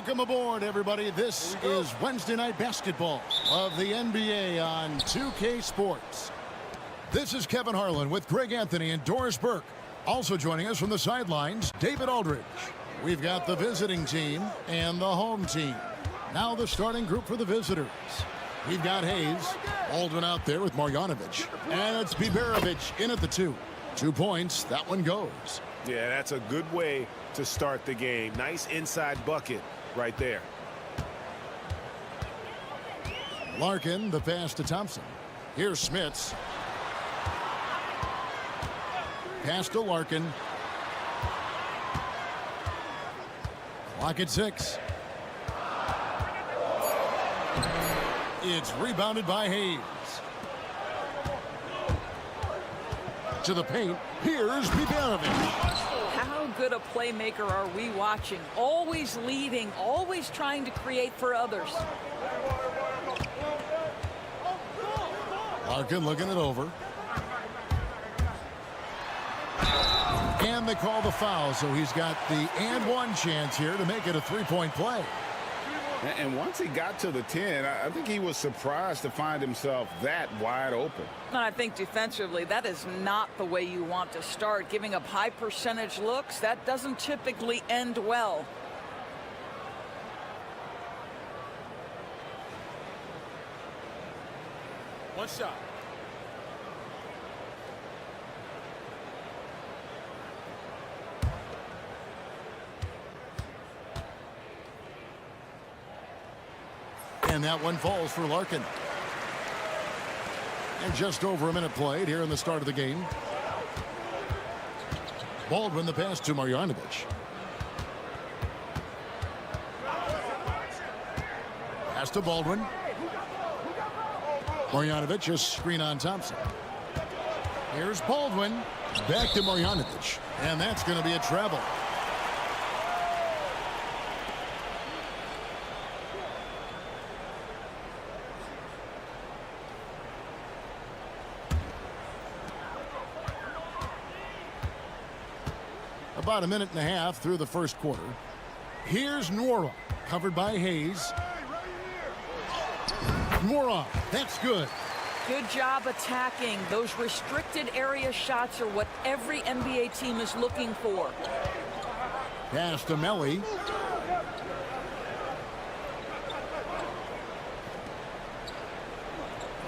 Welcome aboard, everybody. This is Wednesday Night Basketball of the NBA on 2K Sports. This is Kevin Harlan with Greg Anthony and Doris Burke. Also joining us from the sidelines, David Aldridge. We've got the visiting team and the home team. Now the starting group for the visitors. We've got Hayes, Baldwin out there with Marjanovic. And it's Biberovic in at the 2. 2 points, that one goes. Yeah, that's a good way to start the game. Nice inside bucket right there. Larkin, the pass to Thompson. Here's Smits. Pass to Larkin. Clock at 6. It's rebounded by Hayes. To the paint. Here's Biberovic. How good a playmaker are we watching? Always leading, always trying to create for others. Larkin looking it over. And they call the foul, so he's got the and one chance here to make it a three-point play. And once he got to the 10, I think he was surprised to find himself that wide open. And I think defensively, that is not the way you want to start. Giving up high percentage looks, that doesn't typically end well. One shot. And that one falls for Larkin. And just over a minute played here in the start of the game. Baldwin the pass to Marjanovic. Pass to Baldwin. Marjanovic just screen on Thompson. Here's Baldwin. Back to Marjanovic. And that's going to be a travel. About a minute and a half through the first quarter. Here's Nora, covered by Hayes. Nora, that's good. Good job attacking. Those restricted area shots are what every NBA team is looking for. Pass to Melly.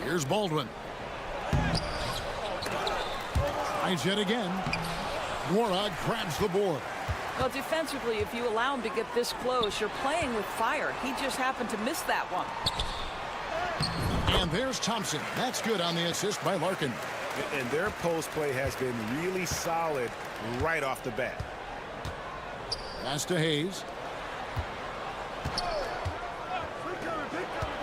Here's Baldwin. Tries yet again. Warnock grabs the board. Well, defensively, if you allow him to get this close, you're playing with fire. He just happened to miss that one. And there's Thompson. That's good on the assist by Larkin. And their post play has been really solid right off the bat. Pass to Hayes.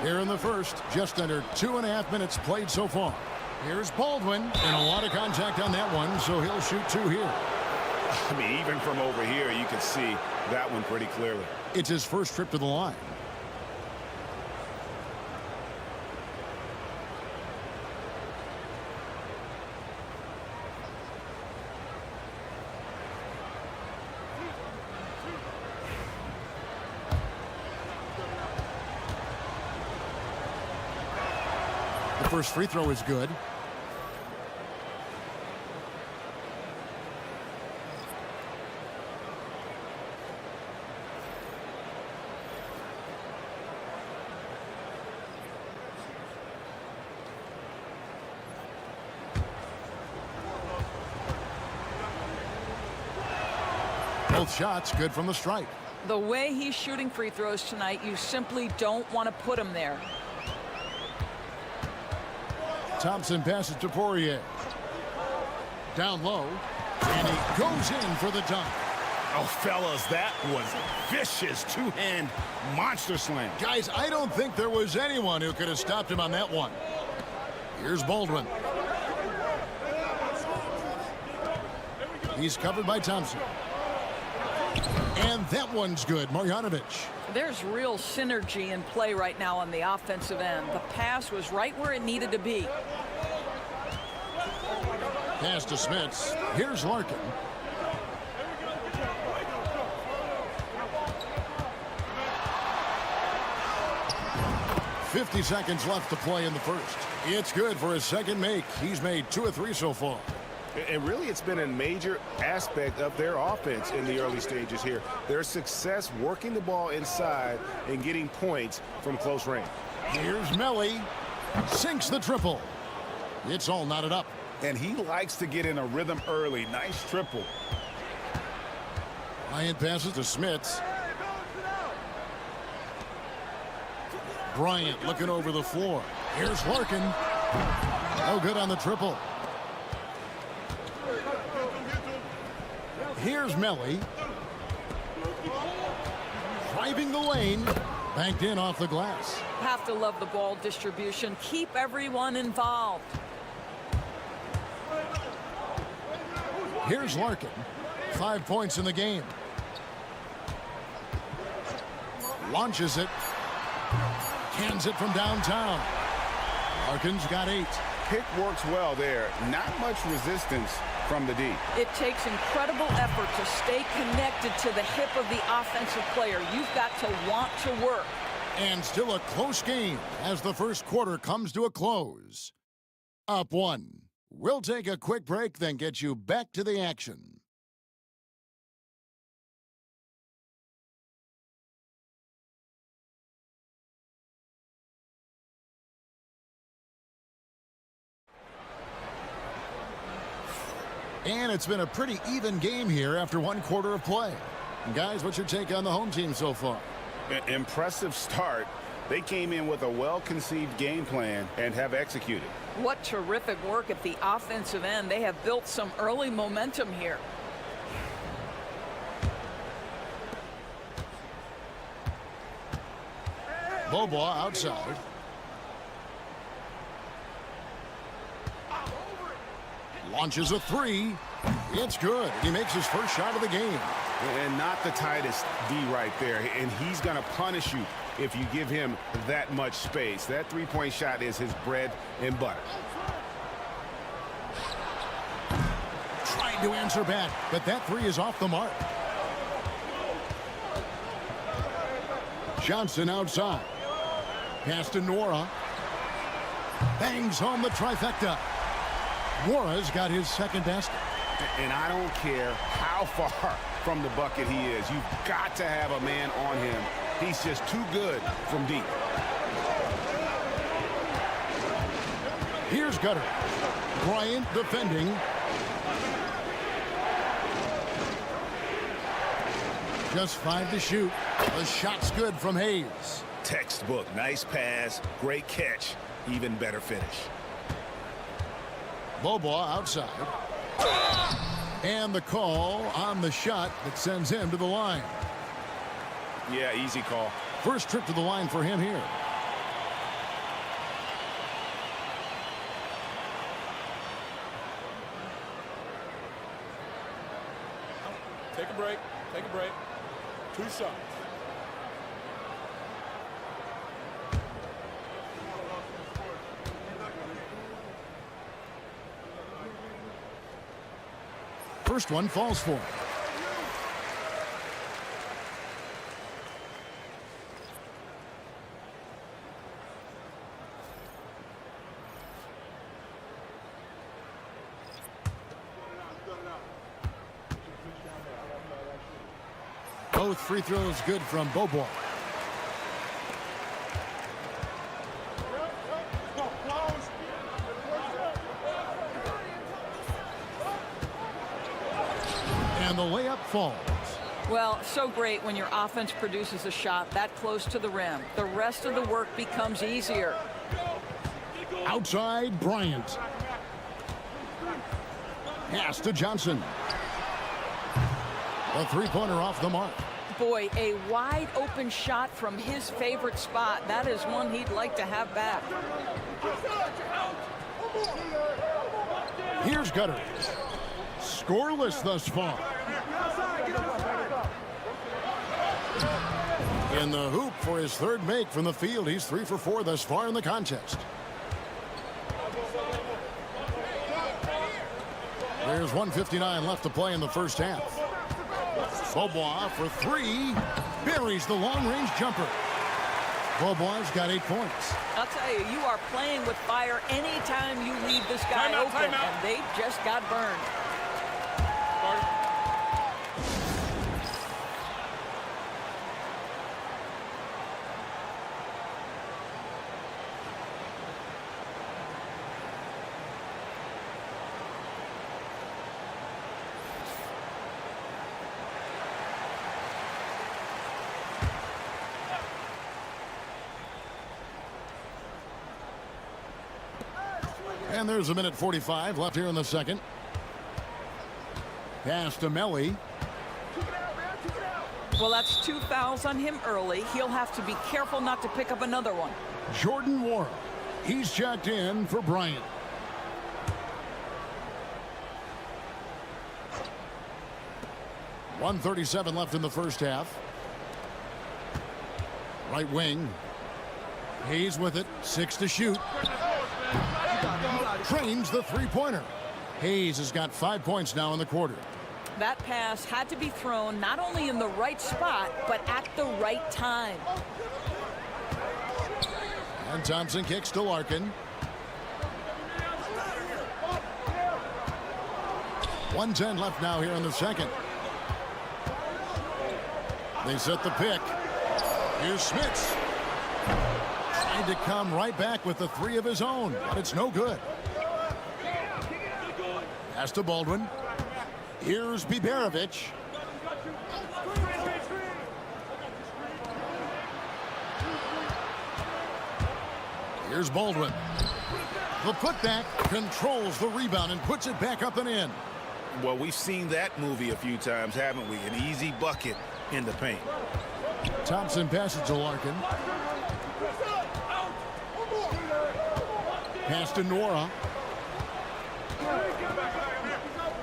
Here in the first, just under 2.5 minutes played so far. Here's Baldwin, and a lot of contact on that one, so he'll shoot 2 here. I mean, even from over here, you can see that one pretty clearly. It's his first trip to the line. The first free throw is good. Both shots good from the stripe. The way he's shooting free throws tonight, you simply don't want to put him there. Thompson passes to Poirier. Down low. And he goes in for the dunk. Oh, fellas, that was a vicious two-hand monster slam. Guys, I don't think there was anyone who could have stopped him on that one. Here's Baldwin. He's covered by Thompson. And that one's good. Marjanovic. There's real synergy in play right now on the offensive end. The pass was right where it needed to be. Pass to Smits. Here's Larkin. 50 seconds left to play in the first. It's good for his second make. He's made 2 of 3 so far. And really, it's been a major aspect of their offense in the early stages here. Their success working the ball inside and getting points from close range. Here's Melly. Sinks the triple. It's all knotted up. And he likes to get in a rhythm early. Nice triple. Bryant passes to Smits. Bryant looking over the floor. Here's Larkin. No good on the triple. Here's Melly. Driving the lane. Banked in off the glass. Have to love the ball distribution. Keep everyone involved. Here's Larkin. 5 points in the game. Launches it. Cans it from downtown. Larkin's got 8. Pick works well there. Not much resistance from the D. It takes incredible effort to stay connected to the hip of the offensive player. You've got to want to work. And still a close game as the first quarter comes to a close. Up 1. We'll take a quick break, then get you back to the action. And it's been a pretty even game here after 1 quarter of play. And guys, what's your take on the home team so far? Impressive start. They came in with a well-conceived game plan and have executed. What terrific work at the offensive end. They have built some early momentum here. Bobois outside. Launches a 3. It's good. He makes his first shot of the game. And not the tightest D right there. And he's going to punish you if you give him that much space. That three-point shot is his bread and butter. Trying to answer back, but that 3 is off the mark. Johnson outside. Pass to Nora. Bangs home the trifecta. Nora's got his second basket. And I don't care how far from the bucket he is. You've got to have a man on him. He's just too good from deep. Here's Gutter. Bryant defending. Just 5 to shoot. The shot's good from Hayes. Textbook. Nice pass. Great catch. Even better finish. Bobois outside. And the call on the shot that sends him to the line. Yeah, easy call. First trip to the line for him here. Take a break. Take a break. 2 shots. First one falls for him. Both free throws good from Bobois. And the layup falls. Well, so great when your offense produces a shot that close to the rim. The rest of the work becomes easier. Outside, Bryant. Pass to Johnson. A three-pointer off the mark. Boy, a wide open shot from his favorite spot. That is one he'd like to have back. Here's Gutter. Scoreless thus far. In the hoop for his third make from the field. He's 3 for 4 thus far in the contest. There's 1:59 left to play in the first half. Bobois for 3. Buries the long-range jumper. Well, boys, got 8 points. I'll tell you, you are playing with fire anytime you leave this guy Timeout, open, timeout. and they just got burned. And there's a minute 45 left here in the second. Pass to Melly. Well, that's 2 fouls on him early. He'll have to be careful not to pick up another one. Jordan Wara. He's checked in for Bryant. .137 left in the first half. Right wing. Hayes with it. 6 to shoot. Trains the three-pointer. Hayes has got 5 points now in the quarter. That pass had to be thrown not only in the right spot, but at the right time. And Thompson kicks to Larkin. 1:10 left now here in the second. They set the pick. Here's Schmitz. Trying to come right back with the 3 of his own, but it's no good. Pass to Baldwin. Here's Biberovic. Here's Baldwin. The putback controls the rebound and puts it back up and in. Well, we've seen that movie a few times, haven't we? An easy bucket in the paint. Thompson passes to Larkin. Pass to Nora.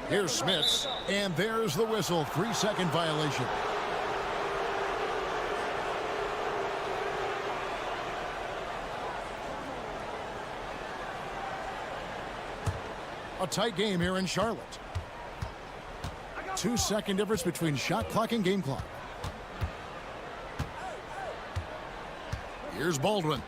Here's Smits, and there's the whistle. 3-second violation. A tight game here in Charlotte. 2-second difference between shot clock and game clock. Here's Baldwin.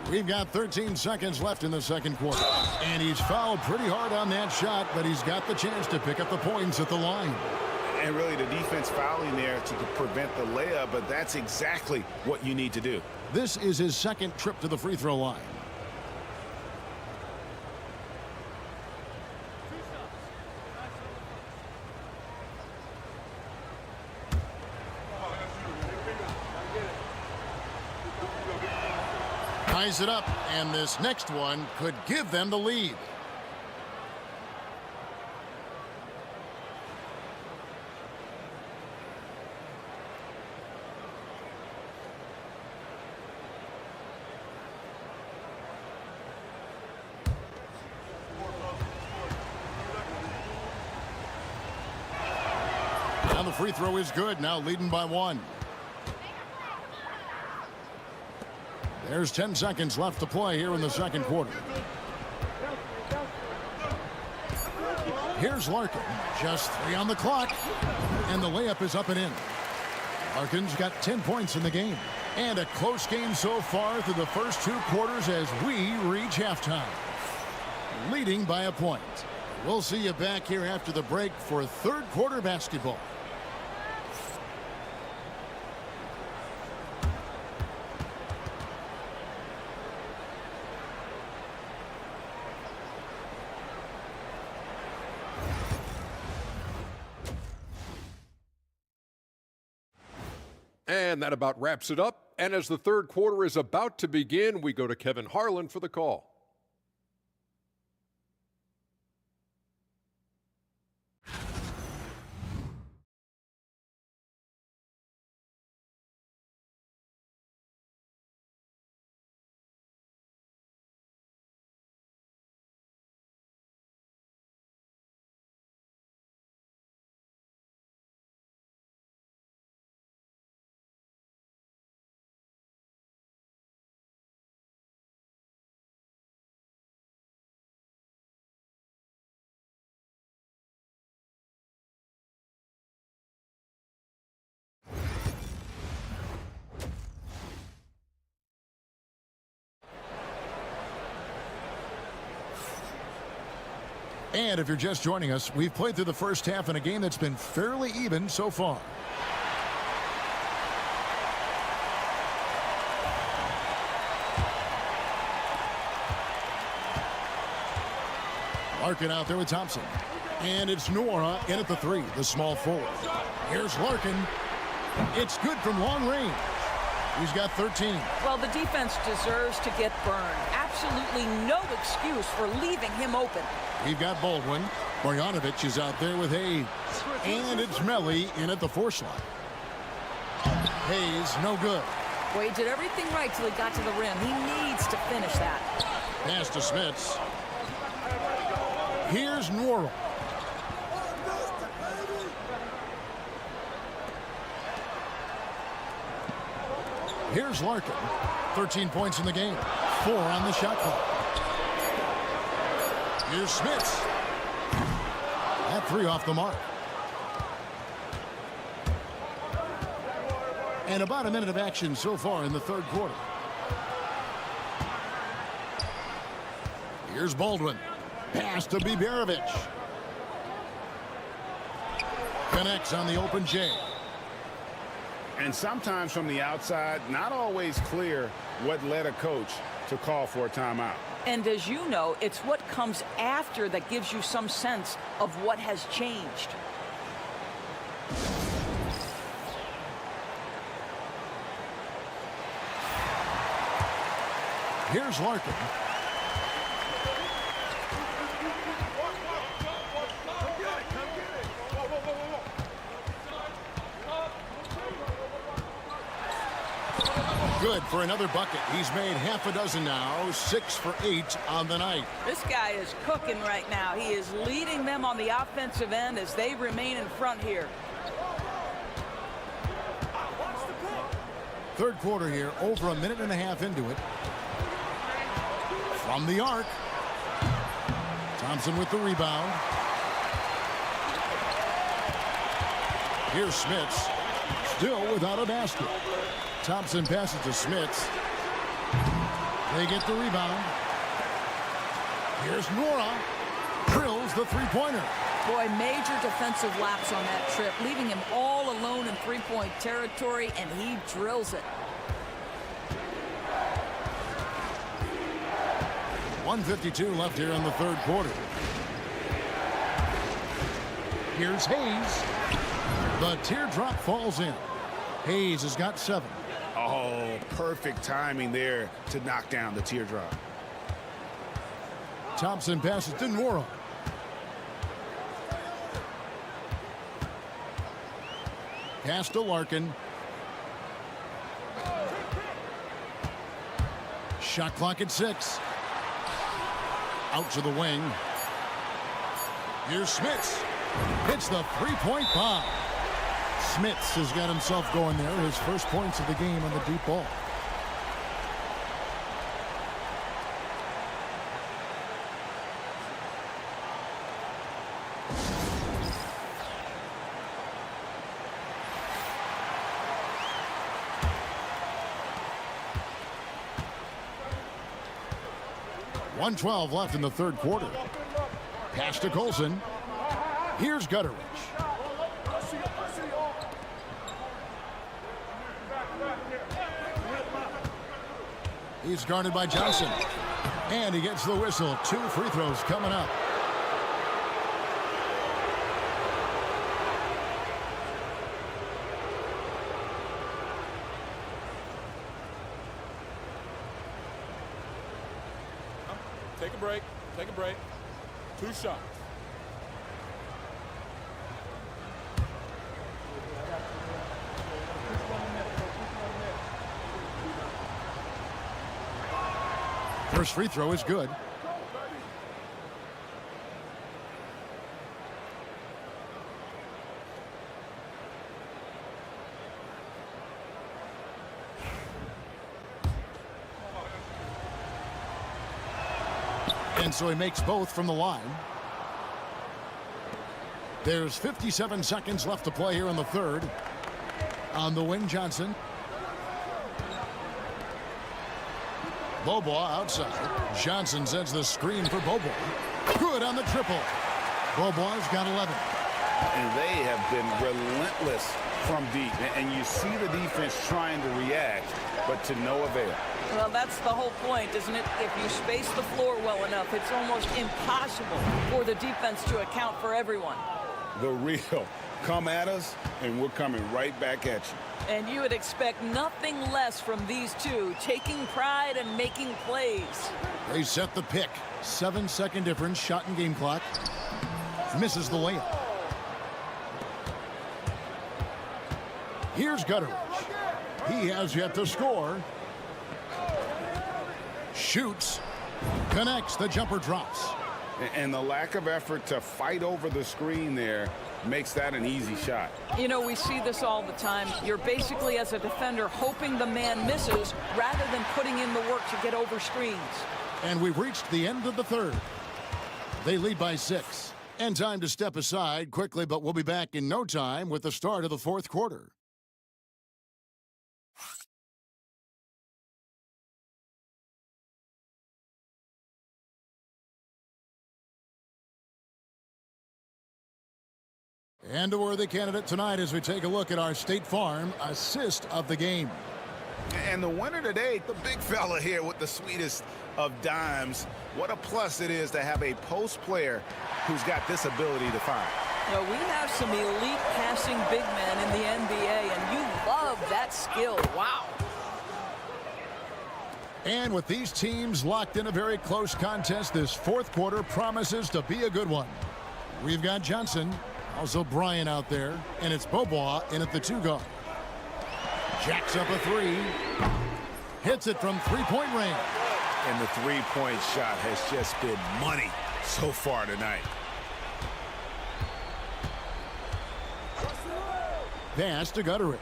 We've got 13 seconds left in the second quarter. And he's fouled pretty hard on that shot, but he's got the chance to pick up the points at the line. And really the defense fouling there to prevent the layup, but that's exactly what you need to do. This is his second trip to the free throw line. Ties it up, and this next one could give them the lead. Now the free throw is good, now leading by 1. There's 10 seconds left to play here in the second quarter. Here's Larkin. Just 3 on the clock. And the layup is up and in. Larkin's got 10 points in the game. And a close game so far through the first 2 quarters as we reach halftime. Leading by a point. We'll see you back here after the break for third quarter basketball. And that about wraps it up. And as the third quarter is about to begin, we go to Kevin Harlan for the call. And if you're just joining us, we've played through the first half in a game that's been fairly even so far. Larkin out there with Thompson. And it's Nora in at the 3, the small forward. Here's Larkin. It's good from long range. He's got 13. Well, the defense deserves to get burned. Absolutely no excuse for leaving him open. We've got Baldwin. Marjanovic is out there with Hayes. And it's Melli in at the 4 slot. Hayes, no good. Well, he did everything right till he got to the rim. He needs to finish that. Pass to Smits. Here's Nora. Here's Larkin. 13 points in the game. 4 on the shot clock. Here's Smits. That 3 off the mark. And about a minute of action so far in the third quarter. Here's Baldwin. Pass to Biberovic. Connects on the open J. And sometimes from the outside, not always clear what led a coach to call for a timeout. And as you know, it's what comes after that gives you some sense of what has changed. Here's Larkin. Good for another bucket. He's made half a dozen now, 6 for 8 on the night. This guy is cooking right now. He is leading them on the offensive end as they remain in front here. Third quarter here, over a minute and a half into it. From the arc. Thompson with the rebound. Here's Smits. Still without a basket. Thompson passes to Smits. They get the rebound. Here's Nora. Drills the three-pointer. Boy, major defensive lapse on that trip, leaving him all alone in three-point territory, and he drills it. 1:52 left here in the third quarter. Here's Hayes. The teardrop falls in. Hayes has got 7. Oh, perfect timing there to knock down the teardrop. Thompson passes to Nora. Pass to Larkin. Shot clock at 6. Out to the wing. Here's Smits. Hits the three-point bomb. Smits has got himself going there. His first points of the game on the deep ball. .112 left in the third quarter. Pass to Colson. Here's Gutteridge. He's guarded by Johnson. And he gets the whistle. 2 free throws coming up. Take a break. Take a break. 2 shots. First free throw is good. And so he makes both from the line. There's 57 seconds left to play here in the third. On the wing, Johnson. Bobo outside. Johnson sends the screen for Bobo. Good on the triple. Beaubois got 11. And they have been relentless from deep. And you see the defense trying to react, but to no avail. Well, that's the whole point, isn't it? If you space the floor well enough, it's almost impossible for the defense to account for everyone. The real come at us, and we're coming right back at you. And you would expect nothing less from these two, taking pride and making plays. They set the pick. 7-second difference, shot and game clock. Misses the layup. Here's Gutteridge. He has yet to score. Shoots. Connects. The jumper drops. And the lack of effort to fight over the screen there makes that an easy shot. You know, we see this all the time. You're basically, as a defender, hoping the man misses rather than putting in the work to get over screens. And we've reached the end of the third. They lead by 6. And time to step aside quickly, but we'll be back in no time with the start of the fourth quarter. And a worthy candidate tonight as we take a look at our State Farm assist of the game. And the winner today, the big fella here with the sweetest of dimes. What a plus it is to have a post player who's got this ability to find. Well, we have some elite passing big men in the NBA, and you love that skill. Wow. And with these teams locked in a very close contest, this fourth quarter promises to be a good one. We've got Johnson, also Bryant out there, and it's Beaubois in at the 2 guard. Jacks up a 3. Hits it from three-point range. And the three-point shot has just been money so far tonight. Pass to Gutteridge.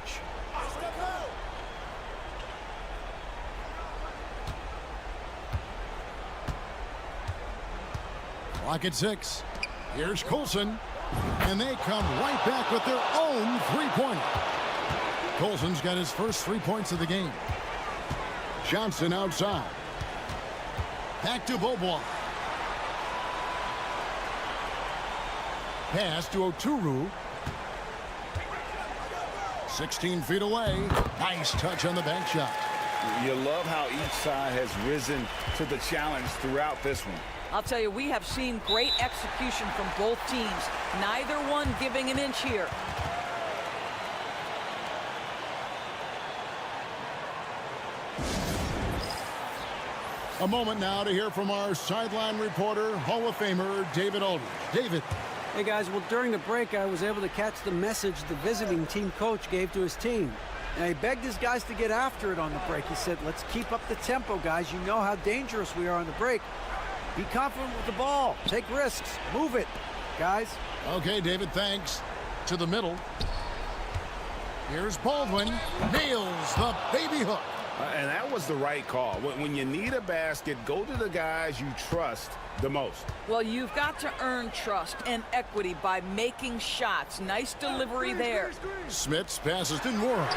Clock at 6. Here's Coulson. And they come right back with their own three-pointer. Coulson's got his first 3 points of the game. Johnson outside. Back to Beaubois. Pass to Oturu. 16 feet away. Nice touch on the bank shot. You love how each side has risen to the challenge throughout this one. I'll tell you, we have seen great execution from both teams. Neither one giving an inch here. A moment now to hear from our sideline reporter, Hall of Famer David Aldridge. David. Hey guys, well during the break I was able to catch the message the visiting team coach gave to his team. And he begged his guys to get after it on the break. He said, let's keep up the tempo, guys. You know how dangerous we are on the break. Be confident with the ball. Take risks. Move it, guys. Okay, David, thanks. To the middle. Here's Baldwin. Nails the baby hook. And that was the right call. When you need a basket, go to the guys you trust the most. Well, you've got to earn trust and equity by making shots. Nice delivery there. Smits passes to Nora.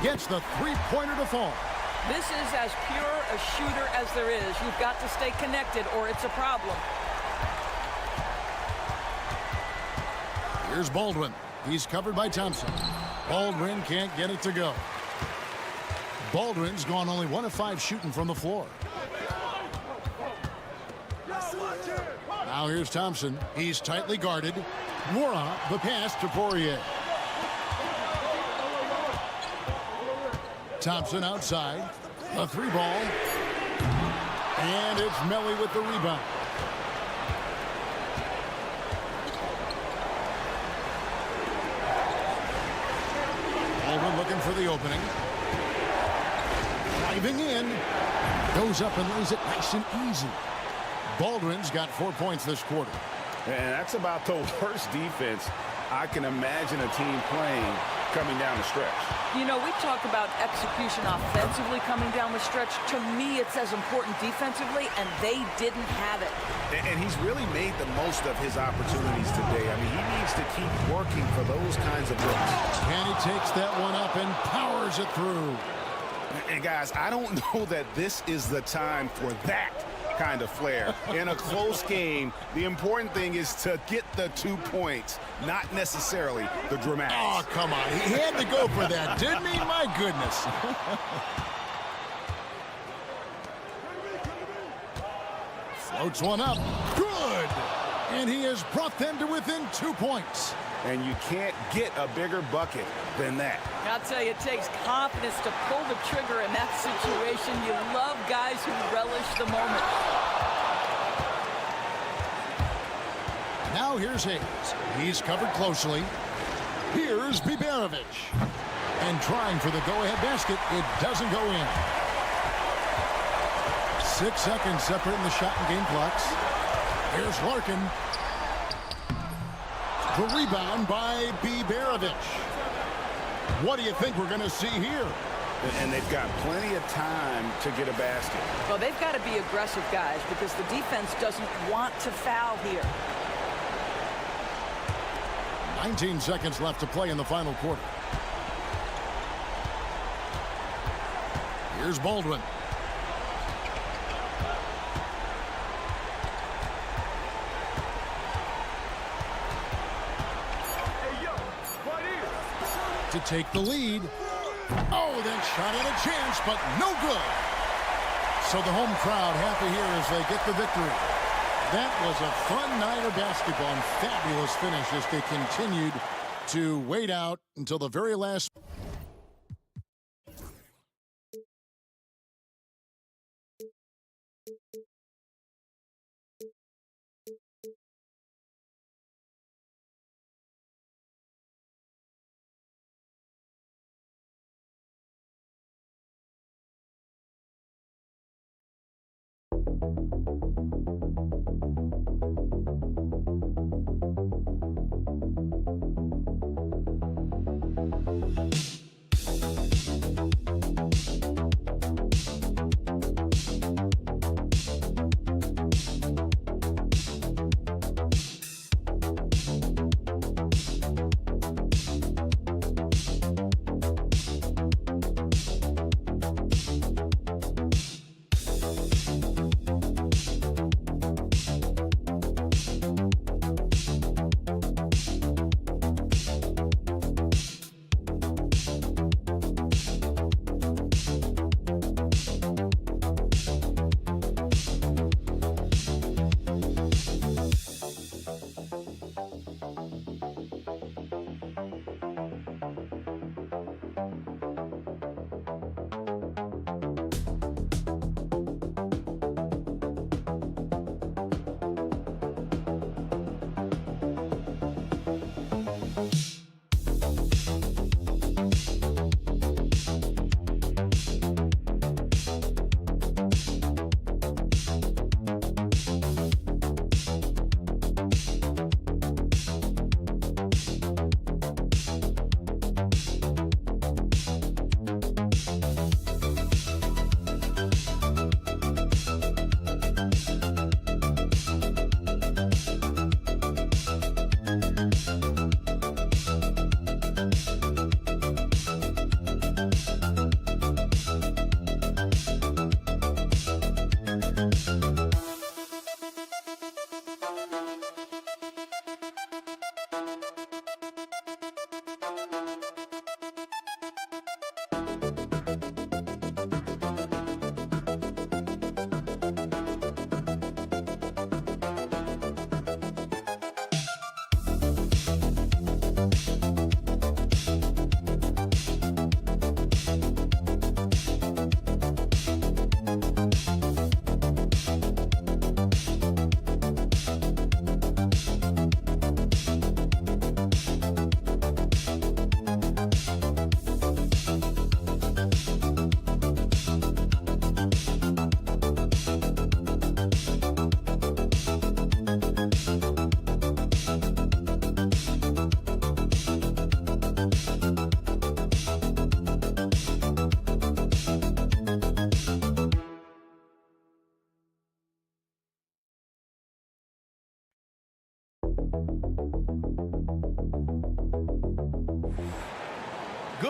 Gets the three-pointer to fall. This is as pure a shooter as there is. You've got to stay connected or it's a problem. Here's Baldwin. He's covered by Thompson. Baldwin can't get it to go. Baldwin's gone only 1 of 5 shooting from the floor. Now here's Thompson. He's tightly guarded. Nora, the pass to Poirier. Thompson outside. A 3-ball. And it's Melly with the rebound. Baldwin looking for the opening. Driving in. Goes up and lays it nice and easy. Baldwin's got 4 points this quarter. And that's about the worst defense I can imagine a team playing coming down the stretch. You know, we talk about execution offensively coming down the stretch. To me, it's as important defensively, and they didn't have it. And he's really made the most of his opportunities today. I mean, he needs to keep working for those kinds of looks. And he takes that one up and powers it through. And guys, I don't know that this is the time for that kind of flair. In a close game, the important thing is to get the 2 points, not necessarily the dramatics. Oh, come on. He had to go for that, didn't he? My goodness. Floats one up. Good. And he has brought them to within 2 points. And you can't get a bigger bucket than that. I'll tell you, it takes confidence to pull the trigger in that situation. You love guys who relish the moment. Now here's Hayes. He's covered closely. Here's Biberovic. And trying for the go-ahead basket. It doesn't go in. 6 seconds separating the shot and game clocks. Here's Larkin. The rebound by Biberovic. What do you think we're going to see here? And they've got plenty of time to get a basket. Well, they've got to be aggressive, guys, because the defense doesn't want to foul here. 19 seconds left to play in the final quarter. Here's Baldwin. To take the lead. Oh, that shot had a chance, but no good. So the home crowd happy here as they get the victory. That was a fun night of basketball and fabulous finish as they continued to wait out until the very last.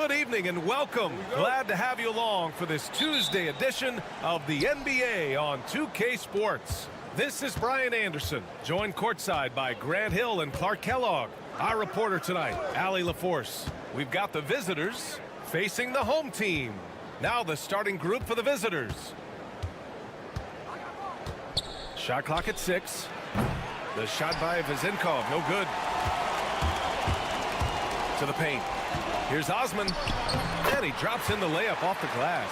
Good evening and welcome. Glad to have you along for this Tuesday edition of the NBA on 2K Sports. This is Brian Anderson, joined courtside by Grant Hill and Clark Kellogg. Our reporter tonight, Allie LaForce. We've got the visitors facing the home team. Now the starting group for the visitors. Shot clock at 6. The shot by Vezenkov, no good. To the paint. Here's Osman, and he drops in the layup off the glass.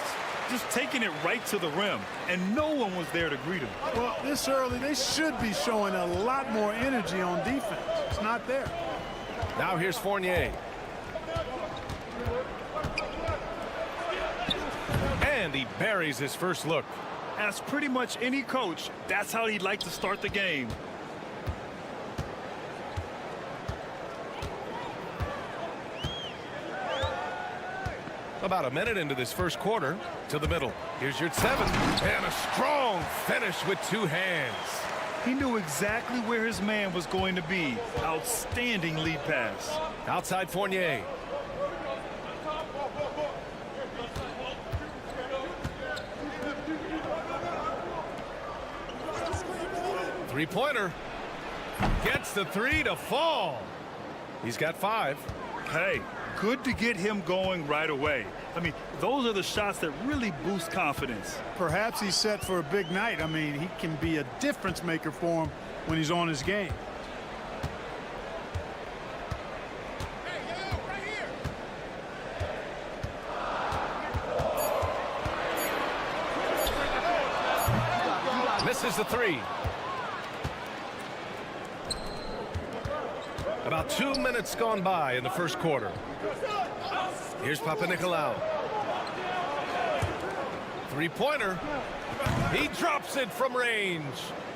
Just taking it right to the rim, and no one was there to greet him. Well, this early, they should be showing a lot more energy on defense. It's not there. Now here's Fournier. And he buries his first look. As pretty much any coach, that's how he'd like to start the game. About a minute into this first quarter, to the middle. Here's your 7, and a strong finish with 2 hands. He knew exactly where his man was going to be. Outstanding lead pass. Outside Fournier. Three-pointer. Gets the 3 to fall. He's got 5. Hey, good to get him going right away. I mean, those are the shots that really boost confidence. Perhaps he's set for a big night. I mean, he can be a difference maker for him when he's on his game. Misses the 3. About 2 minutes gone by in the first quarter. Here's Papanikolaou. Three-pointer. He drops it from range.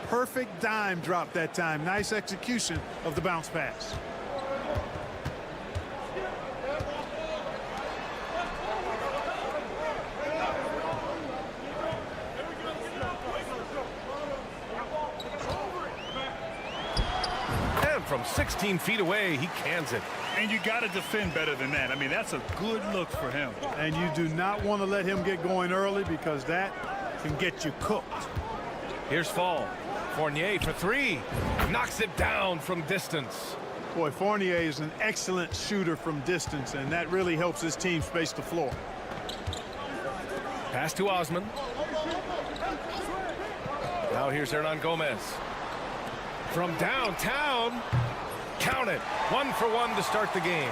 Perfect dime drop that time. Nice execution of the bounce pass. And from 16 feet away, he cans it. And you got to defend better than that. I mean, that's a good look for him. And you do not want to let him get going early because that can get you cooked. Here's Fall. Fournier for 3. Knocks it down from distance. Boy, Fournier is an excellent shooter from distance, and that really helps his team space the floor. Pass to Osman. Now here's Hernan Gomez. From downtown. Count it. 1 for 1 to start the game.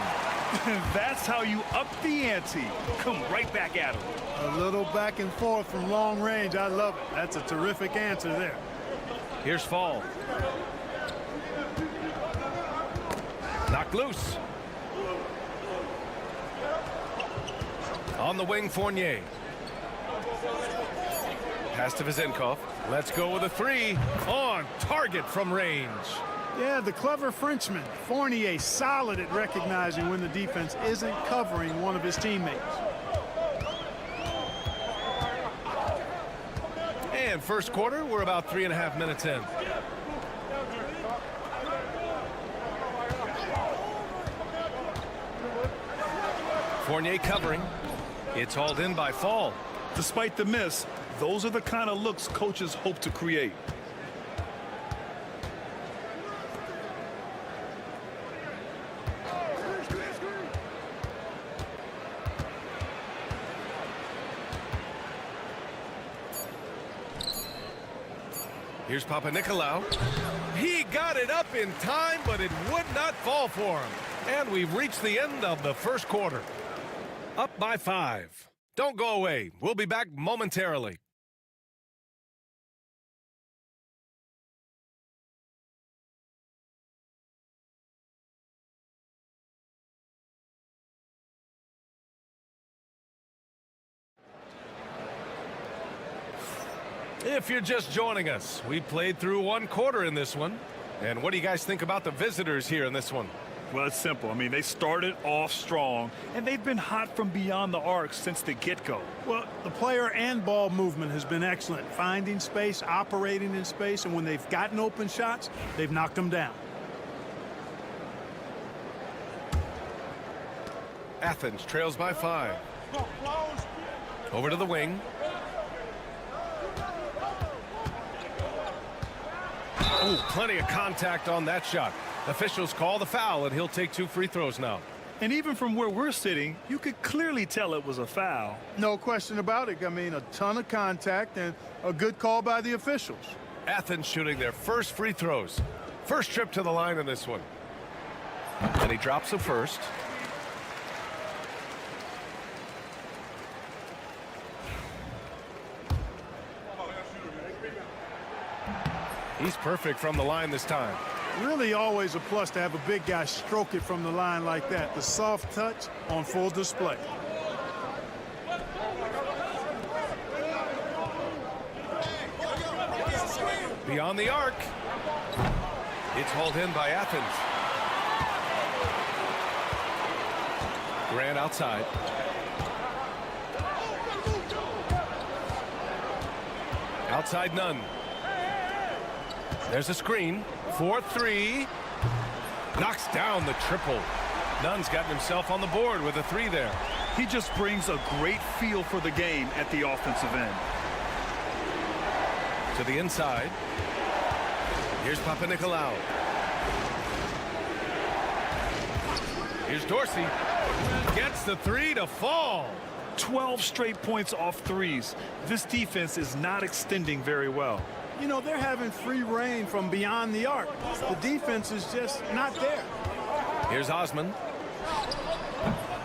That's how you up the ante. Come right back at him. A little back and forth from long range. I love it. That's a terrific answer there. Here's Fall. Knocked loose. On the wing, Fournier. Pass to Vezenkov. Let's go with a 3. On target from range. Yeah, the clever Frenchman. Fournier solid at recognizing when the defense isn't covering one of his teammates. And first quarter, we're about 3.5 minutes in. Fournier covering. It's hauled in by Fall. Despite the miss, those are the kind of looks coaches hope to create. Here's Papanikolaou. He got it up in time, but it would not fall for him. And we've reached the end of the first quarter. Up by 5. Don't go away. We'll be back momentarily. If you're just joining us, we played through 1 quarter in this one. And what do you guys think about the visitors here in this one? Well, it's simple. I mean, they started off strong, and they've been hot from beyond the arc since the get-go. Well, the player and ball movement has been excellent. Finding space, operating in space, and when they've gotten open shots, they've knocked them down. Athens trails by 5. Over to the wing. Oh, plenty of contact on that shot. Officials call the foul, and he'll take 2 free throws now. And even from where we're sitting, you could clearly tell it was a foul. No question about it. I mean, a ton of contact and a good call by the officials. Athens shooting their first free throws. First trip to the line in this one. And he drops the first. He's perfect from the line this time. Really always a plus to have a big guy stroke it from the line like that. The soft touch on full display. Beyond the arc. It's hauled in by Athens. Grant outside. Outside Nunn. There's a screen. 4-3. Knocks down the triple. Nunn's gotten himself on the board with a 3 there. He just brings a great feel for the game at the offensive end. To the inside. Here's Papanikolaou. Here's Dorsey. Gets the 3 to fall. 12 straight points off threes. This defense is not extending very well. You know, they're having free reign from beyond the arc. The defense is just not there. Here's Osman.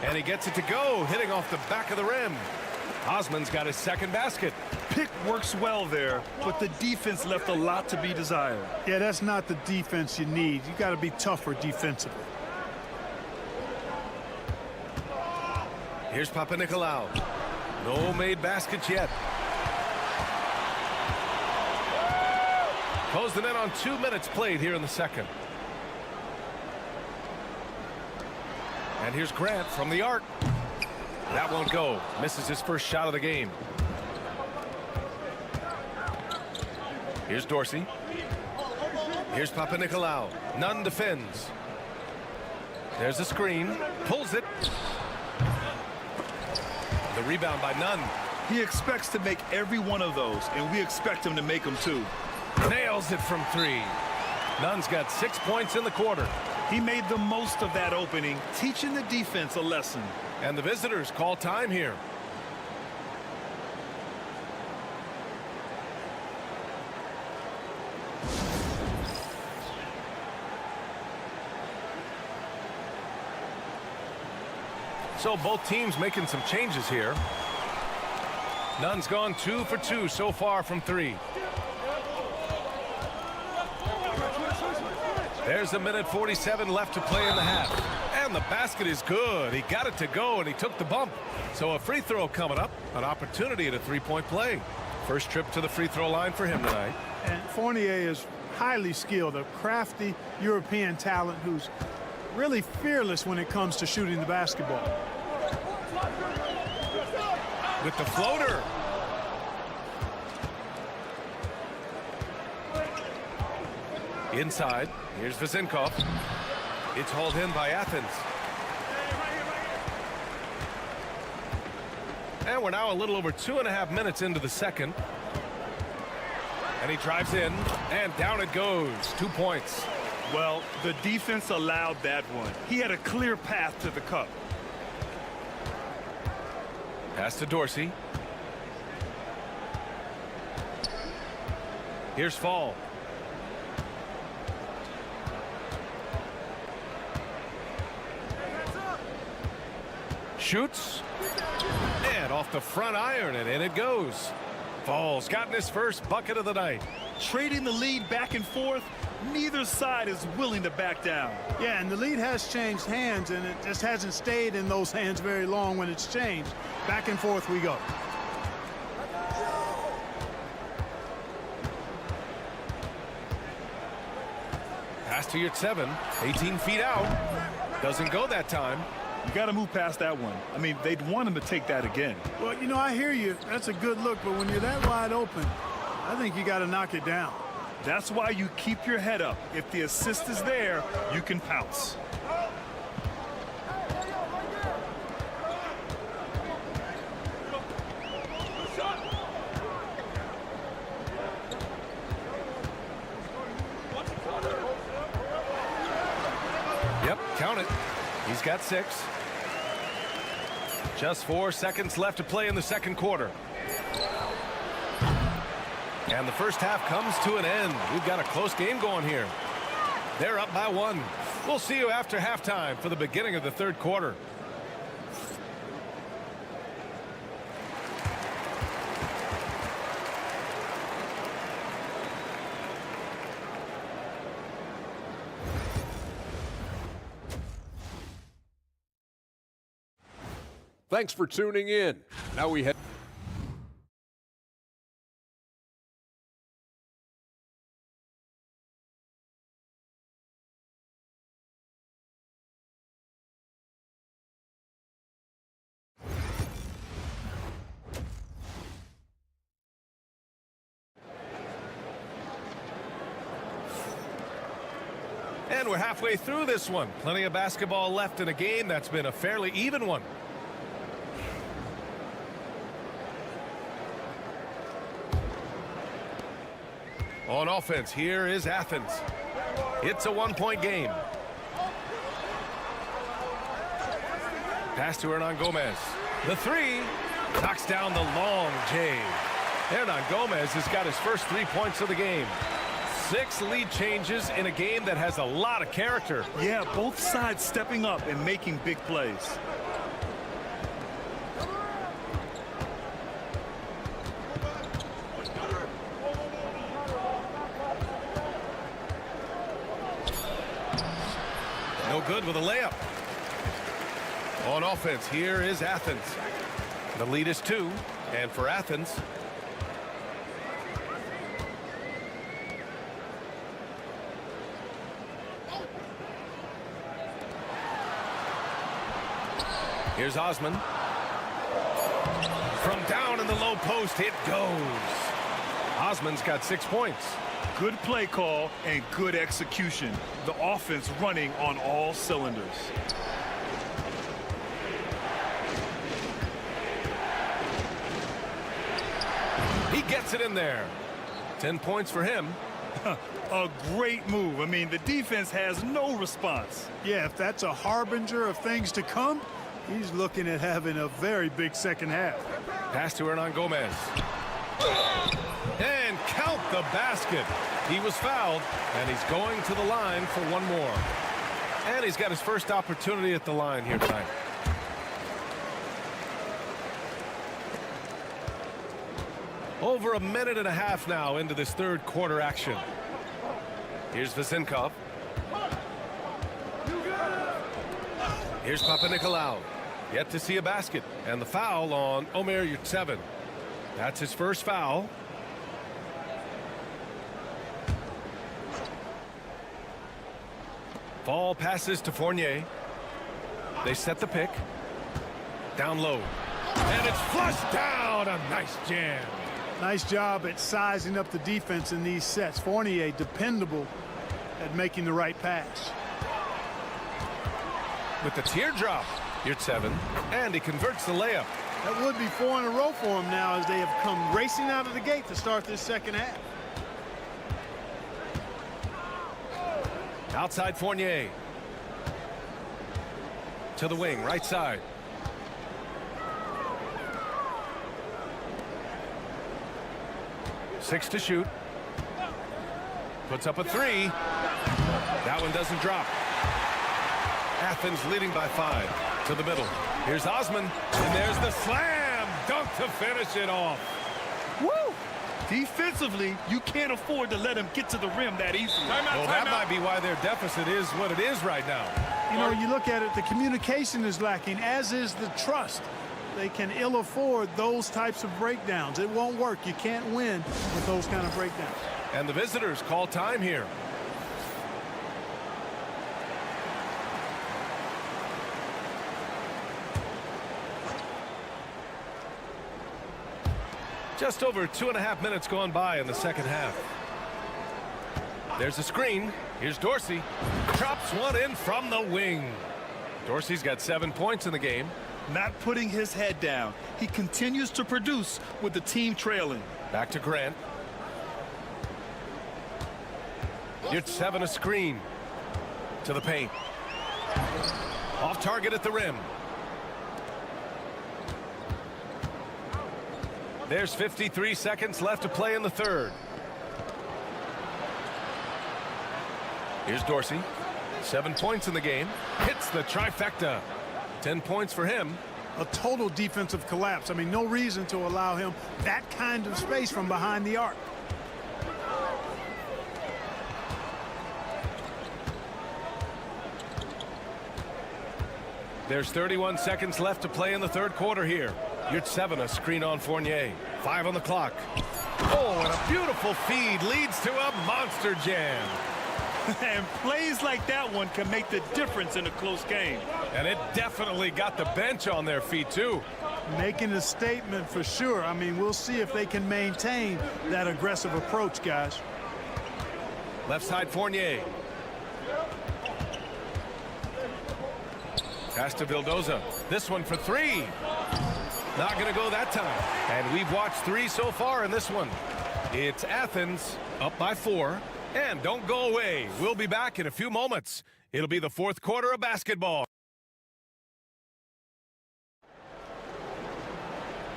And he gets it to go, hitting off the back of the rim. Osman's got his second basket. Pick works well there, but the defense left a lot to be desired. Yeah, that's not the defense you need. You got to be tougher defensively. Here's Papanikolaou. No made baskets yet. Closing in on 2 minutes played here in the second. And here's Grant from the arc. That won't go. Misses his first shot of the game. Here's Dorsey. Here's Papanikolaou. Nunn defends. There's a screen. Pulls it. The rebound by Nunn. He expects to make every one of those, and we expect him to make them too. Nails it from 3. Nunn's got 6 points in the quarter. He made the most of that opening, teaching the defense a lesson. And the visitors call time here. So both teams making some changes here. Nunn's gone 2 for 2 so far from 3. There's a minute 47 left to play in the half. And the basket is good. He got it to go, and he took the bump. So a free throw coming up. An opportunity at a three-point play. First trip to the free throw line for him tonight. And Fournier is highly skilled, a crafty European talent who's really fearless when it comes to shooting the basketball. With the floater. Inside. Here's Vezenkov. It's hauled in by Athens. And we're now a little over 2.5 minutes into the second. And he drives in, and down it goes. 2 points. Well, the defense allowed that one. He had a clear path to the cup. Pass to Dorsey. Here's Fall. Shoots. And off the front iron, and in it goes. Fall's gotten his first bucket of the night. Trading the lead back and forth, neither side is willing to back down. Yeah, and the lead has changed hands, and it just hasn't stayed in those hands very long when it's changed. Back and forth we go. Pass to Yurtseven, 18 feet out. Doesn't go that time. You got to move past that one. I mean, they'd want him to take that again. Well, you know, I hear you. That's a good look, but when you're that wide open, I think you got to knock it down. That's why you keep your head up. If the assist is there, you can pounce. count it. He's got 6. Just 4 seconds left to play in the second quarter. And the first half comes to an end. We've got a close game going here. They're up by 1. We'll see you after halftime for the beginning of the third quarter. Thanks for tuning in. Now we head. And we're halfway through this one. Plenty of basketball left in a game that's been a fairly even one. On offense, here is Athens. It's a 1-point game. Pass to Hernan Gomez. The 3 knocks down the long J. Hernan Gomez has got his first 3 points of the game. 6 lead changes in a game that has a lot of character. Yeah, both sides stepping up and making big plays. No good with a layup. On offense, here is Athens. The lead is 2, and for Athens, here's Osman. From down in the low post, it goes. Osman's got 6 points. Good play call and good execution. The offense running on all cylinders. He gets it in there. 10 points for him. A great move. I mean, the defense has no response. Yeah, if that's a harbinger of things to come, he's looking at having a very big second half. Pass to Hernan Gomez. And count the basket. He was fouled, and he's going to the line for one more. And he's got his first opportunity at the line here tonight. Over a minute and a half now into this third quarter action. Here's Vesenkov. Here's Papanikolaou. Yet to see a basket. And the foul on Omer Yurtseven. That's his first foul. Ball passes to Fournier. They set the pick. Down low. And it's flushed down. A nice jam. Nice job at sizing up the defense in these sets. Fournier dependable at making the right pass. With the teardrop, Yurtseven, and he converts the layup. That would be 4 in a row for him now as they have come racing out of the gate to start this second half. Outside Fournier. To the wing, right side. Six to shoot. Puts up a 3. That one doesn't drop. Athens leading by 5. To the middle. Here's Osman. And there's the slam dunk to finish it off. Woo! Defensively, you can't afford to let him get to the rim that easily. Well, that might be why their deficit is what it is right now. You know, you look at it, the communication is lacking, as is the trust. They can ill afford those types of breakdowns. It won't work. You can't win with those kind of breakdowns. And the visitors call time here. Just over 2.5 minutes gone by in the second half. There's a screen. Here's Dorsey. Drops one in from the wing. Dorsey's got 7 points in the game. Not putting his head down. He continues to produce with the team trailing. Back to Grant. Yurtseven a screen. To the paint. Off target at the rim. There's 53 seconds left to play in the third. Here's Dorsey. 7 points in the game. Hits the trifecta. 10 points for him. A total defensive collapse. I mean, no reason to allow him that kind of space from behind the arc. There's 31 seconds left to play in the third quarter here. Yurtseven, a screen on Fournier. 5 on the clock. Oh, and a beautiful feed leads to a monster jam. And plays like that one can make the difference in a close game. And it definitely got the bench on their feet, too. Making a statement for sure. I mean, we'll see if they can maintain that aggressive approach, guys. Left side, Fournier. Pass to Vildoza. This one for 3. Not going to go that time. And we've watched 3 so far in this one. It's Athens up by 4. And don't go away. We'll be back in a few moments. It'll be the fourth quarter of basketball.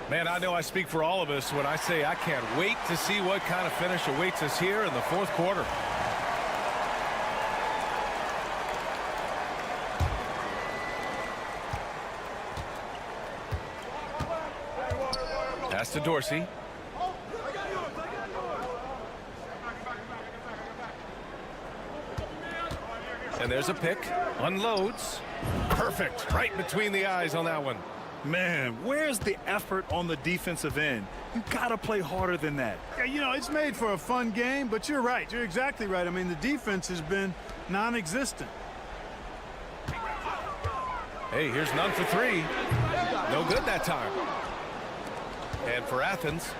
Man, I know I speak for all of us when I say I can't wait to see what kind of finish awaits us here in the fourth quarter. Pass to Dorsey. And there's a pick. Unloads. Perfect. Right between the eyes on that one. Man, where's the effort on the defensive end? You got to play harder than that. Yeah, you know, it's made for a fun game, but you're right. You're exactly right. I mean, the defense has been non-existent. Hey, here's none for 3. No good that time. And for Athens.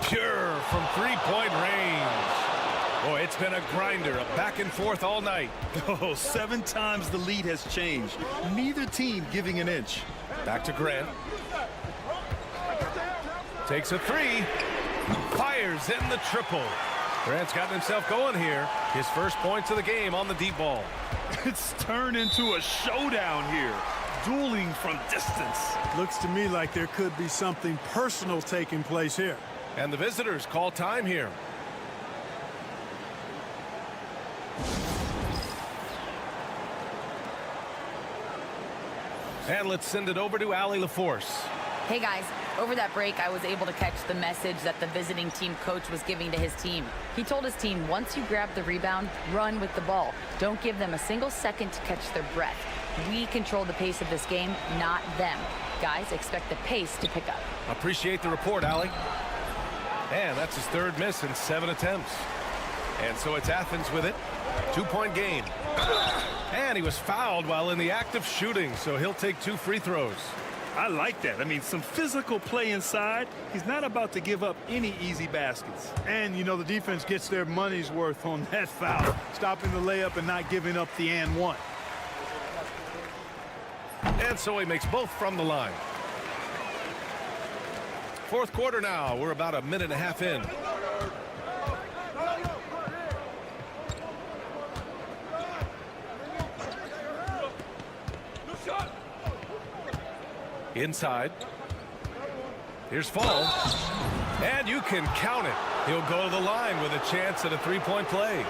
Pure from three-point range. Boy, it's been a grinder, a back and forth all night. Oh, 7 times the lead has changed. Neither team giving an inch. Back to Grant. Takes a 3. Fires in the triple. Grant's gotten himself going here. His first points of the game on the deep ball. It's turned into a showdown here. Dueling from distance. Looks to me like there could be something personal taking place here. And the visitors call time here. And let's send it over to Allie LaForce. Hey guys, over that break I was able to catch the message that the visiting team coach was giving to his team. He told his team, once you grab the rebound, run with the ball. Don't give them a single second to catch their breath. We control the pace of this game, not them. Guys, expect the pace to pick up. Appreciate the report, Allie. And that's his 3rd miss in 7 attempts. And so it's Athens with it. 2-point game. And he was fouled while in the act of shooting, so he'll take 2 free throws. I like that. I mean, some physical play inside. He's not about to give up any easy baskets. And, you know, the defense gets their money's worth on that foul. Stopping the layup and not giving up the and one. And so he makes both from the line. Fourth quarter now. We're about a minute and a half in. Inside. Here's Fall. And you can count it. He'll go to the line with a chance at a 3-point play.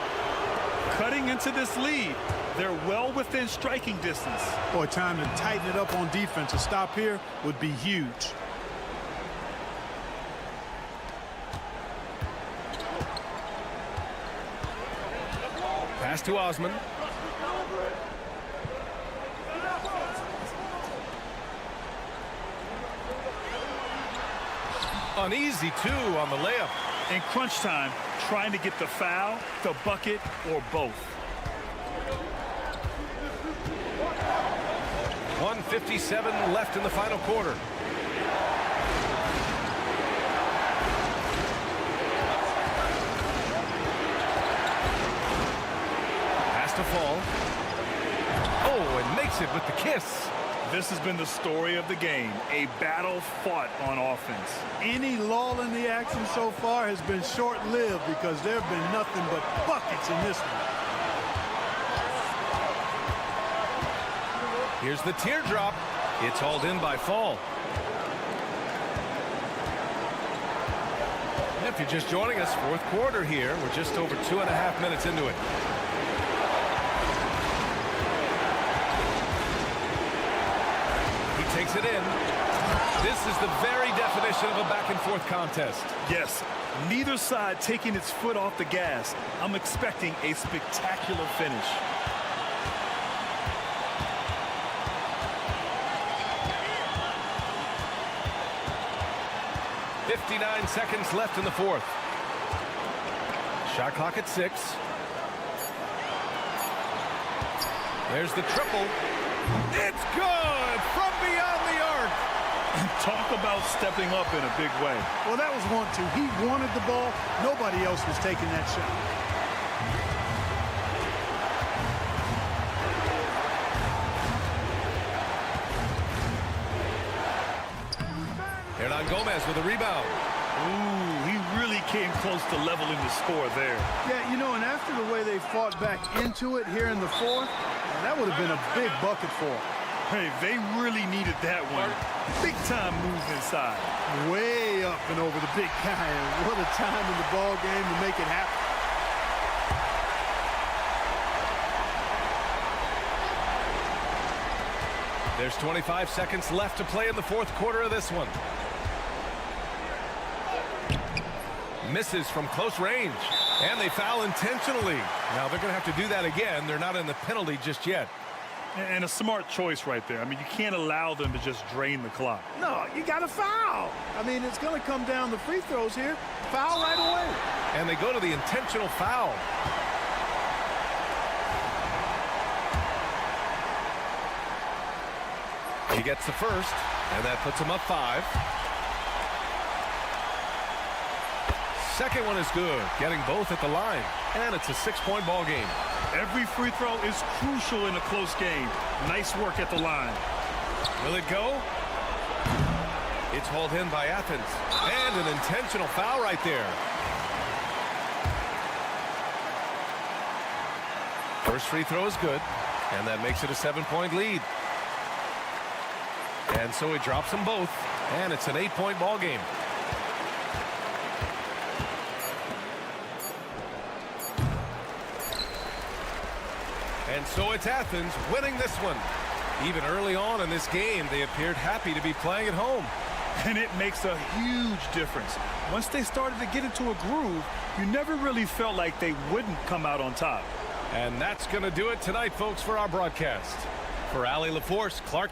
Cutting into this lead. They're well within striking distance. Boy, time to tighten it up on defense. A stop here would be huge. Pass to Osman. Uneasy, too, on the layup. In crunch time, trying to get the foul, the bucket, or both. 1:57 left in the final quarter. Pass to Fall. Oh, and makes it with the kiss. This has been the story of the game, a battle fought on offense. Any lull in the action so far has been short-lived because there have been nothing but buckets in this one. Here's the teardrop. It's hauled in by Fall. If you're just joining us, fourth quarter here. We're just over 2.5 minutes into it. He takes it in. This is the very definition of a back-and-forth contest. Yes, neither side taking its foot off the gas. I'm expecting a spectacular finish. .59 seconds left in the fourth. Shot clock at 6. There's the triple. It's good from beyond the arc. Talk about stepping up in a big way. Well, that was 1-2. He wanted the ball. Nobody else was taking that shot. Hernan Gomez with a rebound. Ooh, he really came close to leveling the score there. Yeah, you know, and after the way they fought back into it here in the fourth, that would have been a big bucket for them. Hey, they really needed that one. Big time move inside. Way up and over the big guy. And what a time in the ball game to make it happen. There's 25 seconds left to play in the fourth quarter of this one. Misses from close range. And they foul intentionally. Now they're going to have to do that again. They're not in the penalty just yet. And a smart choice right there. I mean, you can't allow them to just drain the clock. No, you got to foul. I mean, it's going to come down to free throws here. Foul right away. And they go to the intentional foul. He gets the first, and that puts him up 5. Second one is good, getting both at the line, and it's a 6-point ball game. Every free throw is crucial in a close game. Nice work at the line. Will it go? It's hauled in by Athens, and an intentional foul right there. First free throw is good, and that makes it a 7-point lead. And so he drops them both, and it's an 8-point ball game. And so it's Athens winning this one. Even early on in this game, they appeared happy to be playing at home. And it makes a huge difference. Once they started to get into a groove, you never really felt like they wouldn't come out on top. And that's going to do it tonight, folks, for our broadcast. For Allie LaForce, Clark.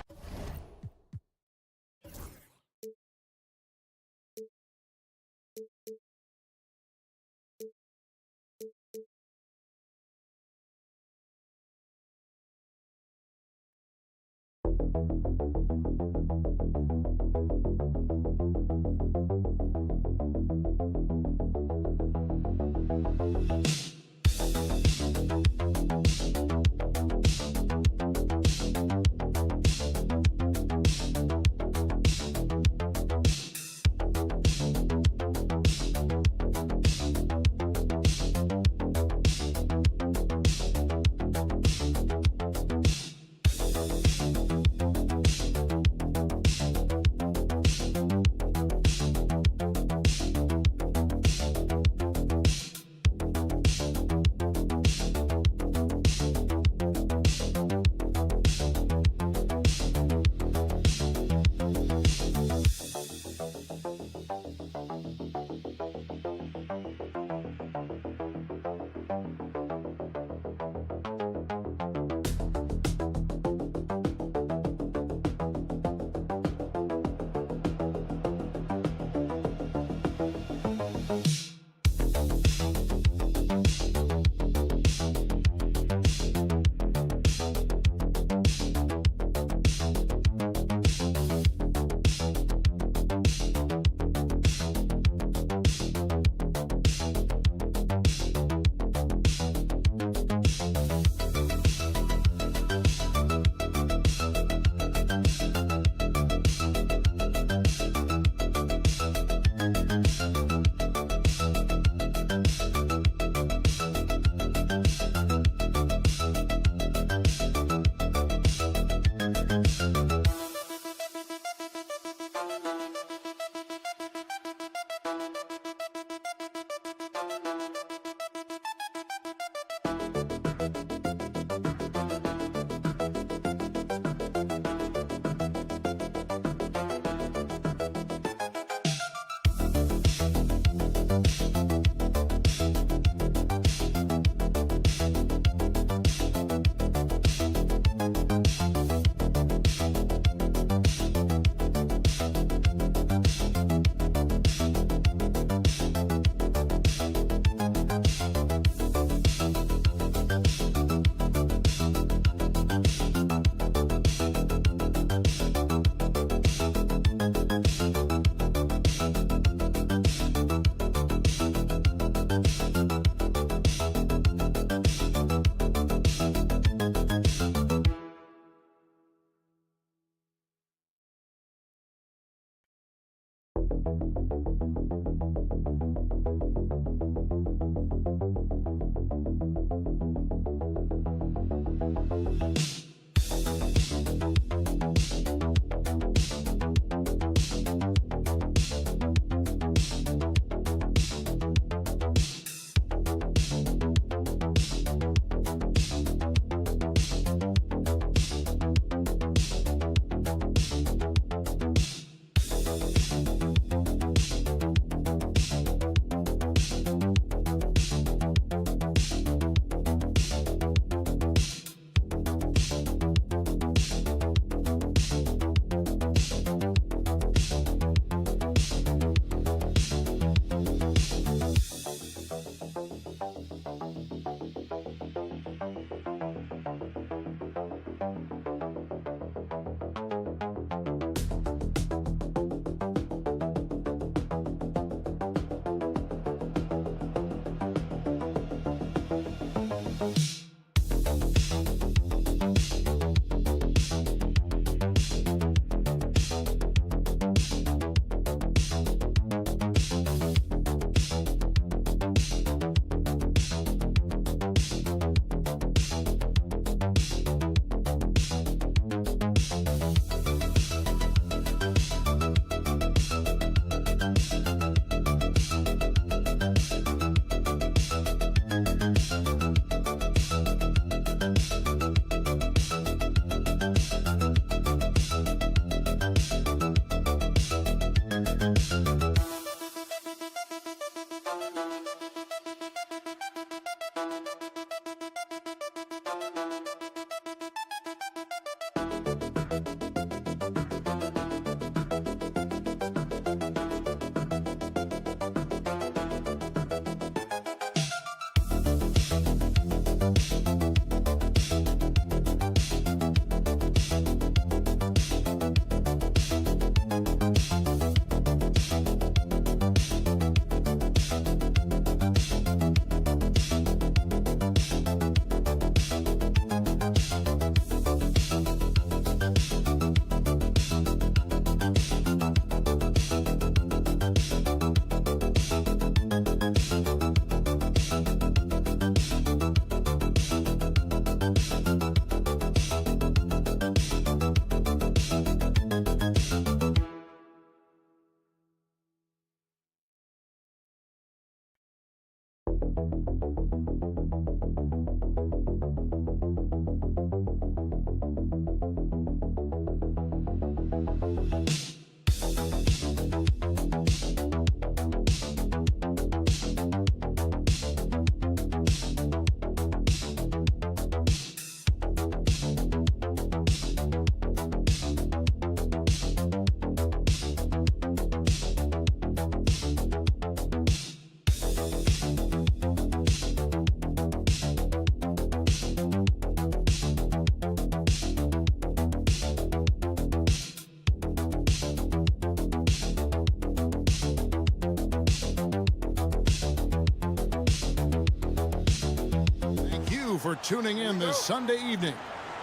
for tuning in this Sunday evening.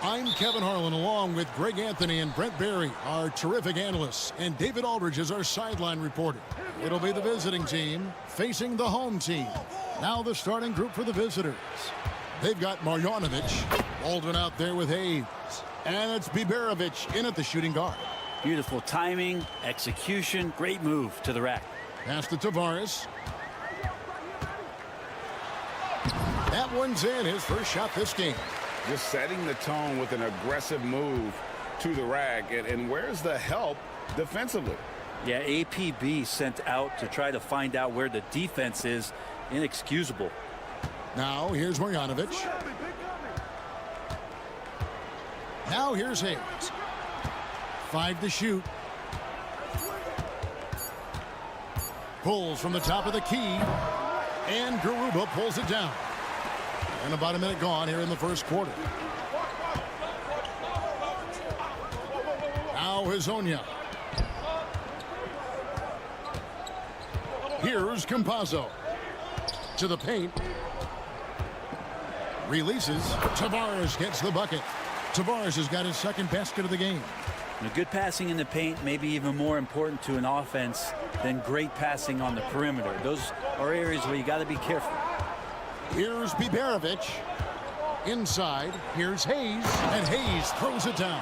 I'm Kevin Harlan, along with Greg Anthony and Brent Barry, our terrific analysts, and David Aldridge is our sideline reporter. It'll be the visiting team facing the home team. Now the starting group for the visitors. They've got Marjanovic, Baldwin out there with Hayes, and it's Biberovic in at the shooting guard. Beautiful timing, execution, great move to the rack. Pass to Tavares. That one's in, his first shot this game. Just setting the tone with an aggressive move to the rack. And where's the help defensively? Yeah, APB sent out to try to find out where the defense is. Inexcusable. Now here's Marjanovic. Now here's Hayes. 5 to shoot. Pulls from the top of the key. And Garuba pulls it down. And about a minute gone here in the first quarter. Now Hezonja. Here's Campazzo. To the paint. Releases. Tavares gets the bucket. Tavares has got his second basket of the game. Now, good passing in the paint may be even more important to an offense than great passing on the perimeter. Those are areas where you got to be careful. Here's Biberovic. Inside, here's Hayes, and Hayes throws it down.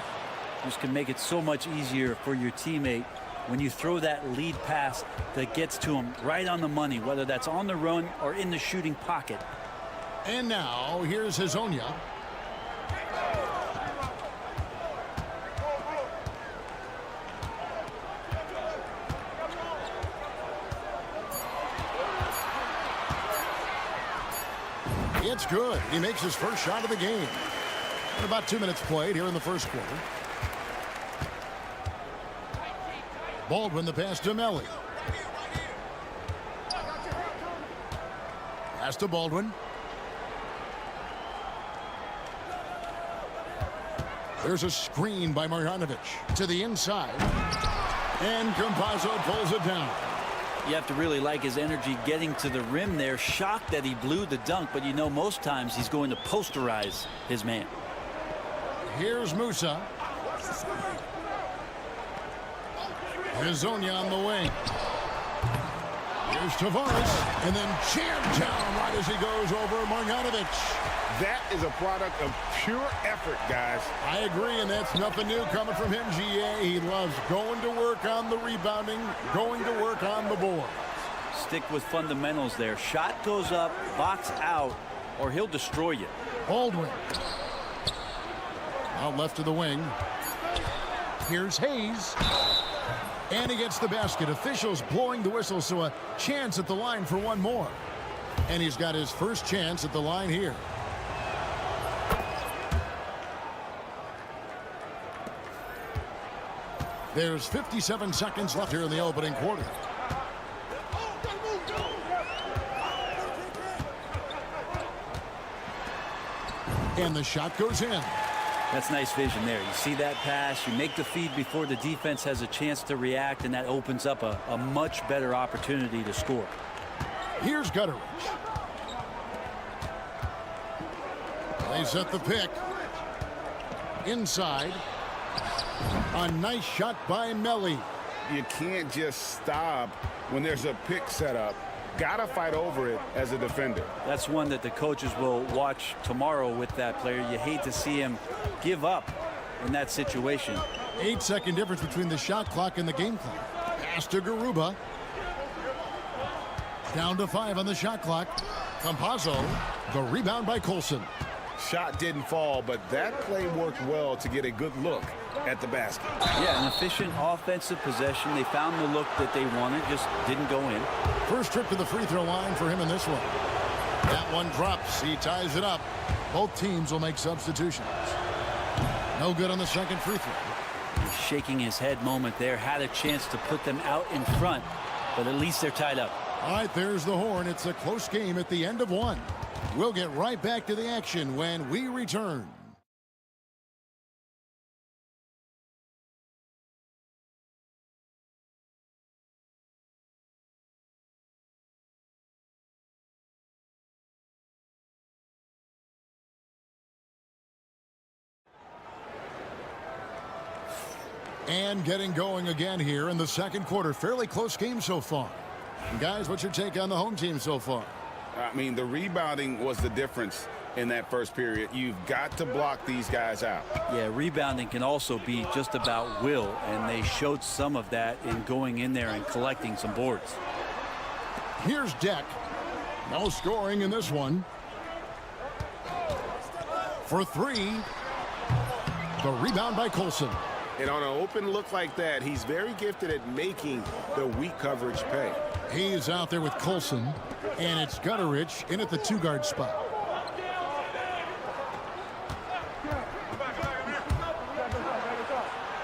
This can make it so much easier for your teammate when you throw that lead pass that gets to him right on the money, whether that's on the run or in the shooting pocket. And now, here's Hezonja. It's good. He makes his first shot of the game. And about 2 minutes played here in the first quarter. Baldwin the pass to Melli. Pass to Baldwin. There's a screen by Marjanovic to the inside. And Campazzo pulls it down. You have to really like his energy getting to the rim there. Shocked that he blew the dunk, but you know most times he's going to posterize his man. Here's Musa. Hezonja on the wing. Here's Tavares, and then jammed down right as he goes over Marjanovic. That is a product of pure effort, guys. I agree, and that's nothing new coming from him, GA. He loves going to work on the rebounding, going to work on the board. Stick with fundamentals there. Shot goes up, box out, or he'll destroy you. Baldwin. Out left of the wing. Here's Hayes. And he gets the basket. Officials blowing the whistle, so a chance at the line for one more. And he's got his first chance at the line here. There's 57 seconds left here in the opening quarter. And the shot goes in. That's nice vision there. You see that pass, you make the feed before the defense has a chance to react, and that opens up a much better opportunity to score. Here's Gutteridge. They set the pick. Inside. A nice shot by Melli. You can't just stop when there's a pick set up. Gotta fight over it as a defender. That's one that the coaches will watch tomorrow with that player. You hate to see him give up in that situation. 8-second difference between the shot clock and the game clock. Pass to Garuba. Down to 5 on the shot clock. Campazzo. The rebound by Colson. Shot didn't fall, but that play worked well to get a good look at the basket. Yeah, an efficient offensive possession. They found the look that they wanted, just didn't go in. First trip to the free throw line for him in this one. That one drops. He ties it up. Both teams will make substitutions. No good on the second free throw. He's shaking his head moment there. Had a chance to put them out in front, but at least they're tied up. All right, there's the horn. It's a close game at the end of one. We'll get right back to the action when we return. And getting going again here in the second quarter. Fairly close game so far. And guys, what's your take on the home team so far? I mean, the rebounding was the difference in that first period. You've got to block these guys out. Yeah, rebounding can also be just about will, and they showed some of that in going in there and collecting some boards. Here's Deck. No scoring in this one. For 3. The rebound by Colson. And on an open look like that, he's very gifted at making the weak coverage pay. He's out there with Colson, and it's Gutteridge in at the 2-guard spot.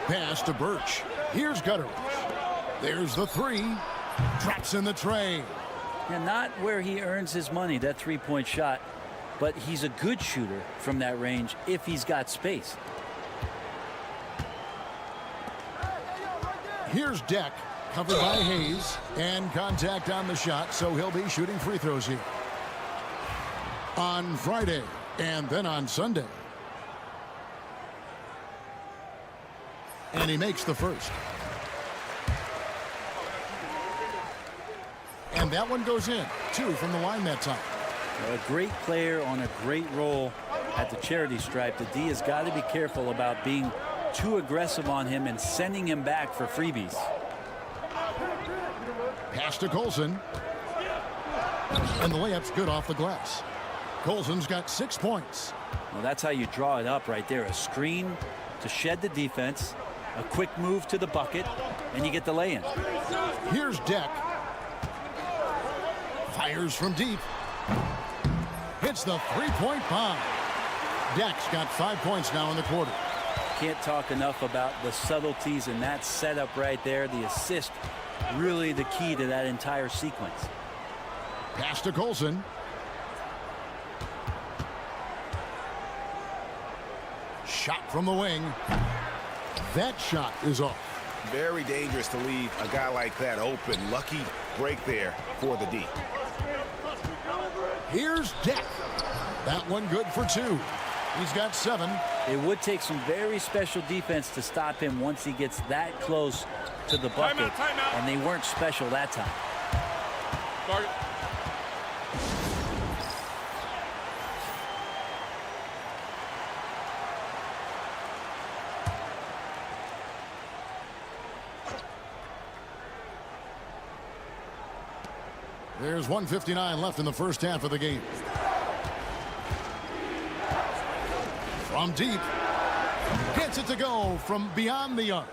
Pass to Birch. Here's Gutteridge. There's the 3. Drops in the tray. Yeah, not where he earns his money, that three-point shot, but he's a good shooter from that range if he's got space. Here's Deck, covered by Hayes, and contact on the shot, so he'll be shooting free throws here. On Friday, and then on Sunday. And he makes the first. And that one goes in. 2 from the line that time. A great player on a great role at the charity stripe. The D has got to be careful about being too aggressive on him and sending him back for freebies. Pass to Colson. And the layup's good off the glass. Colson's got 6 points. Well, that's how you draw it up right there. A screen to shed the defense, a quick move to the bucket, and you get the lay-in. Here's Deck. Fires from deep. Hits the three-point bomb. Deck's got 5 points now in the quarter. Can't talk enough about the subtleties in that setup right there. The assist, really the key to that entire sequence. Pass to Colson. Shot from the wing. That shot is off. Very dangerous to leave a guy like that open. Lucky break there for the D. Here's Deck. That one good for 2. He's got 7. It would take some very special defense to stop him once he gets that close to the bucket. Timeout. And they weren't special that time. Target. There's 1:59 left in the first half of the game. From deep. Gets it to go from beyond the arc.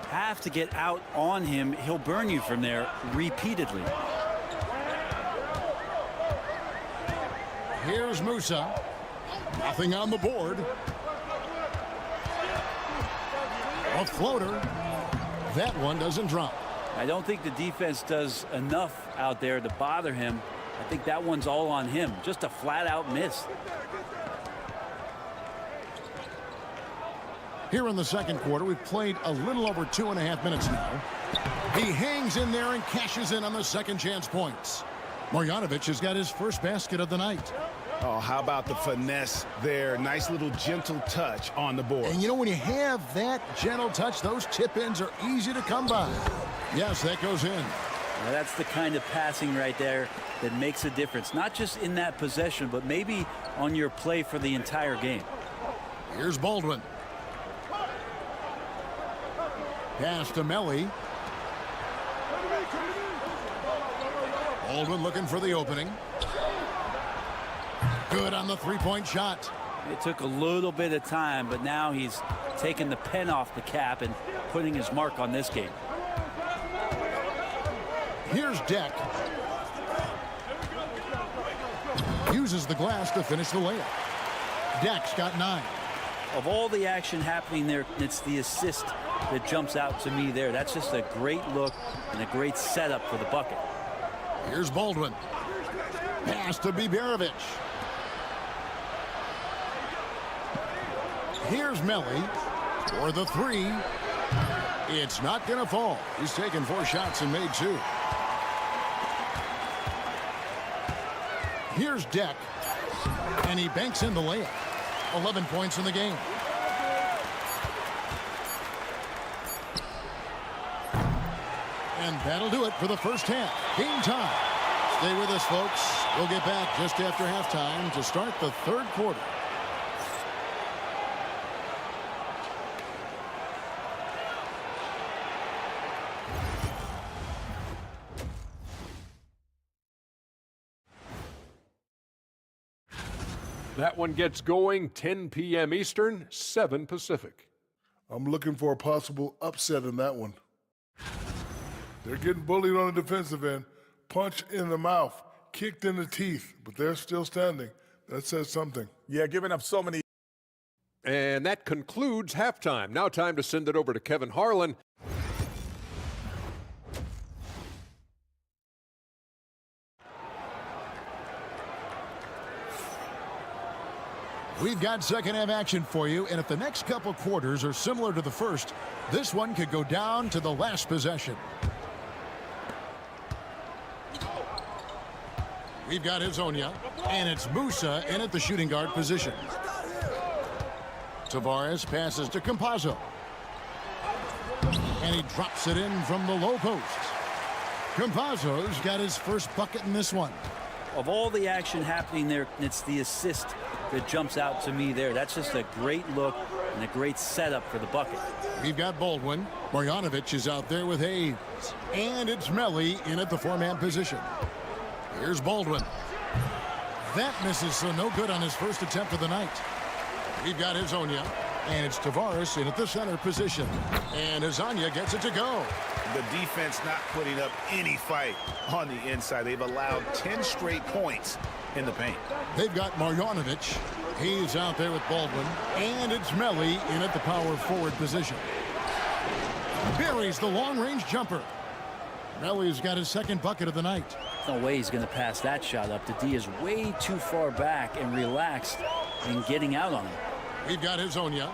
Have to get out on him. He'll burn you from there repeatedly. Here's Musa. Nothing on the board. A floater. That one doesn't drop. I don't think the defense does enough out there to bother him. I think that one's all on him. Just a flat-out miss. Here in the second quarter, we've played a little over 2.5 minutes now. He hangs in there and cashes in on the second chance points. Marjanovic has got his first basket of the night. Oh, how about the finesse there? Nice little gentle touch on the board. And you know, when you have that gentle touch, those tip-ins are easy to come by. Yes, that goes in. Now that's the kind of passing right there that makes a difference. Not just in that possession, but maybe on your play for the entire game. Here's Baldwin. Pass to Melly. Baldwin looking for the opening. Good on the three-point shot. It took a little bit of time, but now he's taking the pen off the cap and putting his mark on this game. Here's Deck. Uses the glass to finish the layup. Deck's got 9. Of all the action happening there, it's the assist that jumps out to me there. That's just a great look and a great setup for the bucket. Here's Baldwin. Pass to Biberovic. Here's Melly for the 3. It's not going to fall. He's taken 4 shots and made 2. Here's Deck. And he banks in the layup. 11 points in the game. And that'll do it for the first half. Game time. Stay with us, folks. We'll get back just after halftime to start the third quarter. That one gets going 10 p.m. Eastern, 7 Pacific. I'm looking for a possible upset in that one. They're getting bullied on the defensive end. Punch in the mouth, kicked in the teeth, but they're still standing. That says something. Yeah, giving up so many. And that concludes halftime. Now time to send it over to Kevin Harlan. We've got second half action for you, and if the next couple quarters are similar to the first, this one could go down to the last possession. We've got Hezonja, and it's Musa in at the shooting guard position. Tavares passes to Campazzo. drops it in from the low post. Campazzo's got his first bucket in this one. Of all the action happening there, it's the assist that jumps out to me there. That's just a great look and a great setup for the bucket. We've got Baldwin. Marjanovic is out there with Hayes. And it's Melli in at the four-man position. Here's Baldwin. That misses, so no good on his first attempt of the night. We've got Hezonja. And it's Tavares in at the center position. And Hezonja gets it to go. The defense not putting up any fight on the inside. They've allowed 10 straight points in the paint. They've got Marjanovic. He's out there with Baldwin. And it's Melli in at the power forward position. Buries the long-range jumper. Melli's got his second bucket of the night. No way he's going to pass that shot up. The D is way too far back and relaxed in getting out on him. We've got Hezonja.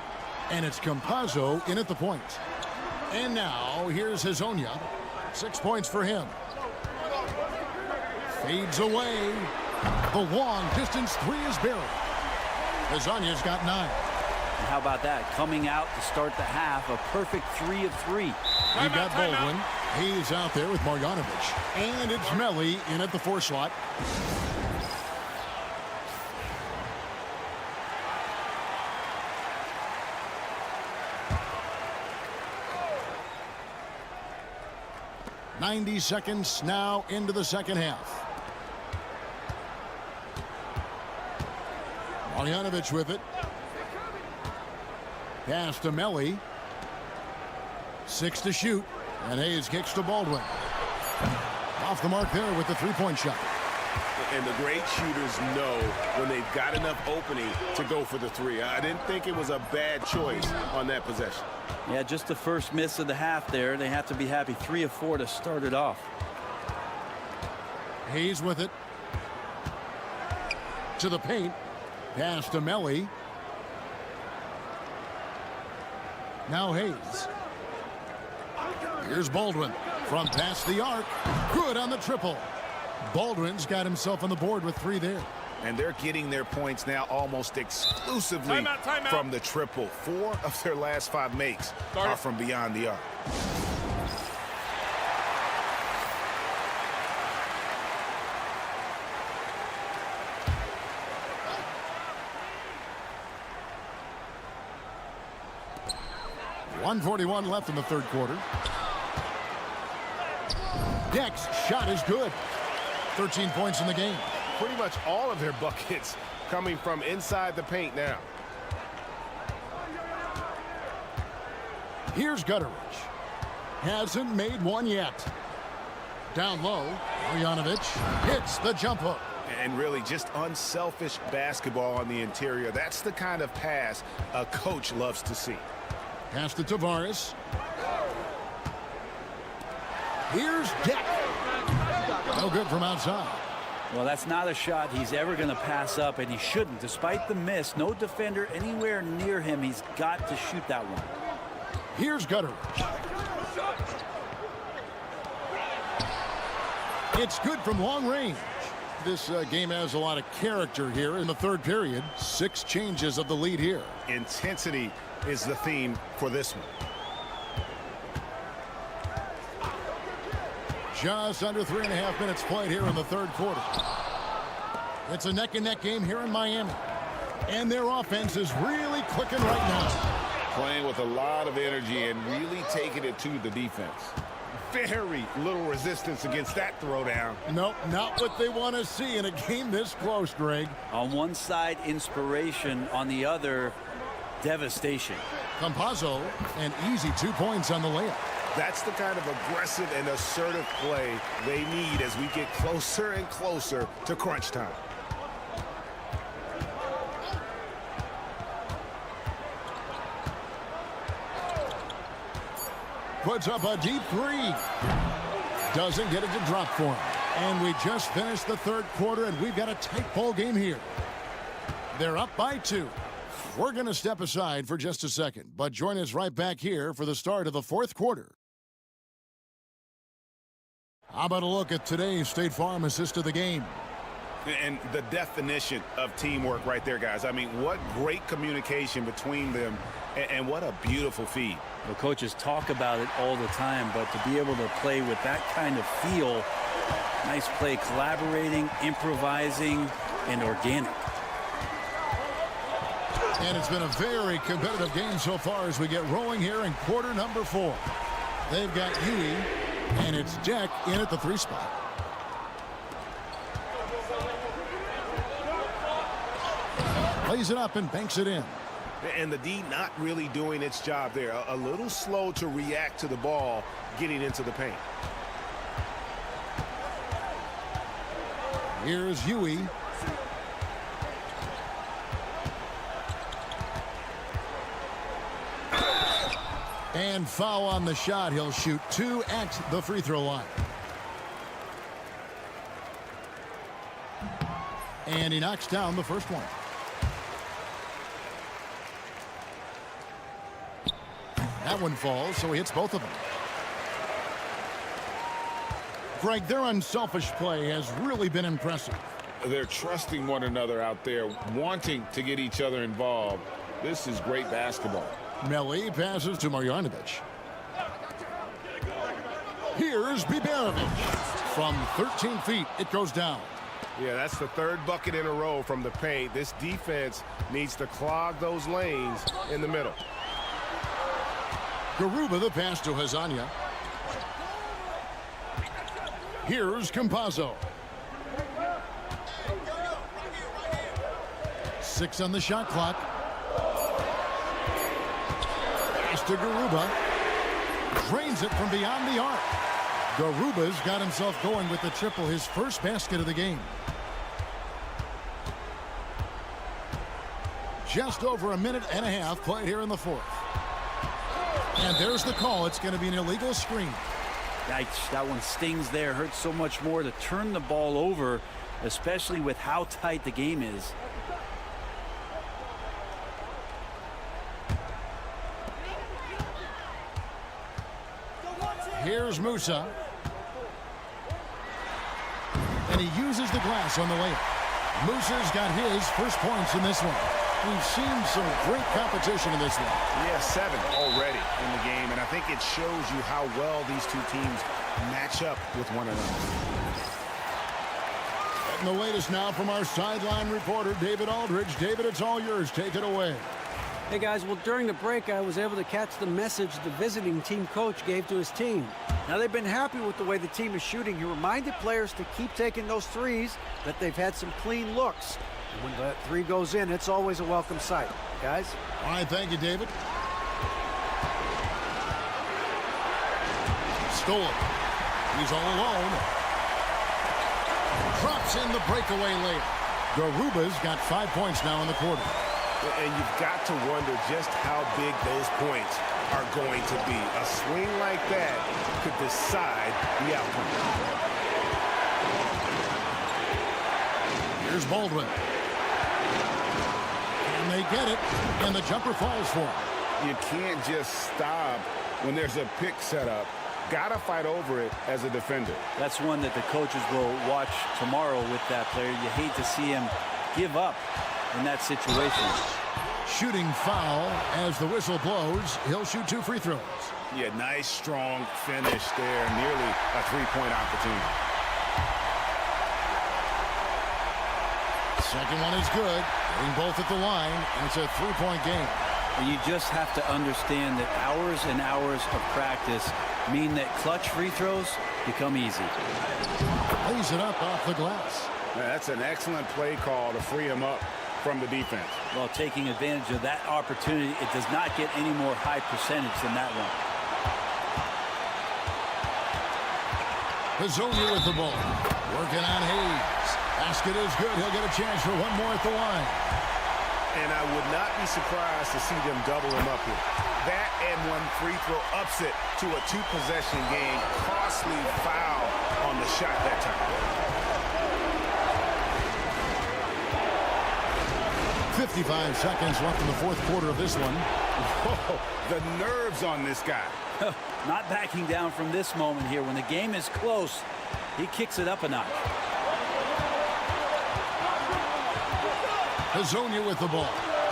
And it's Campazzo in at the point. And now here's Hezonja. 6 points for him. Fades away. The long distance three is buried. Hezonja's got 9. And how about that? Coming out to start the half, a perfect 3 of 3. We've got Baldwin. He's out there with Marjanovic. And it's Melli in at the 4 slot. .90 seconds now into the second half. Marjanovic with it. Pass to Melli. 6 to shoot. And Hayes kicks to Baldwin. Off the mark there with the three-point shot. And the great shooters know when they've got enough opening to go for the three. I didn't think it was a bad choice on that possession. Yeah, just the first miss of the half there. They have to be happy. 3 of 4 to start it off. Hayes with it. To the paint. Pass to Melli. Now Hayes. Here's Baldwin from past the arc. Good on the triple. Baldwin's got himself on the board with 3 there. And they're getting their points now almost exclusively from the triple. 4 of their last 5 makes are from beyond the arc. .141 left in the third quarter. Next shot is good. 13 points in the game. Pretty much all of their buckets coming from inside the paint now. Here's Gutteridge. Hasn't made one yet. Down low, Marjanovic hits the jump hook. And really just unselfish basketball on the interior. That's the kind of pass a coach loves to see. Pass to Tavares. Here's Deck. No good from outside. Well, that's not a shot he's ever going to pass up, and he shouldn't. Despite the miss, no defender anywhere near him. He's got to shoot that one. Here's Gutteridge. It's good from long range. This game has a lot of character here in the third period. 6 changes of the lead here. Intensity is the theme for this one. Just under 3.5 minutes played here in the third quarter. It's a neck-and-neck game here in Miami. And their offense is really clicking right now. Playing with a lot of energy and really taking it to the defense. Very little resistance against that throwdown. Nope, not what they want to see in a game this close, Greg. On one side, inspiration. On the other, devastation. Campazzo, an easy 2 points on the layup. That's the kind of aggressive and assertive play they need as we get closer and closer to crunch time. Puts up a deep 3. Doesn't get it to drop for him. And we just finished the third quarter, and we've got a tight ball game here. They're up by 2. We're going to step aside for just a second, but join us right back here for the start of the fourth quarter. How about a look at today's State Farm assist of the game? And the definition of teamwork right there, guys. I mean, what great communication between them, and what a beautiful feed. The coaches talk about it all the time, but to be able to play with that kind of feel, nice play, collaborating, improvising, and organic. And it's been a very competitive game so far as we get rolling here in quarter number 4. They've got Huey, and it's Deck in at the 3 spot. Lays it up and banks it in. And the D not really doing its job there. A little slow to react to the ball getting into the paint. Here's Huey. And foul on the shot. He'll shoot 2 at the free throw line. And he knocks down the first one. That one falls, so he hits both of them. Greg, their unselfish play has really been impressive. They're trusting one another out there, wanting to get each other involved. This is great basketball. Melli passes to Marjanovic. Here's Biberovic. From 13 feet, it goes down. Yeah, that's the 3rd bucket in a row from the paint. This defense needs to clog those lanes in the middle. Garuba the pass to Hazania. Here's Campazzo. 6 on the shot clock. Pass to Garuba. Drains it from beyond the arc. Garuba's got himself going with the triple, his first basket of the game. Just over a minute and a half played here in the 4th. And there's the call. It's going to be an illegal screen. Yikes, that one stings there. Hurts so much more to turn the ball over, especially with how tight the game is. Here's Musa. And he uses the glass on the layup. Musa's got his first points in this one. We've seen some great competition in this one. Yeah, 7 already in the game, and I think it shows you how well these two teams match up with one another. And the latest now from our sideline reporter, David Aldridge. David, it's all yours. Take it away. Hey, guys, well, during the break, I was able to catch the message the visiting team coach gave to his team. Now, they've been happy with the way the team is shooting. He reminded players to keep taking those threes, that they've had some clean looks. When that 3 goes in, it's always a welcome sight. Guys? All right, thank you, David. Stolen. He's all alone. Drops in the breakaway layup. Garuba's got 5 points now in the quarter. And you've got to wonder just how big those points are going to be. A swing like that could decide the outcome. Here's Baldwin. And they get it, and the jumper falls for him. You can't just stop when there's a pick set up. Got to fight over it as a defender. That's one that the coaches will watch tomorrow with that player. You hate to see him give up in that situation. Shooting foul as the whistle blows. He'll shoot 2 free throws. Yeah, nice, strong finish there. Nearly a 3-point opportunity. Second one is good. Getting both at the line, and it's a 3-point game. And you just have to understand that hours and hours of practice mean that clutch free throws become easy. Lays it up off the glass. That's an excellent play call to free him up from the defense. Well, taking advantage of that opportunity, it does not get any more high percentage than that one. Hazania with the ball. Working on Hayes. Basket is good. He'll get a chance for one more at the line. And I would not be surprised to see them double him up here. That and one free throw ups it to a 2-possession game. Costly foul on the shot that time. 55 seconds left in the 4th quarter of this one. Whoa, the nerves on this guy. Not backing down from this moment here. When the game is close, he kicks it up a notch. Hazonia with the ball.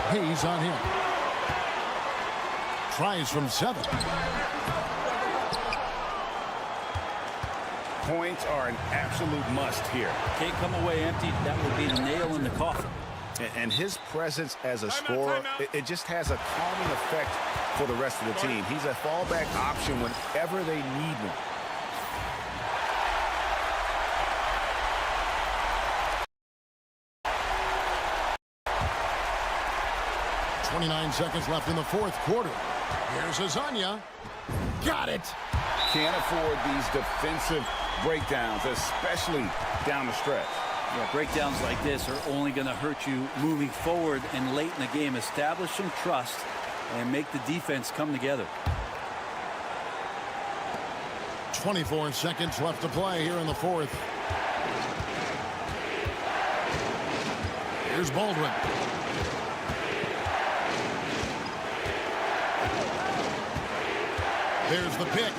Hayes on him. Tries from 7. Points are an absolute must here. Can't come away empty. That would be the nail in the coffin. And his presence as a scorer, it just has a calming effect for the rest of the team. He's a fallback option whenever they need one. .29 seconds left in the fourth quarter. Here's Hazonia. Got it. Can't afford these defensive breakdowns, especially down the stretch. Yeah, breakdowns like this are only going to hurt you moving forward and late in the game. Establish some trust and make the defense come together. 24 seconds left to play here in the fourth. Here's Baldwin. There's the pick.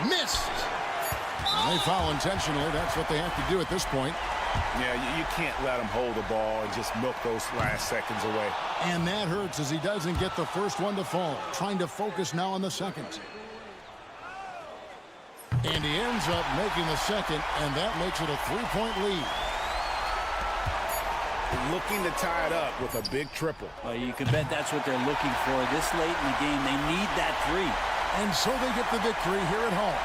Missed. They foul intentionally. That's what they have to do at this point. Yeah, you can't let him hold the ball and just milk those last seconds away. And that hurts as he doesn't get the first one to fall. Trying to focus now on the second. And he ends up making the second, and that makes it a 3-point lead. Looking to tie it up with a big triple. You can bet that's what they're looking for this late in the game. They need that 3. And so they get the victory here at home.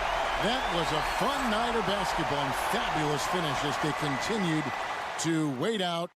That was a fun night of basketball and fabulous finish as they continued to wait out.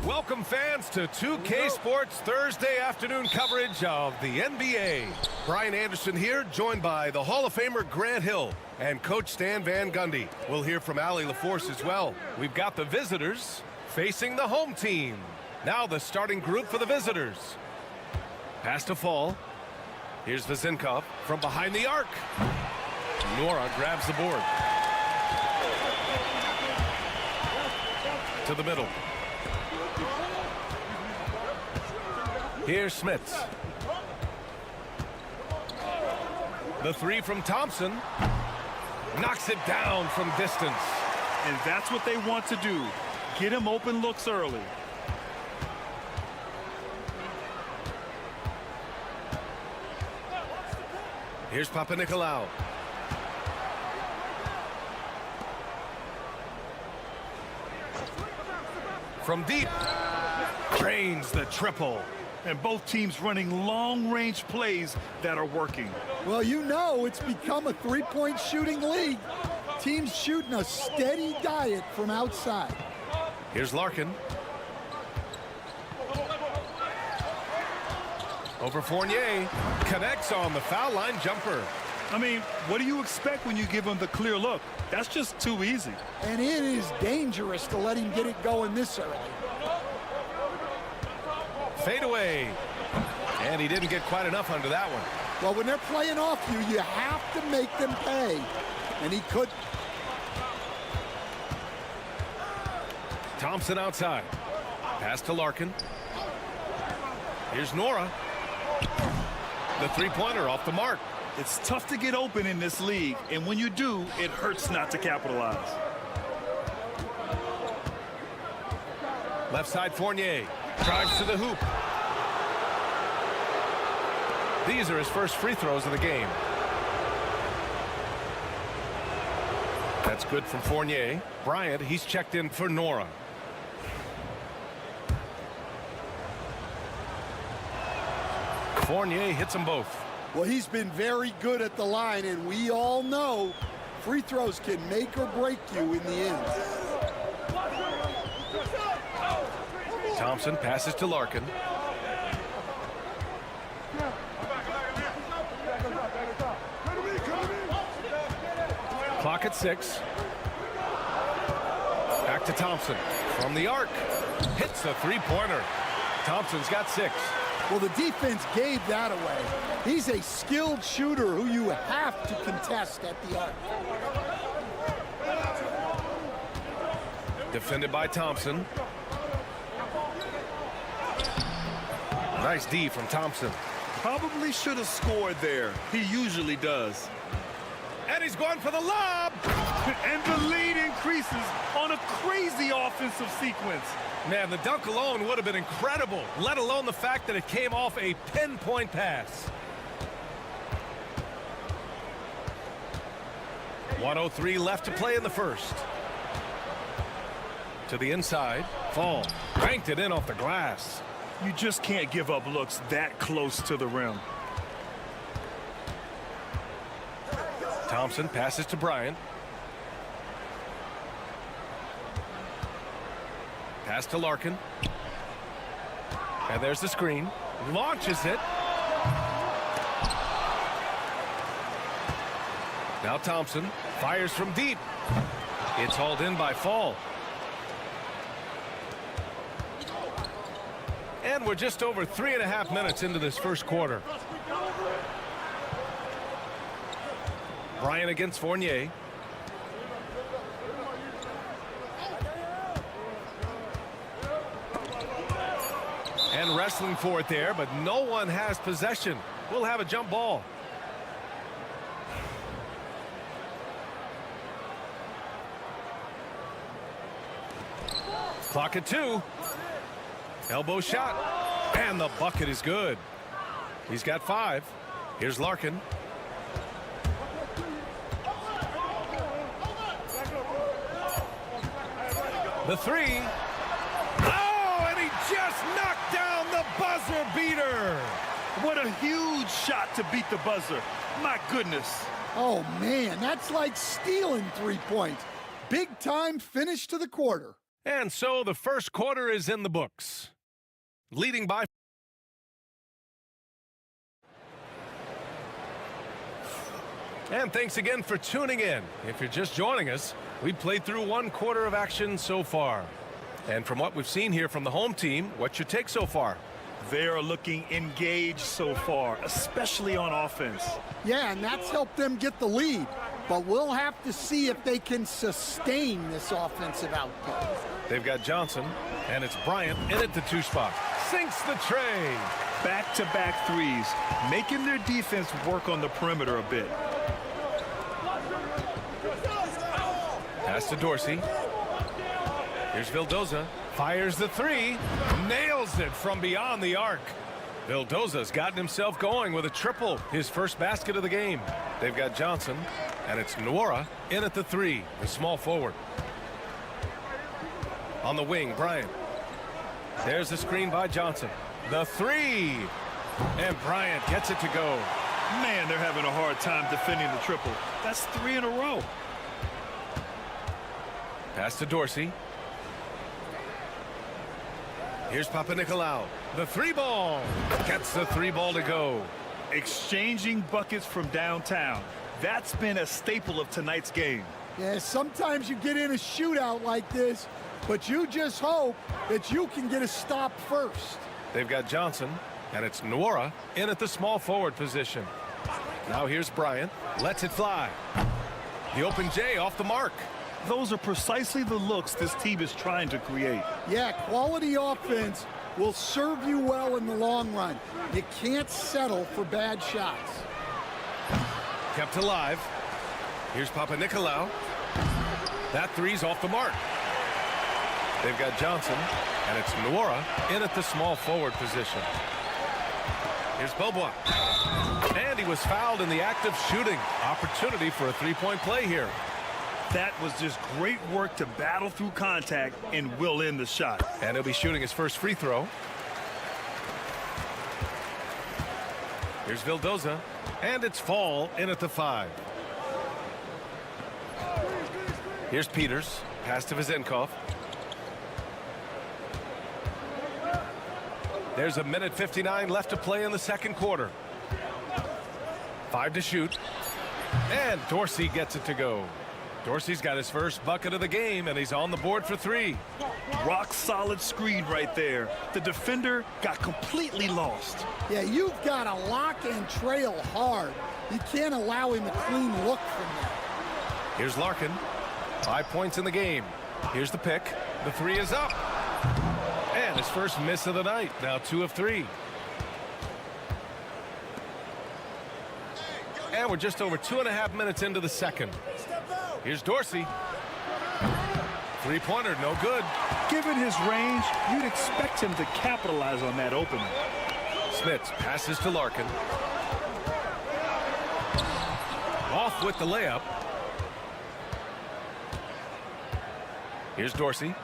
Welcome, fans, to 2K Sports Thursday afternoon coverage of the NBA. Brian Anderson here, joined by the Hall of Famer Grant Hill and Coach Stan Van Gundy. We'll hear from Allie LaForce as well. We've got the visitors facing the home team. Now the starting group for the visitors. Pass to Fall. Here's Vezinkov from behind the arc. Nora grabs the board. To the middle. Here's Smits. The three from Thompson. Knocks it down from distance. And that's what they want to do. Get him open looks early. Here's Papanikolaou. From deep. Drains the triple. And both teams running long-range plays that are working. Well, you know it's become a three-point shooting league. Teams shooting a steady diet from outside. Here's Larkin. Over Fournier. Connects on the foul line jumper. I mean, what do you expect when you give him the clear look? That's just too easy. And it is dangerous to let him get it going this early. Fade away. And he didn't get quite enough under that one. Well, when they're playing off you, you have to make them pay. And he could. Thompson outside. Pass to Larkin. Here's Nora. The three-pointer off the mark. It's tough to get open in this league, and when you do, it hurts not to capitalize. Left side Fournier. Drives to the hoop. These are his first free throws of the game. That's good from Fournier. Bryant, he's checked in for Nora. Fournier hits them both. Well, he's been very good at the line, and we all know free throws can make or break you in the end. Thompson passes to Larkin. Clock at 6. Back to Thompson. From the arc. Hits the three-pointer. Thompson's got 6. Well, the defense gave that away. He's a skilled shooter who you have to contest at the arc. Defended by Thompson. Nice D from Thompson. Probably should have scored there. He usually does. And he's going for the lob. And the lead increases on a crazy offensive sequence. Man, the dunk alone would have been incredible, let alone the fact that it came off a pinpoint pass. 1:03 left to play in the first. To the inside. Fall. Banked it in off the glass. You just can't give up looks that close to the rim. Thompson passes to Bryant. Pass to Larkin. And there's the screen. Launches it. Now Thompson fires from deep. It's hauled in by Fall. And we're just over 3.5 minutes into this first quarter. Bryant against Fournier. And wrestling for it there, but no one has possession. We'll have a jump ball. Clock at 2. Elbow shot. And the bucket is good. He's got 5. Here's Larkin. The 3. Oh, and he just knocked down the buzzer beater. What a huge shot to beat the buzzer. My goodness. Oh, man, that's like stealing 3 points. Big time finish to the quarter. And so the first quarter is in the books. Leading by. And thanks again for tuning in. If you're just joining us, we've played through 1 quarter of action so far. And from what we've seen here from the home team, what's your take so far? They are looking engaged so far, especially on offense. Yeah, and that's helped them get the lead. But we'll have to see if they can sustain this offensive output. They've got Johnson, and it's Bryant in at the 2 spot. Sinks the tray. Back-to-back threes, making their defense work on the perimeter a bit. Pass to Dorsey. Here's Vildoza. Fires the 3. Nails it from beyond the arc. Vildoza's gotten himself going with a triple. His first basket of the game. They've got Johnson. And it's Nwora in at the 3. The small forward. On the wing, Bryant. There's the screen by Johnson. The 3. And Bryant gets it to go. Man, they're having a hard time defending the triple. That's 3 in a row. Pass to Dorsey. Here's Papanikolaou. The 3 ball. Gets the 3 ball to go. Exchanging buckets from downtown. That's been a staple of tonight's game. Yeah, sometimes you get in a shootout like this, but you just hope that you can get a stop first. They've got Johnson, and it's Nwora in at the small forward position. Now here's Bryant. Lets it fly. The open J off the mark. Those are precisely the looks this team is trying to create. Yeah, quality offense will serve you well in the long run. You can't settle for bad shots. Kept alive. Here's Papanikolaou. That 3's off the mark. They've got Johnson, and it's Nwora in at the small forward position. Here's Bobois. And he was fouled in the act of shooting. Opportunity for a 3-point play here. That was just great work to battle through contact and will end the shot. And he'll be shooting his first free throw. Here's Vildoza. And it's Fall in at the 5. Here's Peters. Pass to Vezenkov. There's a minute 59 left to play in the second quarter. 5 to shoot. And Dorsey gets it to go. Dorsey's got his first bucket of the game, and he's on the board for 3. Rock solid screen right there. The defender got completely lost. Yeah, you've got to lock and trail hard. You can't allow him a clean look from there. Here's Larkin. 5 points in the game. Here's the pick. The 3 is up. And his first miss of the night. Now 2 of 3. And we're just over 2.5 minutes into the second. Here's Dorsey. 3-pointer, no good. Given his range, you'd expect him to capitalize on that opening. Smits passes to Larkin. Off with the layup. Here's Dorsey.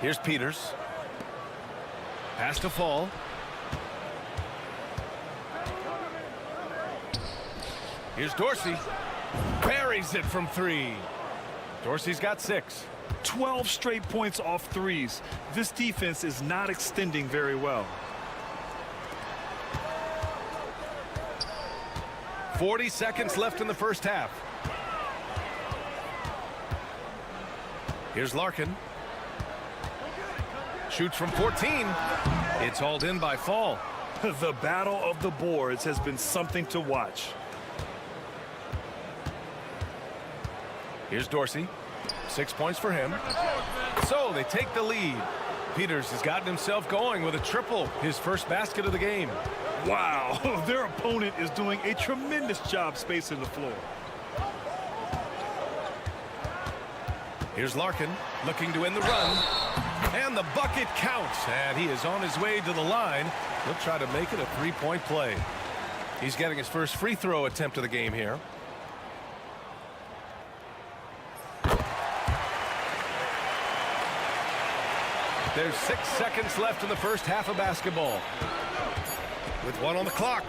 Here's Peters. Pass to Fall. Here's Dorsey. Buries it from 3. Dorsey's got 6. 12 straight points off threes. This defense is not extending very well. 40 seconds left in the first half. Here's Larkin. Shoots from 14. It's hauled in by Fall. The battle of the boards has been something to watch. Here's Dorsey. 6 points for him. So they take the lead. Peters has gotten himself going with a triple, his first basket of the game. Wow, their opponent is doing a tremendous job spacing the floor. Here's Larkin looking to end the run. And the bucket counts. And he is on his way to the line. He'll try to make it a three-point play. He's getting his first free throw attempt of the game here. There's 6 seconds left in the first half of basketball. With 1 on the clock.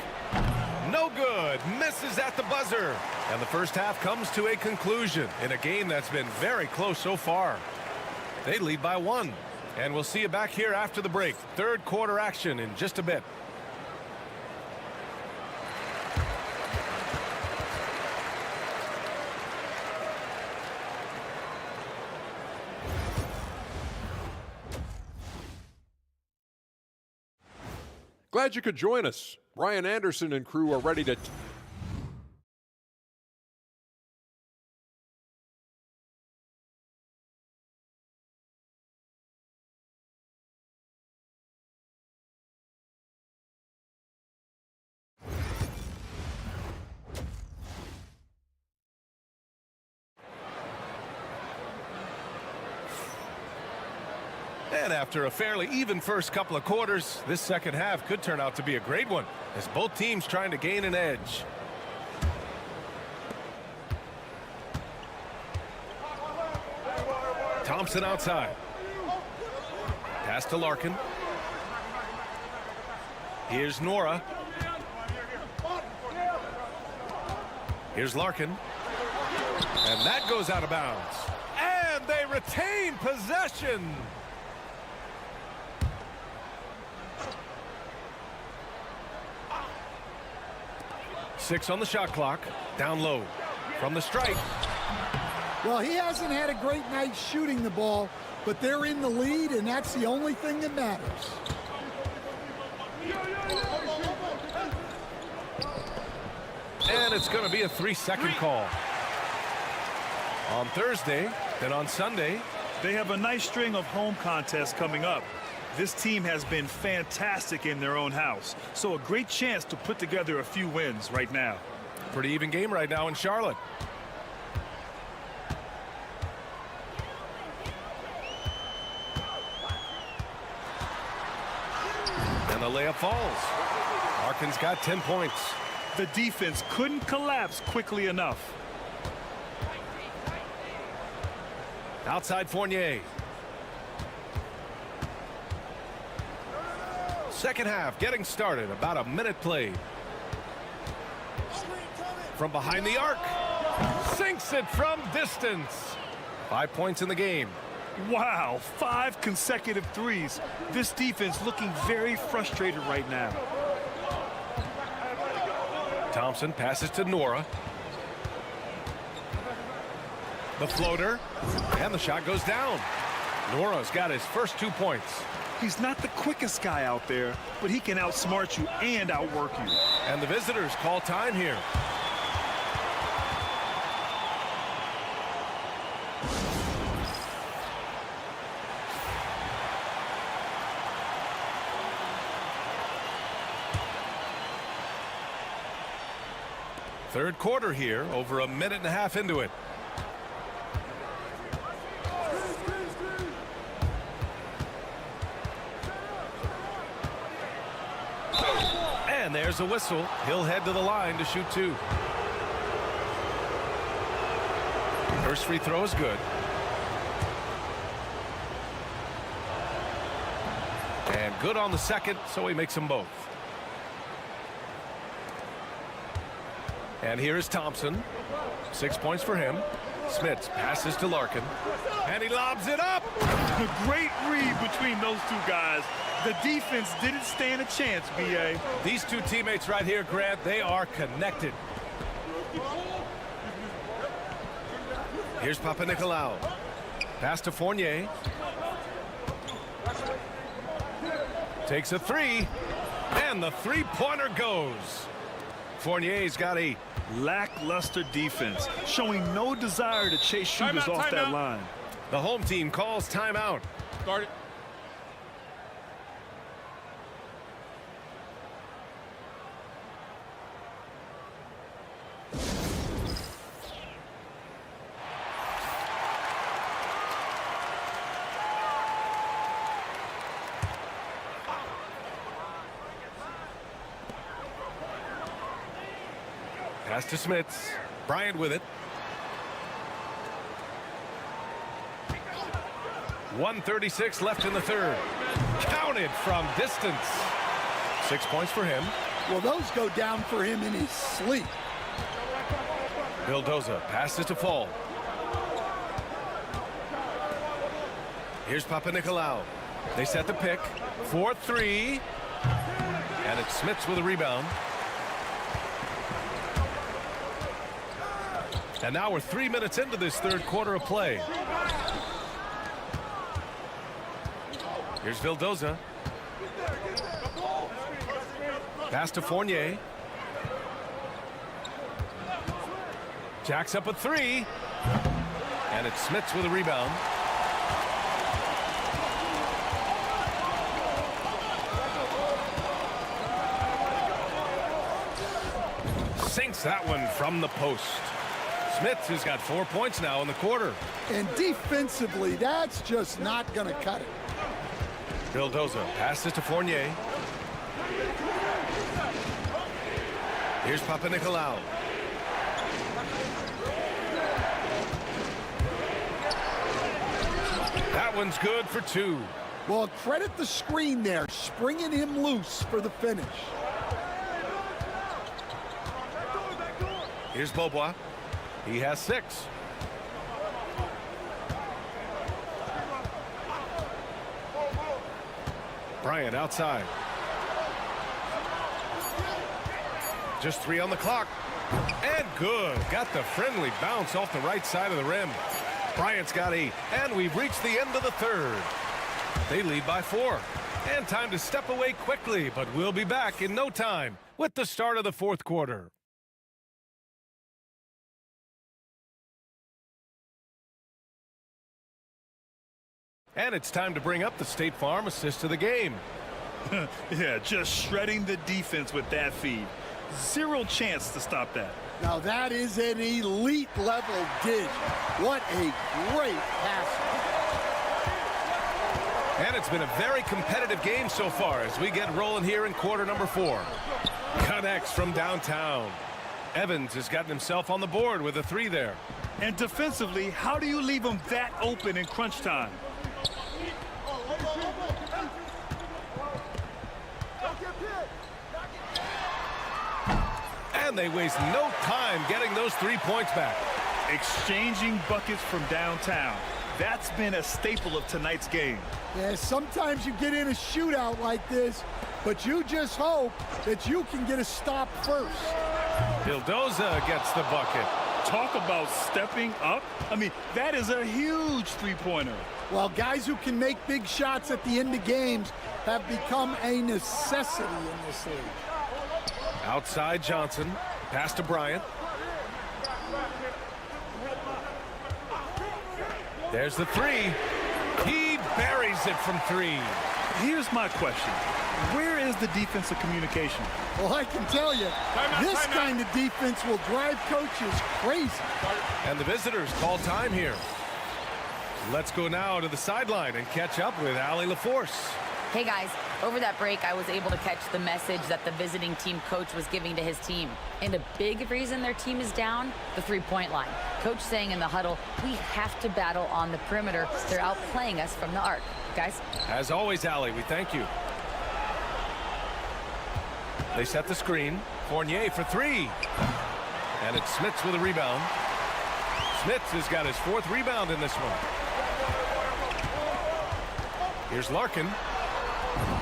No good. Misses at the buzzer. And the first half comes to a conclusion in a game that's been very close so far. They lead by 1. And we'll see you back here after the break. Third quarter action in just a bit. Glad you could join us. Brian Anderson and crew are ready to... And after a fairly even first couple of quarters, this second half could turn out to be a great one as both teams trying to gain an edge. Thompson outside. Pass to Larkin. Here's Nora. Here's Larkin. And that goes out of bounds. And they retain possession. 6 on the shot clock. Down low from the strike. Well, he hasn't had a great night shooting the ball, but they're in the lead, and that's the only thing that matters. And it's going to be a 3-second call. On Thursday, then on Sunday. They have a nice string of home contests coming up. This team has been fantastic in their own house, so a great chance to put together a few wins right now. Pretty even game right now in Charlotte. And the layup falls. Larkin's got 10 points. The defense couldn't collapse quickly enough. Outside Fournier. Second half getting started. About a minute played. From behind the arc. Sinks it from distance. 5 points in the game. Wow, 5 consecutive threes. This defense looking very frustrated right now. Thompson passes to Nora. The floater. And the shot goes down. Nora's got his first 2 points. He's not the quickest guy out there, but he can outsmart you and outwork you. And the visitors call time here. Third quarter here, over a minute and a half into it. And there's a whistle. He'll head to the line to shoot 2. First free throw is good. And good on the second, so he makes them both. And here is Thompson. 6 points for him. Smits passes to Larkin. And he lobs it up. A great read between those two guys. The defense didn't stand a chance, B.A. These two teammates right here, Grant, they are connected. Here's Papanikolaou. Pass to Fournier. Takes a three, and the three-pointer goes. Fournier's got a lackluster defense, showing no desire to chase shooters off that line. The home team calls timeout. Start it. Pass to Smits. Bryant with it. 1:36 left in the third. Counted from distance. 6 points for him. Well, those go down for him in his sleep. Vildoza passes to Fall. Here's Papanikolaou. They set the pick. 4-3. And it's Smits with a rebound. And now we're 3 minutes into this third quarter of play. Here's Vildoza. Pass to Fournier. Jacks up a three. And it's Smits with a rebound. Sinks that one from the post. Smits has got 4 points now in the quarter. And defensively, that's just not going to cut it. Vildoza passes to Fournier. Here's Papanikolaou. That one's good for two. Well, credit the screen there, springing him loose for the finish. Here's Beaubois. He has 6. Bryant outside. Just 3 on the clock. And good. Got the friendly bounce off the right side of the rim. Bryant's got 8. And we've reached the end of the third. They lead by 4. And time to step away quickly, but we'll be back in no time with the start of the fourth quarter. And it's time to bring up the State Farm assist of the game. Yeah, just shredding the defense with that feed. Zero chance to stop that. Now that is an elite level dig. What a great pass. And it's been a very competitive game so far as we get rolling here in quarter number 4. Connects from downtown. Evans has gotten himself on the board with a 3 there. And defensively, how do you leave him that open in crunch time? And they waste no time getting those 3 points back. Exchanging buckets from downtown. That's been a staple of tonight's game. Yeah, sometimes you get in a shootout like this, but you just hope that you can get a stop first. Vildoza gets the bucket. Talk about stepping up. I mean, that is a huge three-pointer. Well, guys who can make big shots at the end of games have become a necessity in this league. Outside Johnson. Pass to Bryant. There's the 3. He buries it from 3. Here's my question. Where is the defensive communication? Well, I can tell you, this kind of defense will drive coaches crazy. And the visitors call time here. Let's go now to the sideline and catch up with Allie LaForce. Hey guys, over that break I was able to catch the message that the visiting team coach was giving to his team. And a big reason their team is down, the three-point line. Coach saying in the huddle, we have to battle on the perimeter. They're outplaying us from the arc. Guys? As always, Allie, we thank you. They set the screen. Fournier for 3. And it's Smits with a rebound. Smits has got his 4th rebound in this one. Here's Larkin.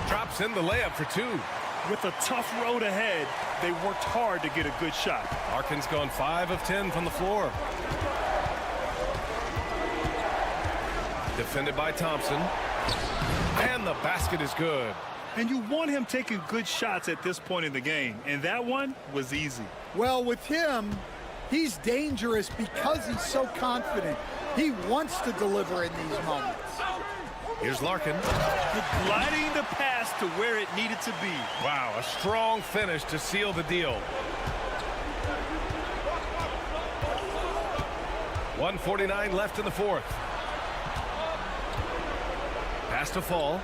Drops in the layup for 2. With a tough road ahead, they worked hard to get a good shot. Larkin's gone 5 of 10 from the floor. Defended by Thompson. And the basket is good. And you want him taking good shots at this point in the game. And that one was easy. Well, with him, he's dangerous because he's so confident. He wants to deliver in these moments. Here's Larkin. Gliding the pass to where it needed to be. Wow, a strong finish to seal the deal. 1:49 left in the fourth. Pass to Fall.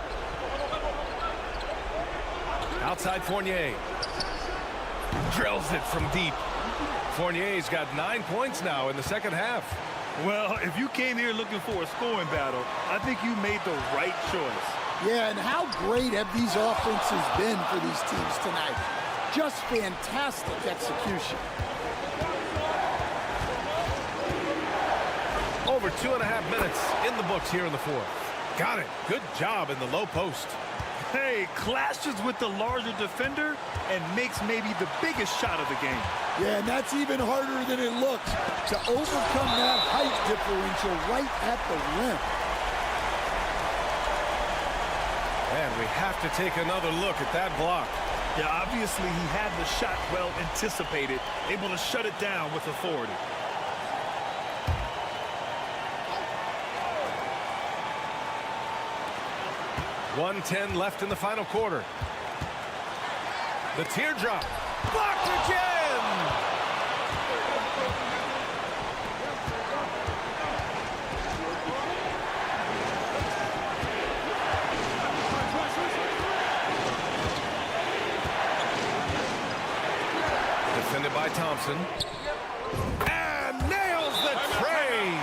Outside Fournier. Drills it from deep. Fournier's got 9 points now in the second half. Well, if you came here looking for a scoring battle, I think you made the right choice. Yeah, and how great have these offenses been for these teams tonight? Just fantastic execution. Over 2.5 minutes in the books here in the fourth. Got it. Good job in the low post. Hey, clashes with the larger defender and makes maybe the biggest shot of the game. Yeah, and that's even harder than it looks to overcome that height differential right at the rim. And we have to take another look at that block. Yeah, obviously he had the shot well anticipated, able to shut it down with authority. .110 left in the final quarter. The teardrop. Blocked again! Defended by Thompson. And nails the tray!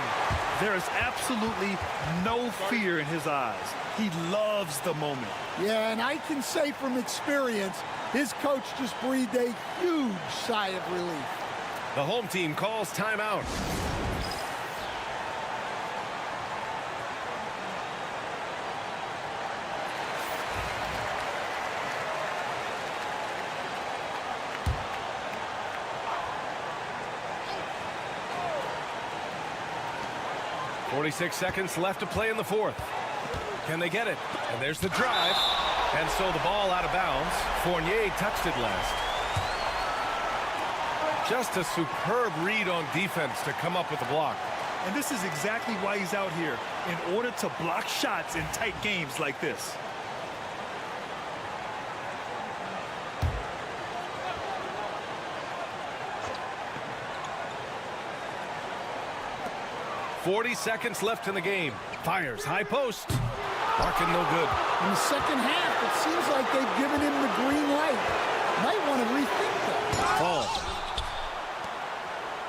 There is absolutely no fear in his eyes. He loves the moment. Yeah, and I can say from experience, his coach just breathed a huge sigh of relief. The home team calls timeout. .46 seconds left to play in the fourth. Can they get it? And there's the drive. And so the ball out of bounds. Fournier touched it last. Just a superb read on defense to come up with the block. And this is exactly why he's out here, in order to block shots in tight games like this. .40 seconds left in the game. Fires high post. Larkin no good. In the second half, it seems like they've given him the green light. Might want to rethink that. Fall.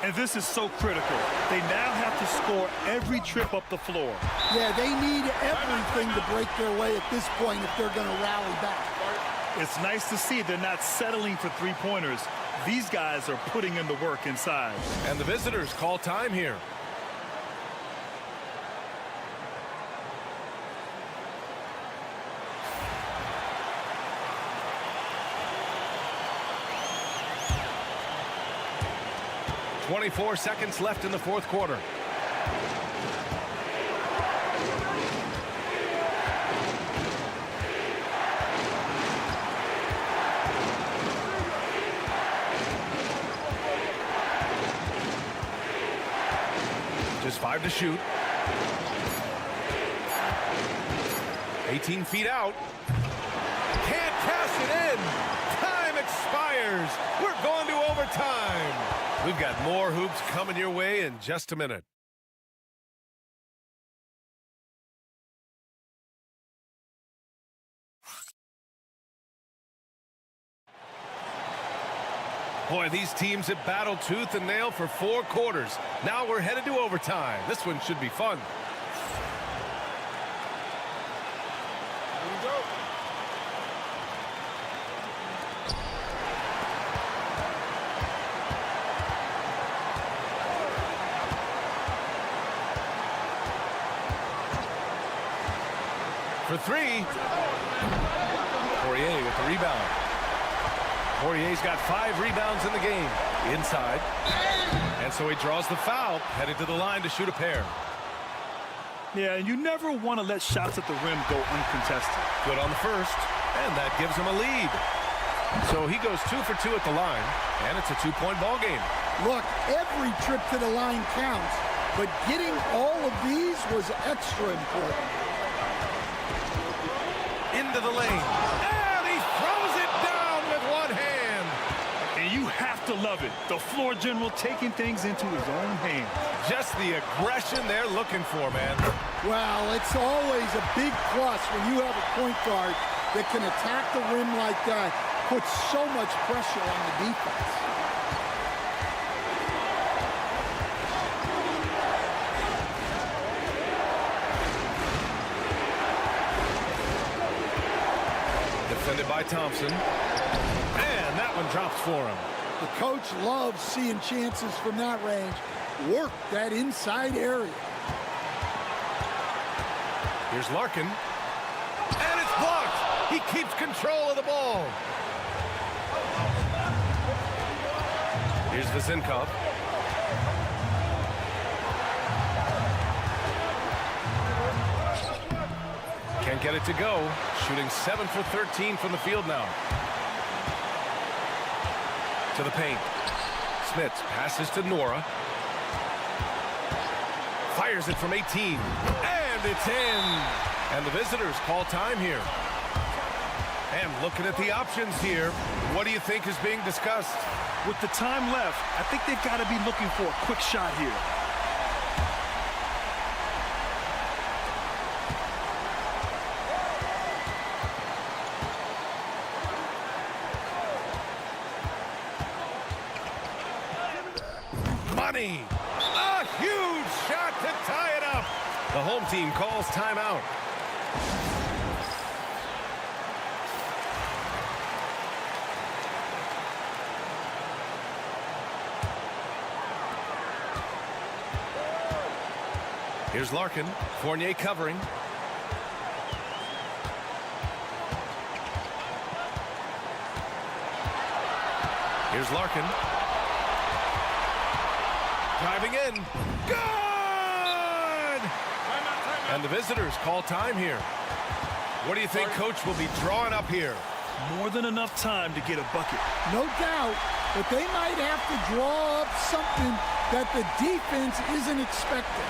And this is so critical. They now have to score every trip up the floor. Yeah, they need everything to break their way at this point if they're going to rally back. It's nice to see they're not settling for three-pointers. These guys are putting in the work inside. And the visitors call time here. .24 seconds left in the fourth quarter. Just 5 to shoot. 18 feet out. Can't cash it in. Time expires. We're going to overtime. We've got more hoops coming your way in just a minute. Boy, these teams have battled tooth and nail for 4 quarters. Now we're headed to overtime. This one should be fun. Here we go. For 3. Poirier with the rebound. Poirier's got 5 rebounds in the game. Inside. And so he draws the foul, headed to the line to shoot a pair. Yeah, and you never want to let shots at the rim go uncontested. Good on the first. And that gives him a lead. So he goes 2 for 2 at the line, and it's a 2-point ball game. Look, every trip to the line counts, but getting all of these was extra important. Into the lane. And he throws it down with one hand. And you have to love it. The floor general taking things into his own hands. Just the aggression they're looking for, man. Well, it's always a big plus when you have a point guard that can attack the rim like that, puts so much pressure on the defense. Defended by Thompson. And that one drops for him. The coach loves seeing chances from that range. Work that inside area. Here's Larkin. And it's blocked. He keeps control of the ball. Here's Vezinkov. Can't get it to go. Shooting 7 for 13 from the field now. To the paint. Smits passes to Nora. Fires it from 18. And it's in. And the visitors call time here. And looking at the options here, what do you think is being discussed? With the time left, I think they've got to be looking for a quick shot here. Money! A huge shot to tie it up. The home team calls timeout. Here's Larkin. Fournier covering. Here's Larkin. Driving in. Good! And the visitors call time here. What do you think Coach will be drawing up here? More than enough time to get a bucket. No doubt, but they might have to draw up something that the defense isn't expecting.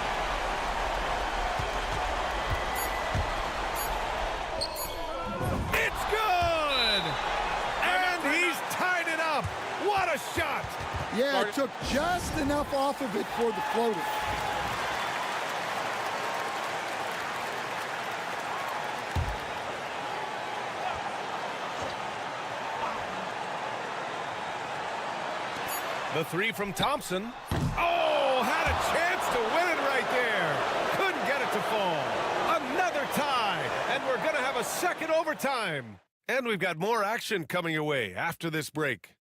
It's good! And he's tied it up. What a shot! Yeah, it took just enough off of it for the floater. The three from Thompson. Oh, had a chance to win it right there. Couldn't get it to fall. Another tie, and we're going to have a second overtime. And we've got more action coming your way after this break.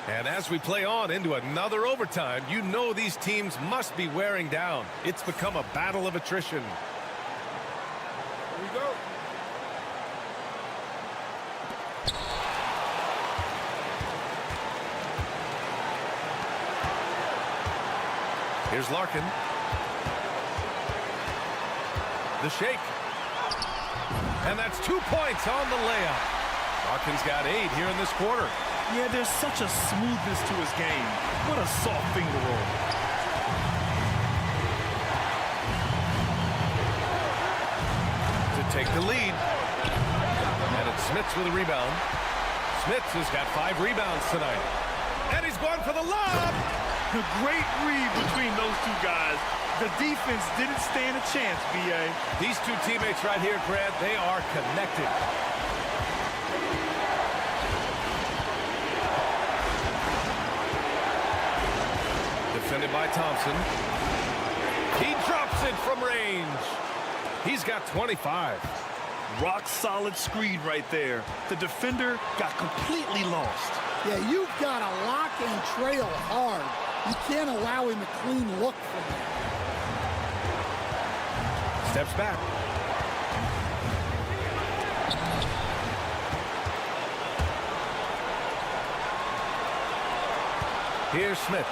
And as we play on into another overtime, you know these teams must be wearing down. It's become a battle of attrition. Here we go. Here's Larkin. The shake. And that's 2 points on the layup. Larkin's got 8 here in this quarter. Yeah, there's such a smoothness to his game. What a soft finger roll. To take the lead. And it's Smits with a rebound. Smits has got 5 rebounds tonight. And he's going for the lob. A great read between those two guys. The defense didn't stand a chance, B.A. These two teammates right here, Grant, they are connected. Defended by Thompson. He drops it from range. He's got 25. Rock solid screen right there. The defender got completely lost. Yeah, you've got to lock and trail hard. You can't allow him a clean look from that. Steps back. Here's Smits.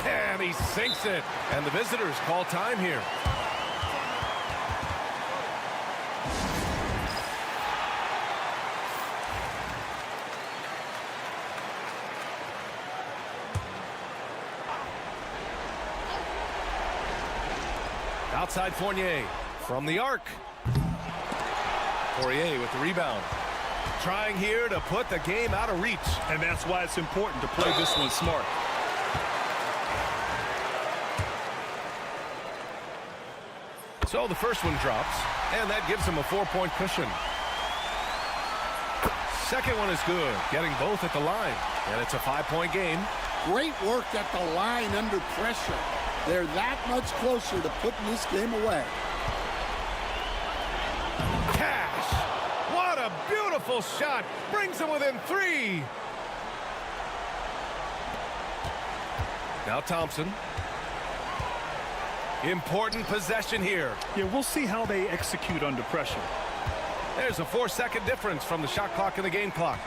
And he sinks it. And the visitors call time here. Outside Fournier from the arc. Fournier with the rebound. Trying here to put the game out of reach. And that's why it's important to play this one smart. So the first one drops, and that gives him a 4-point cushion. Second one is good, getting both at the line. And it's a 5-point game. Great work at the line under pressure. They're that much closer to putting this game away. Cash! What a beautiful shot! Brings him within 3. Now Thompson. Important possession here. Yeah, we'll see how they execute under pressure. There's a 4-second difference from the shot clock and the game clock.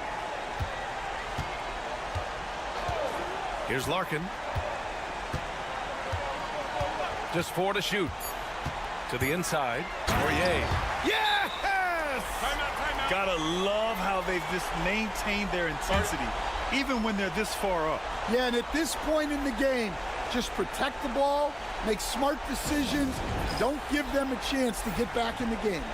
Here's Larkin. Just 4 to shoot. To the inside. Fournier. Yes! Timeout. Gotta love how they've just maintained their intensity, even when they're this far up. Yeah, and at this point in the game, just protect the ball, make smart decisions, don't give them a chance to get back in the game.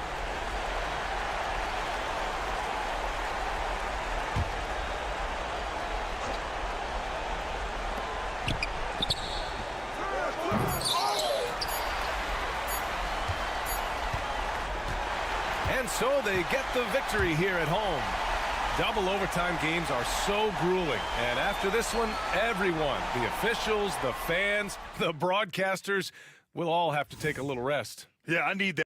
And so they get the victory here at home. Double overtime games are so grueling. And after this one, everyone, the officials, the fans, the broadcasters, will all have to take a little rest. Yeah, I need that.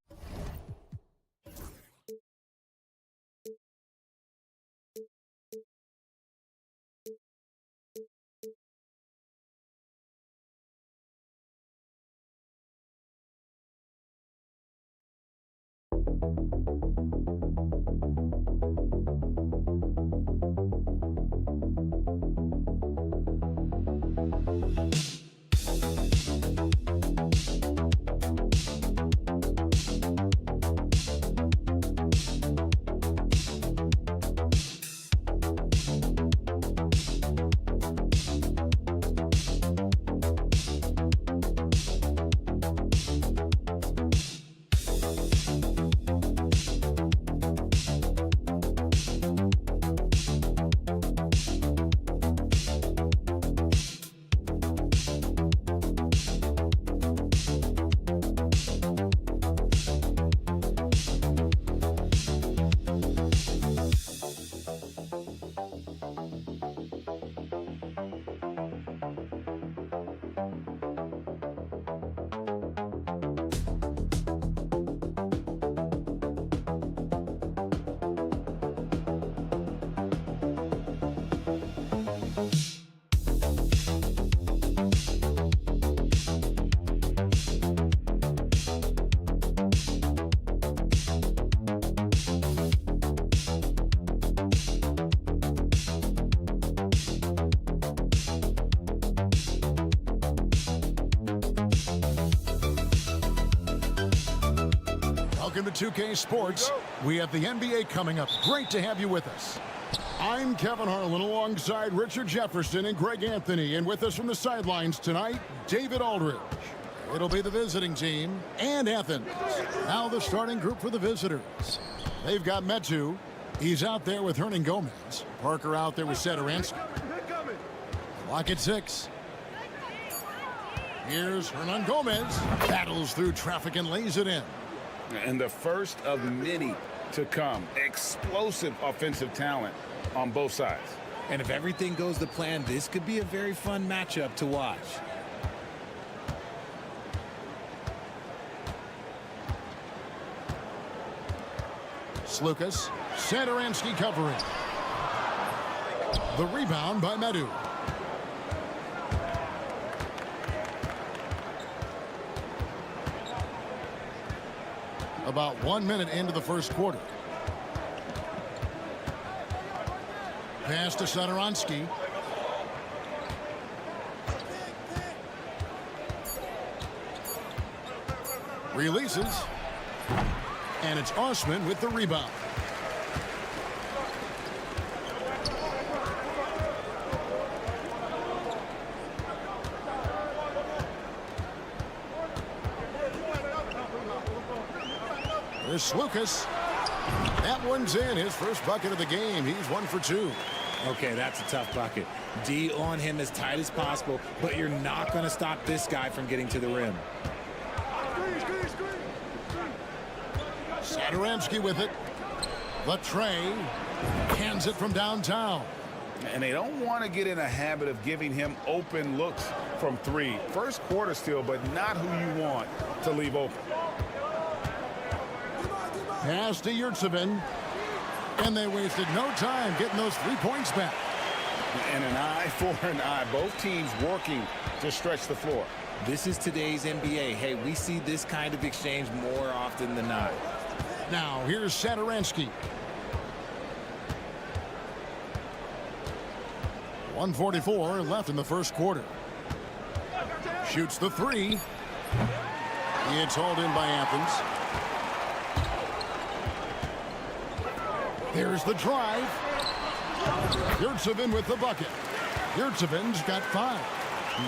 Welcome to 2K Sports. We have the NBA coming up. Great to have you with us. I'm Kevin Harlan alongside Richard Jefferson and Greg Anthony. And with us from the sidelines tonight, David Aldridge. It'll be the visiting team and Athens. Now the starting group for the visitors. They've got Metu. He's out there with Hernan Gomez. Parker out there with Satoransky. Clock at 6. Here's Hernan Gomez. Battles through traffic and lays it in. And the first of many to come. Explosive offensive talent on both sides. And if everything goes to plan, this could be a very fun matchup to watch. Slukas. Satoransky covering. The rebound by Metu. About 1 minute into the first quarter. Pass to Satoransky. Releases. And it's Osman with the rebound. There's Lucas. That one's in. His first bucket of the game. He's 1 for 2. Okay, that's a tough bucket. D on him as tight as possible, but you're not going to stop this guy from getting to the rim. Satoransky with it. Latre hands it from downtown. And they don't want to get in a habit of giving him open looks from 3. First quarter still, but not who you want to leave open. Pass to Yurtsevin. And they wasted no time getting those 3 points back. And an eye for an eye. Both teams working to stretch the floor. This is today's NBA. Hey, we see this kind of exchange more often than not. Now, here's Satoransky. 1:44 left in the first quarter. Shoots the 3. It's hauled in by Athens. Here's the drive. Yurtsevin with the bucket. Yurtsevin's got 5.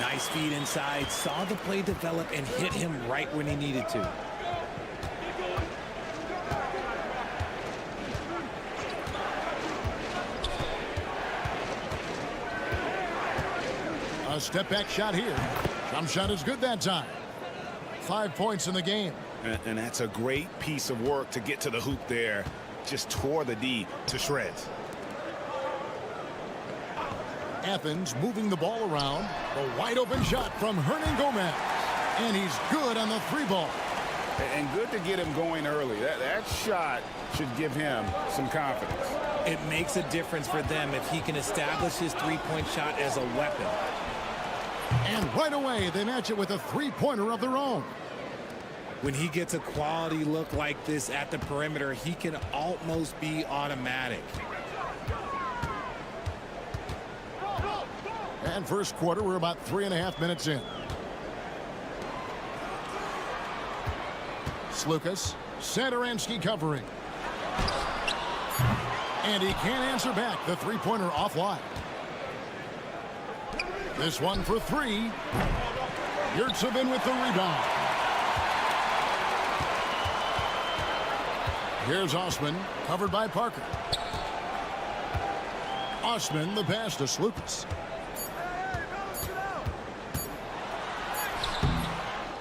Nice feed inside. Saw the play develop and hit him right when he needed to. A step back shot here. Jump shot is good that time. 5 points in the game. And that's a great piece of work to get to the hoop there. Just tore the D to shreds. Athens moving the ball around. A wide open shot from Hernan Gomez. And he's good on the 3 ball. And good to get him going early. That shot should give him some confidence. It makes a difference for them if he can establish his 3-point shot as a weapon. And right away, they match it with a 3-pointer of their own. When he gets a quality look like this at the perimeter, he can almost be automatic. And first quarter, we're about 3.5 minutes in. Slukas, Satoransky covering. And he can't answer back. The 3-pointer offline. This one for 3. Yurtsevin with the rebound. Here's Osman, covered by Parker. Osman, the pass to Slukas.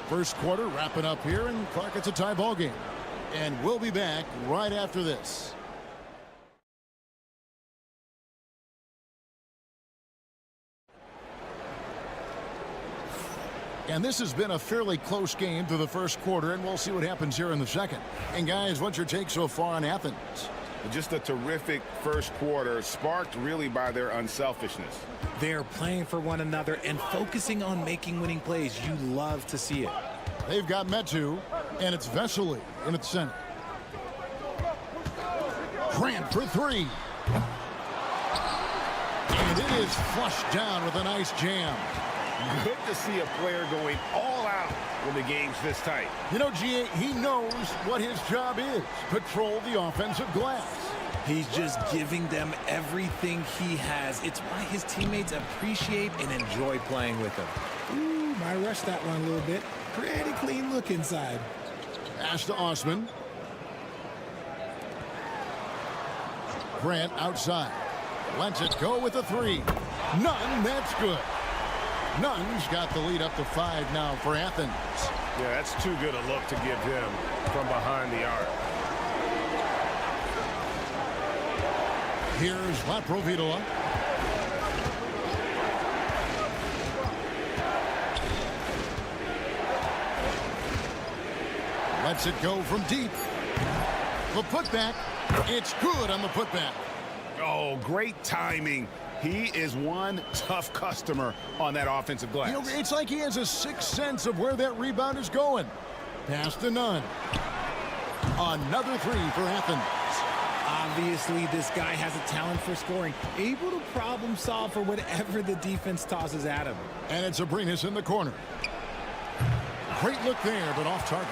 First quarter wrapping up here, and Clark, it's a tie ball game. And we'll be back right after this. And this has been a fairly close game through the first quarter, and we'll see what happens here in the second. And guys, what's your take so far on Athens? Just a terrific first quarter, sparked really by their unselfishness. They're playing for one another and focusing on making winning plays. You love to see it. They've got Metu, and it's Vesely in its center. Grant for 3. And it is flushed down with a nice jam. Good to see a player going all out when the game's this tight. You know, G.A., he knows what his job is. Patrol the offensive glass. He's just giving them everything he has. It's why his teammates appreciate and enjoy playing with him. Ooh, might rush that one a little bit. Pretty clean look inside. Pass to Osman. Grant outside. Lets it go with a 3. None, that's good. Nunn's got the lead up to 5 now for Athens. Yeah, that's too good a look to give him from behind the arc. Here's Laprovitola. Lets it go from deep. The putback. It's good on the putback. Oh, great timing. He is one tough customer on that offensive glass. You know, it's like he has a sixth sense of where that rebound is going. Pass to Nunn. Another 3 for Athens. Obviously, this guy has a talent for scoring, able to problem solve for whatever the defense tosses at him. And it's Abrinas in the corner. Great look there, but off target.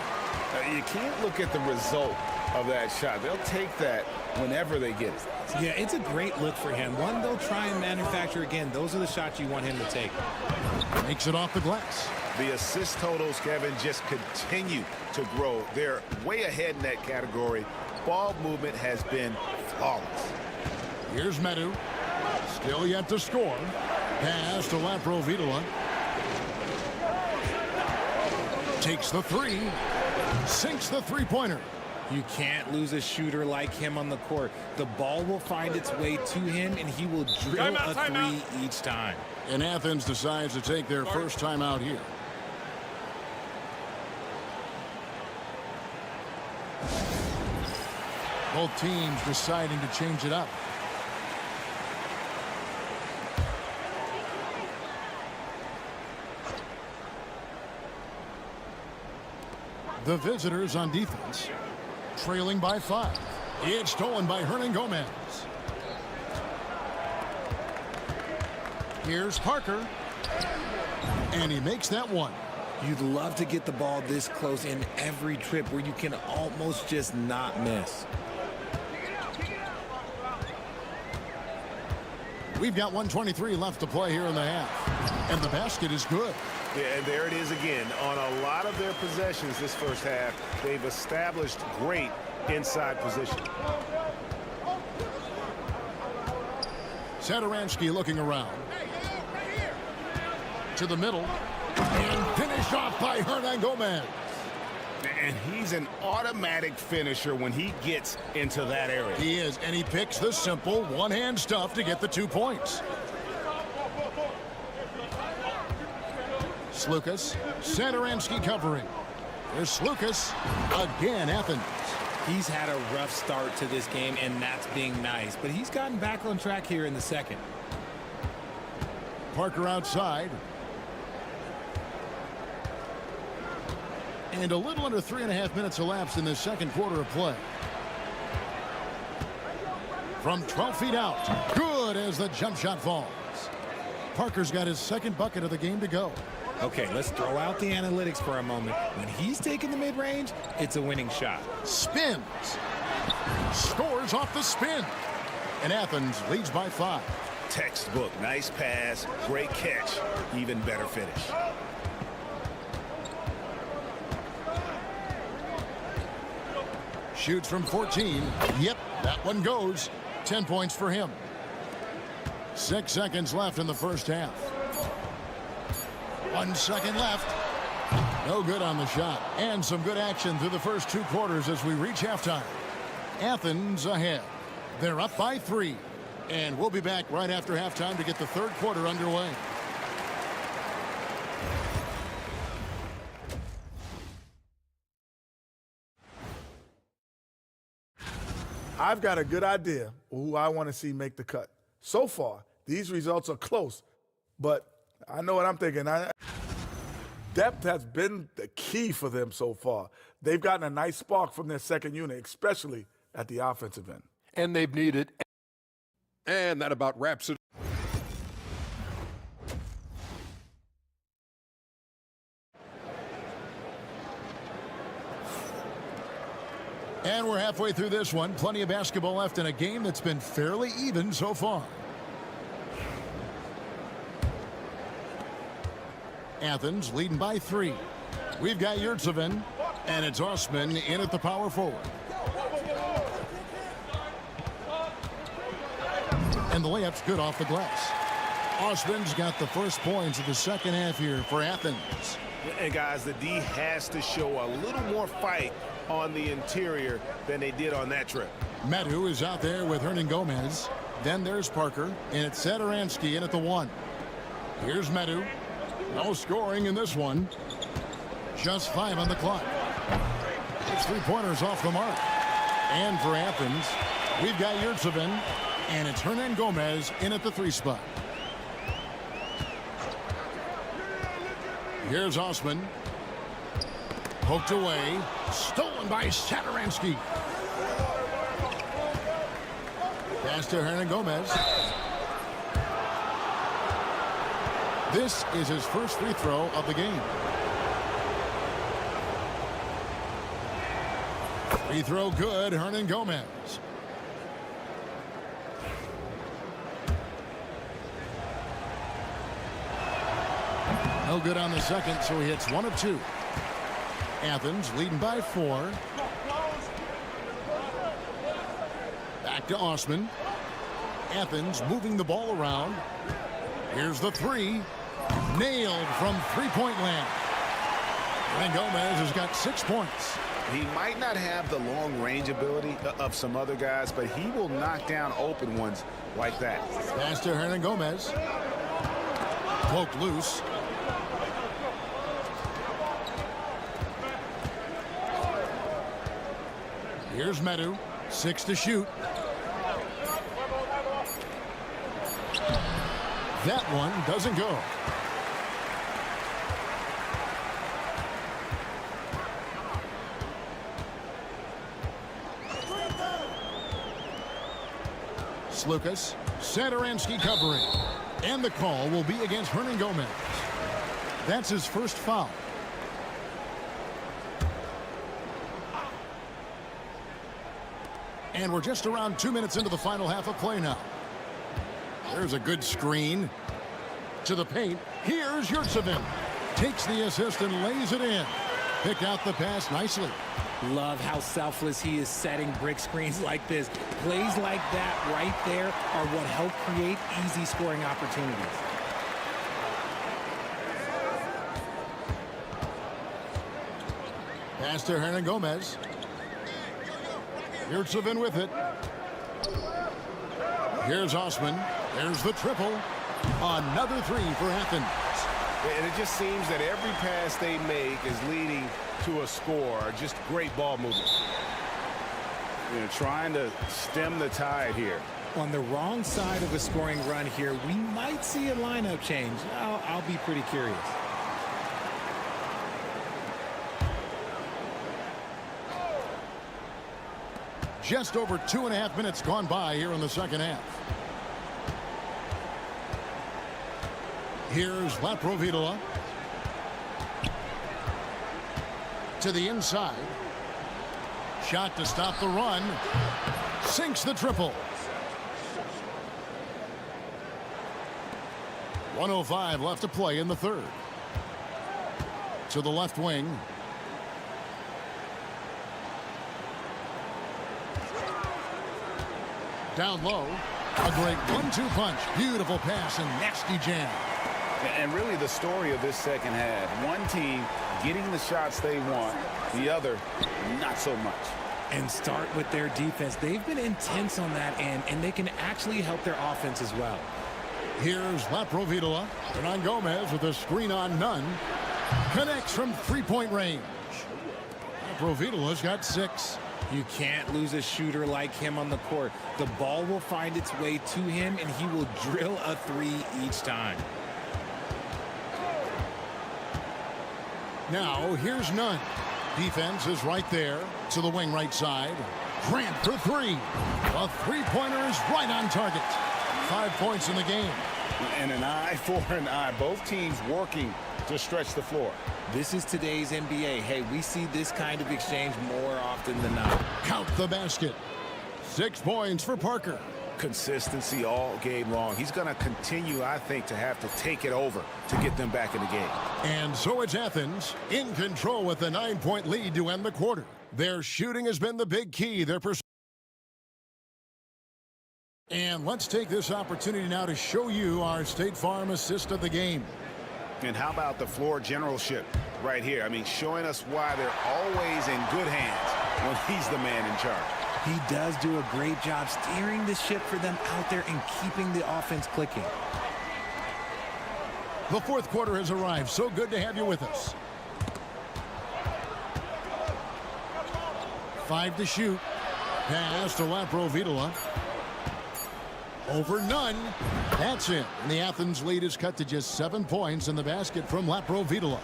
You can't look at the result of that shot. They'll take that whenever they get it. Yeah, it's a great look for him. One they'll try and manufacture again. Those are the shots you want him to take. Makes it off the glass. The assist totals, Kevin, just continue to grow. They're way ahead in that category. Ball movement has been flawless. Here's Medu. Still yet to score. Pass to Laprovitola. Takes the three. Sinks the three-pointer. You can't lose a shooter like him on the court. The ball will find its way to him, and he will drill a three each time. And Athens decides to take their first timeout here. Both teams deciding to change it up. The visitors on defense, trailing by 5. It's stolen by Hernan Gomez. Here's Parker. And he makes that one. You'd love to get the ball this close in every trip where you can almost just not miss. We've got 1:23 left to play here in the half. And the basket is good. Yeah, and there it is again. On a lot of their possessions this first half, they've established great inside position. Satoransky looking around. To the middle. And finished off by Hernan Gomez. And he's an automatic finisher when he gets into that area. He is, and he picks the simple one-hand stuff to get the 2 points. Slukas, Satoransky covering. There's Slukas. Again, Athens. He's had a rough start to this game, and that's being nice. But he's gotten back on track here in the second. Parker outside. And a little under 3.5 minutes elapsed in the second quarter of play. From 12 feet out. Good as the jump shot falls. Parker's got his second bucket of the game to go. Okay, let's throw out the analytics for a moment. When he's taking the mid-range, it's a winning shot. Spins. Scores off the spin. And Athens leads by 5. Textbook. Nice pass. Great catch. Even better finish. Shoots from 14. Yep, that one goes. 10 points for him. 6 seconds left in the first half. 1 second left. No good on the shot. And some good action through the first 2 quarters as we reach halftime. Athens ahead. They're up by 3. And we'll be back right after halftime to get the third quarter underway. I've got a good idea who I want to see make the cut. So far, these results are close, but I know what I'm thinking. Depth has been the key for them so far. They've gotten a nice spark from their second unit, especially at the offensive end. And they've needed. And that about wraps it. And we're halfway through this one. Plenty of basketball left in a game that's been fairly even so far. Athens leading by 3. We've got Yurtseven, and it's Osman in at the power forward. And the layup's good off the glass. Osman's got the first points of the second half here for Athens. And guys, the D has to show a little more fight on the interior than they did on that trip. Medu is out there with Hernan Gomez. Then there's Parker, and it's Satoransky in at the 1. Here's Medu. No scoring in this one. Just 5 on the clock. It's 3-pointers off the mark. And for Athens, we've got Yurtseven, and it's Hernan Gomez in at the 3 spot. Here's Osman. Poked away. Stolen by Satoransky. Pass to Hernan Gomez. This is his first free throw of the game. Free throw good, Hernan Gomez. No good on the second, so he hits 1 of 2. Athens leading by 4. Back to Osman. Athens moving the ball around. Here's the 3. Nailed from three-point land. And Gomez has got 6 points. He might not have the long-range ability of some other guys, but he will knock down open ones like that. Pass to Hernan Gomez. Poked loose. Here's Medu. 6 to shoot. That one doesn't go. Lucas, Satoransky covering. And the call will be against Hernan Gomez. That's his first foul. And we're just around 2 minutes into the final half of play now. There's a good screen. To the paint. Here's Yurtsevin. Takes the assist and lays it in. Picked out the pass nicely. Love how selfless he is setting brick screens like this. Plays like that right there are what help create easy scoring opportunities. Pass to Hernan Gomez. Yurtsevin with it. Here's Osman. There's the triple. Another 3 for Athens. And it just seems that every pass they make is leading to a score. Just great ball movement. You know, trying to stem the tide here. On the wrong side of a scoring run here, we might see a lineup change. I'll be pretty curious. Just over 2.5 minutes gone by here in the second half. Here's Laprovitola. To the inside. Shot to stop the run. Sinks the triple. 1:05 left to play in the third. To the left wing. Down low. A great 1-2 punch. Beautiful pass and nasty jam. And really the story of this second half. One team getting the shots they want. The other, not so much. And start with their defense. They've been intense on that end, and they can actually help their offense as well. Here's Laprovitola. Hernan Gomez with a screen on none. Connects from three-point range. Laprovitola's got 6. You can't lose a shooter like him on the court. The ball will find its way to him, and he will drill a 3 each time. Now, here's Nunn. Defense is right there to the wing right side. Grant for 3. A three-pointer is right on target. 5 points in the game. And an eye for an eye. Both teams working to stretch the floor. This is today's NBA. Hey, we see this kind of exchange more often than not. Count the basket. 6 points for Parker. Consistency all game long. He's going to continue, I think, to have to take it over to get them back in the game. And so it's Athens in control with a 9-point lead to end the quarter. Their shooting has been the big key. And let's take this opportunity now to show you our State Farm assist of the game. And how about the floor generalship right here? I mean, showing us why they're always in good hands when he's the man in charge. He does do a great job steering the ship for them out there and keeping the offense clicking. The fourth quarter has arrived. So good to have you with us. 5 to shoot. Pass to Laprovitola. Over Nunn. That's it. And the Athens lead is cut to just 7 points in the basket from Laprovitola.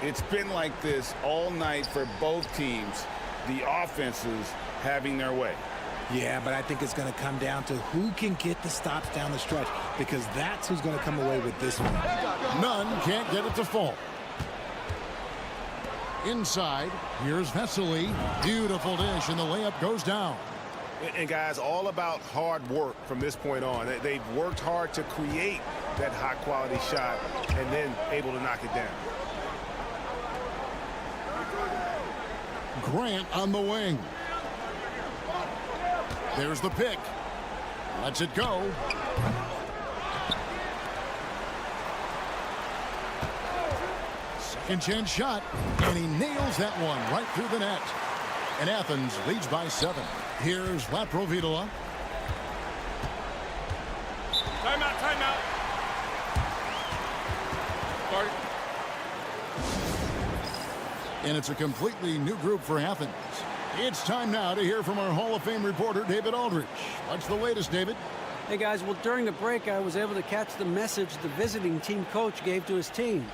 It's been like this all night for both teams. The offenses having their way. Yeah, but I think it's going to come down to who can get the stops down the stretch, because that's who's going to come away with this one. None can't get it to fall. Inside, here's Vesely. Beautiful dish, and the layup goes down. And guys, all about hard work from this point on. They've worked hard to create that high-quality shot and then able to knock it down. Grant on the wing. There's the pick. Lets it go. Second chance shot, and he nails that one right through the net. And Athens leads by 7. Here's Laprovitola. Timeout, timeout. Sorry. And it's a completely new group for Athens. It's time now to hear from our Hall of Fame reporter, David Aldrich. What's the latest, David? Hey, guys, well, during the break, I was able to catch the message the visiting team coach gave to his team.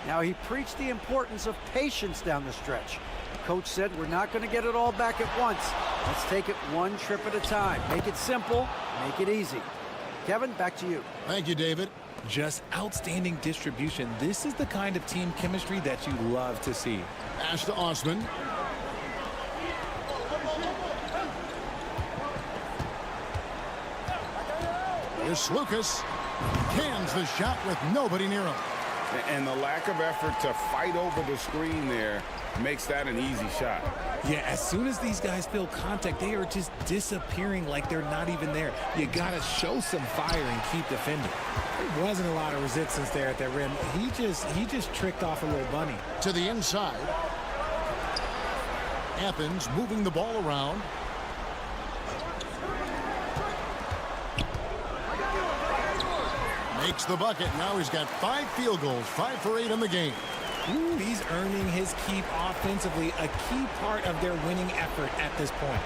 Now, he preached the importance of patience down the stretch. The coach said, we're not going to get it all back at once. Let's take it one trip at a time. Make it simple, make it easy. Kevin, back to you. Thank you, David. Just outstanding distribution. This is the kind of team chemistry that you love to see. Pass to Osman. Here's Lucas. Cans the shot with nobody near him. And the lack of effort to fight over the screen there makes that an easy shot. Yeah, as soon as these guys feel contact, they are just disappearing like they're not even there. You got to show some fire and keep defending. There wasn't a lot of resistance there at that rim. He just tricked off a little bunny. To the inside. Athens moving the ball around. Makes the bucket. Now he's got 5 field goals, 5 for 8 in the game. Ooh, he's earning his keep offensively, a key part of their winning effort at this point.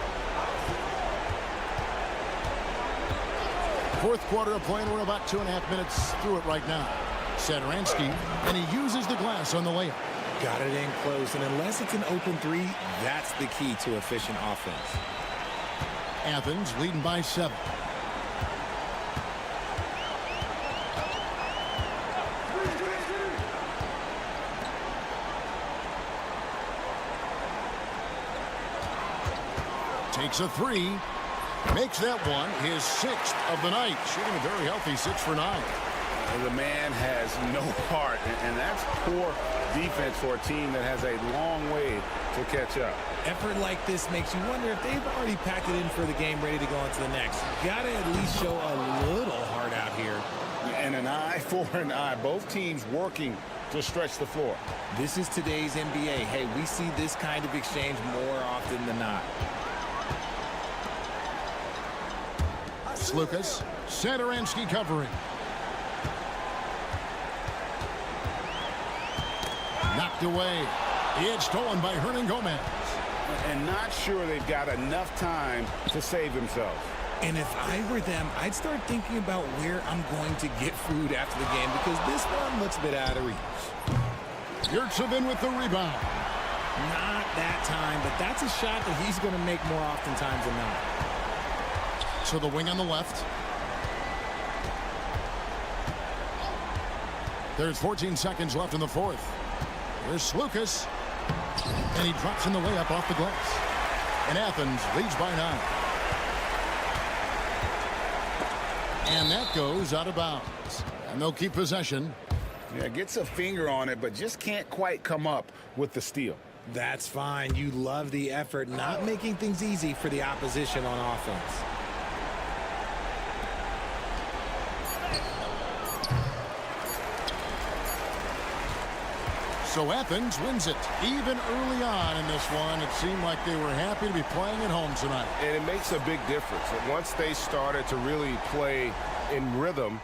Fourth quarter of play, and we're about 2.5 minutes through it right now. Sadaransky, and he uses the glass on the layup. Got it in close, and unless it's an open three, that's the key to efficient offense. Athens leading by 7. Takes a 3. Makes that one his 6th of the night. Shooting a very healthy 6 for 9. The man has no heart, and that's poor defense for a team that has a long way to catch up. Effort like this makes you wonder if they've already packed it in for the game, ready to go on to the next. Got to at least show a little heart out here. And an eye for an eye. Both teams working to stretch the floor. This is today's NBA. Hey, we see this kind of exchange more often than not. Lucas, Sadaransky covering. Knocked away. It's stolen by Hernan Gomez. And not sure they've got enough time to save themselves. And if I were them, I'd start thinking about where I'm going to get food after the game, because this one looks a bit out of reach. Yurtsevin with the rebound. Not that time, but that's a shot that he's going to make more oftentimes than not. To the wing on the left. There's 14 seconds left in the fourth. Here's Lucas. And he drops in the layup off the glass. And Athens leads by 9. And that goes out of bounds. And they'll keep possession. Yeah, gets a finger on it, but just can't quite come up with the steal. That's fine. You love the effort, not making things easy for the opposition on offense. So Athens wins it. Even early on in this one, it seemed like they were happy to be playing at home tonight. And it makes a big difference. Once they started to really play in rhythm.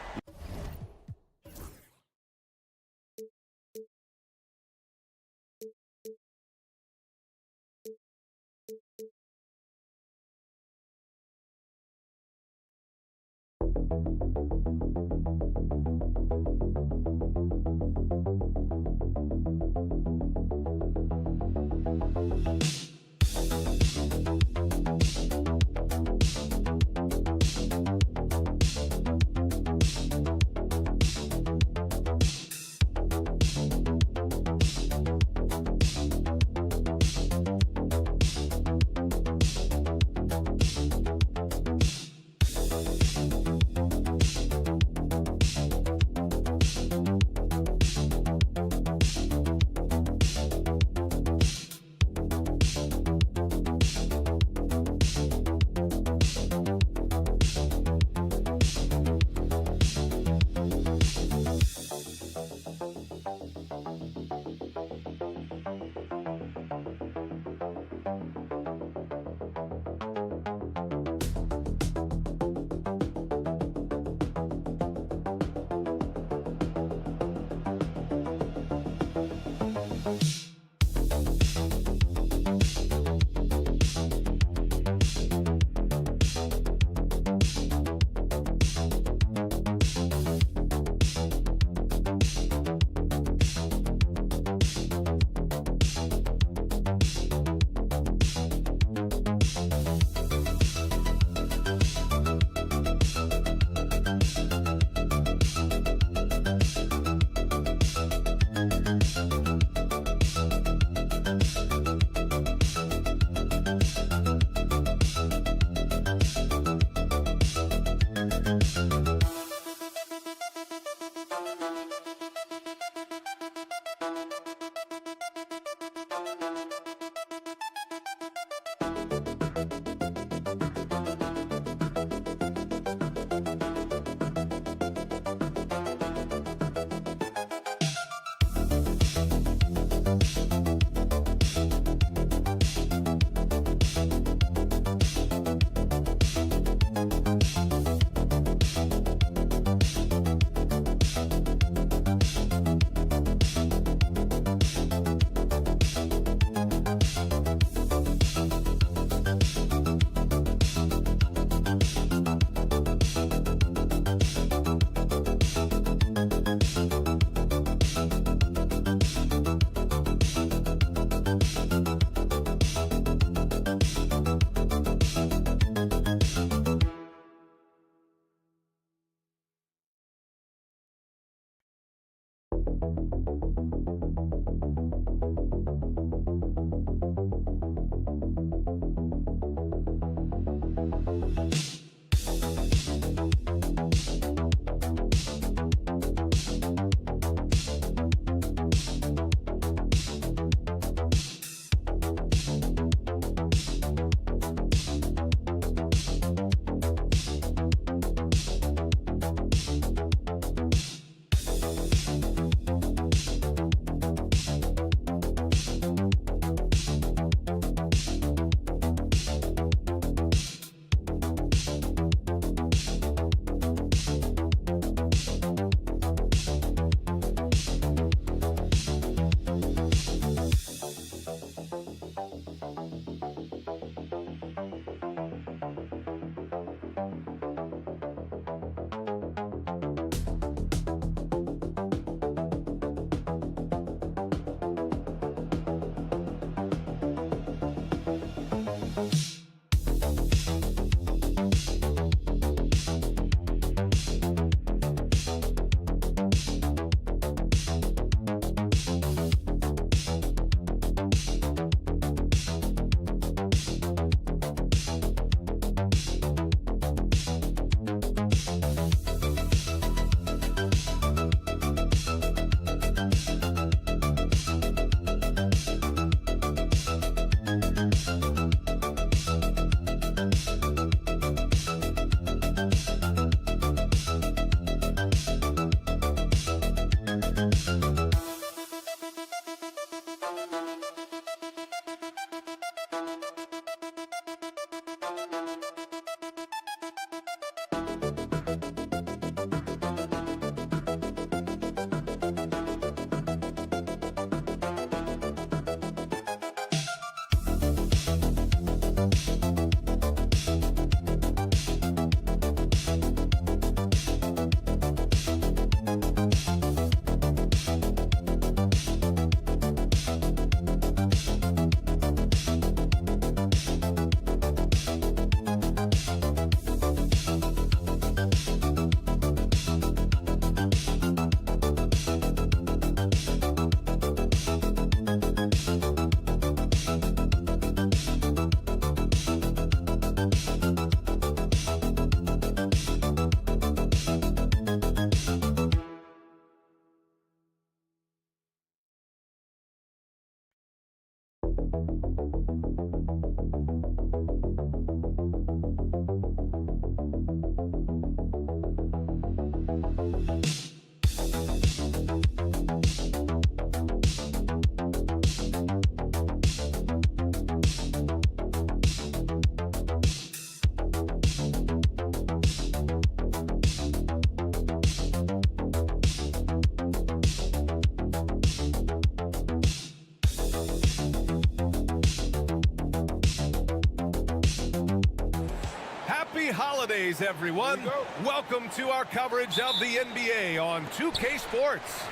holidays, everyone. Welcome to our coverage of the NBA on 2K Sports.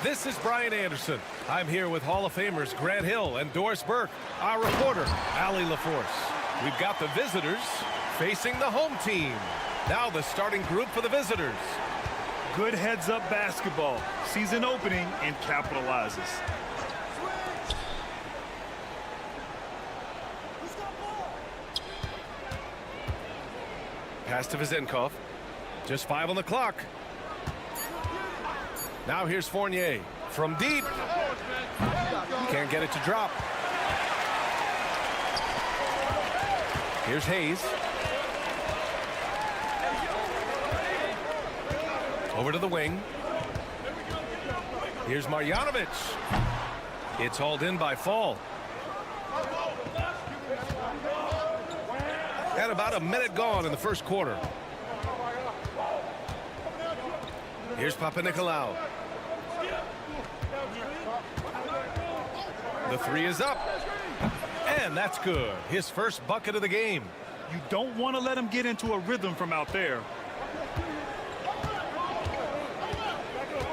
This is Brian Anderson. I'm here with Hall of Famers Grant Hill and Doris Burke, our reporter, Allie LaForce. We've got the visitors facing the home team. Now the starting group for the visitors. Good heads-up basketball. Season opening and capitalizes. Pass to Vezenkov. Just 5 on the clock. Now here's Fournier from deep. Can't get it to drop. Here's Hayes. Over to the wing. Here's Marjanovic. It's hauled in by Fall. And about a minute gone in the first quarter. Here's Papanikolaou. The three is up. And that's good. His first bucket of the game. You don't want to let him get into a rhythm from out there.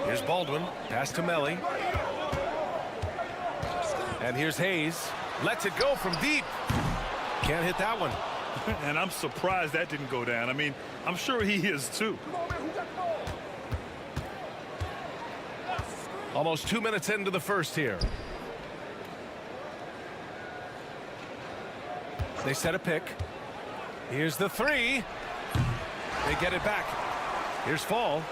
Here's Baldwin. Pass to Melly. And here's Hayes. Lets it go from deep. Can't hit that one. And I'm surprised that didn't go down. I mean, I'm sure he is too. Almost 2 minutes into the first here. They set a pick. Here's the three. They get it back. Here's Fall.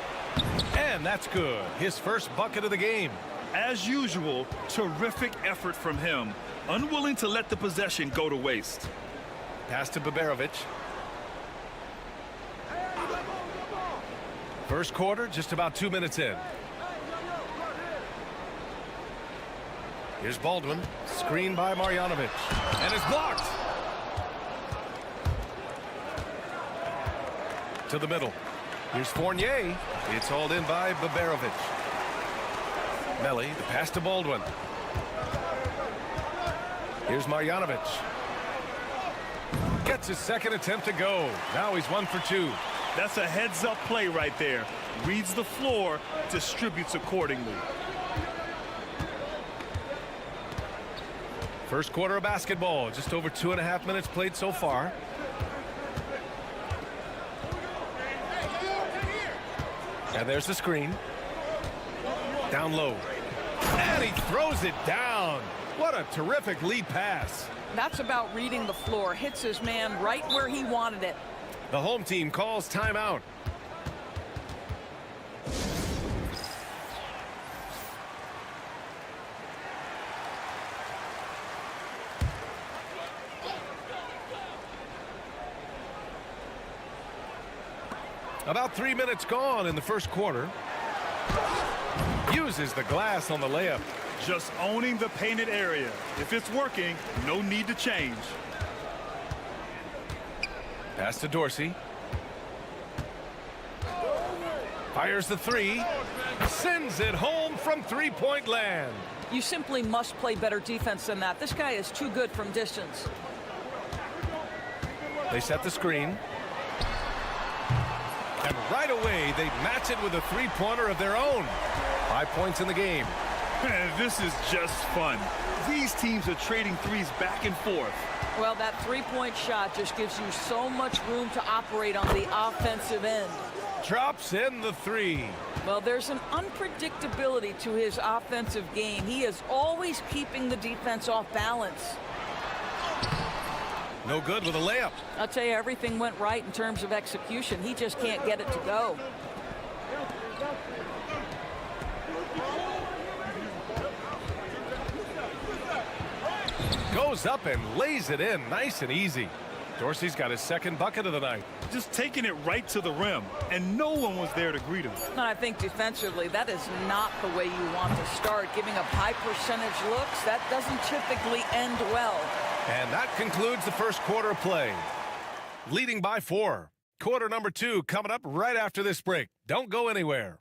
And that's good. His first bucket of the game. As usual, terrific effort from him. Unwilling to let the possession go to waste. Pass to Baberovic. First quarter, just about 2 minutes in. Here's Baldwin. Screen by Marjanovic. And it's blocked. To the middle. Here's Fournier. It's hauled in by Baberovic. Melli, the pass to Baldwin. Here's Marjanovic. Gets his second attempt to go. Now he's 1 for 2. That's a heads-up play right there. Reads the floor, distributes accordingly. First quarter of basketball. Just over 2.5 minutes played so far. And there's the screen. Down low. And he throws it down. What a terrific lead pass. That's about reading the floor. Hits his man right where he wanted it. The home team calls timeout. About 3 minutes gone in the first quarter. Uses the glass on the layup. Just owning the painted area. If it's working, no need to change. Pass to Dorsey. Fires the three. Sends it home from three-point land. You simply must play better defense than that. This guy is too good from distance. They set the screen. And right away, they match it with a three-pointer of their own. 5 points in the game. This is just fun. These teams are trading threes back and forth. Well, that three-point shot just gives you so much room to operate on the offensive end. Drops in the three. Well, there's an unpredictability to his offensive game. He is always keeping the defense off balance. No good with a layup. I'll tell you, everything went right in terms of execution. He just can't get it to go. Goes up and lays it in nice and easy. Dorsey's got his second bucket of the night. Just taking it right to the rim, and no one was there to greet him. I think defensively, that is not the way you want to start. Giving up high percentage looks, that doesn't typically end well. And that concludes the first quarter of play. Leading by 4. Quarter number 2 coming up right after this break. Don't go anywhere.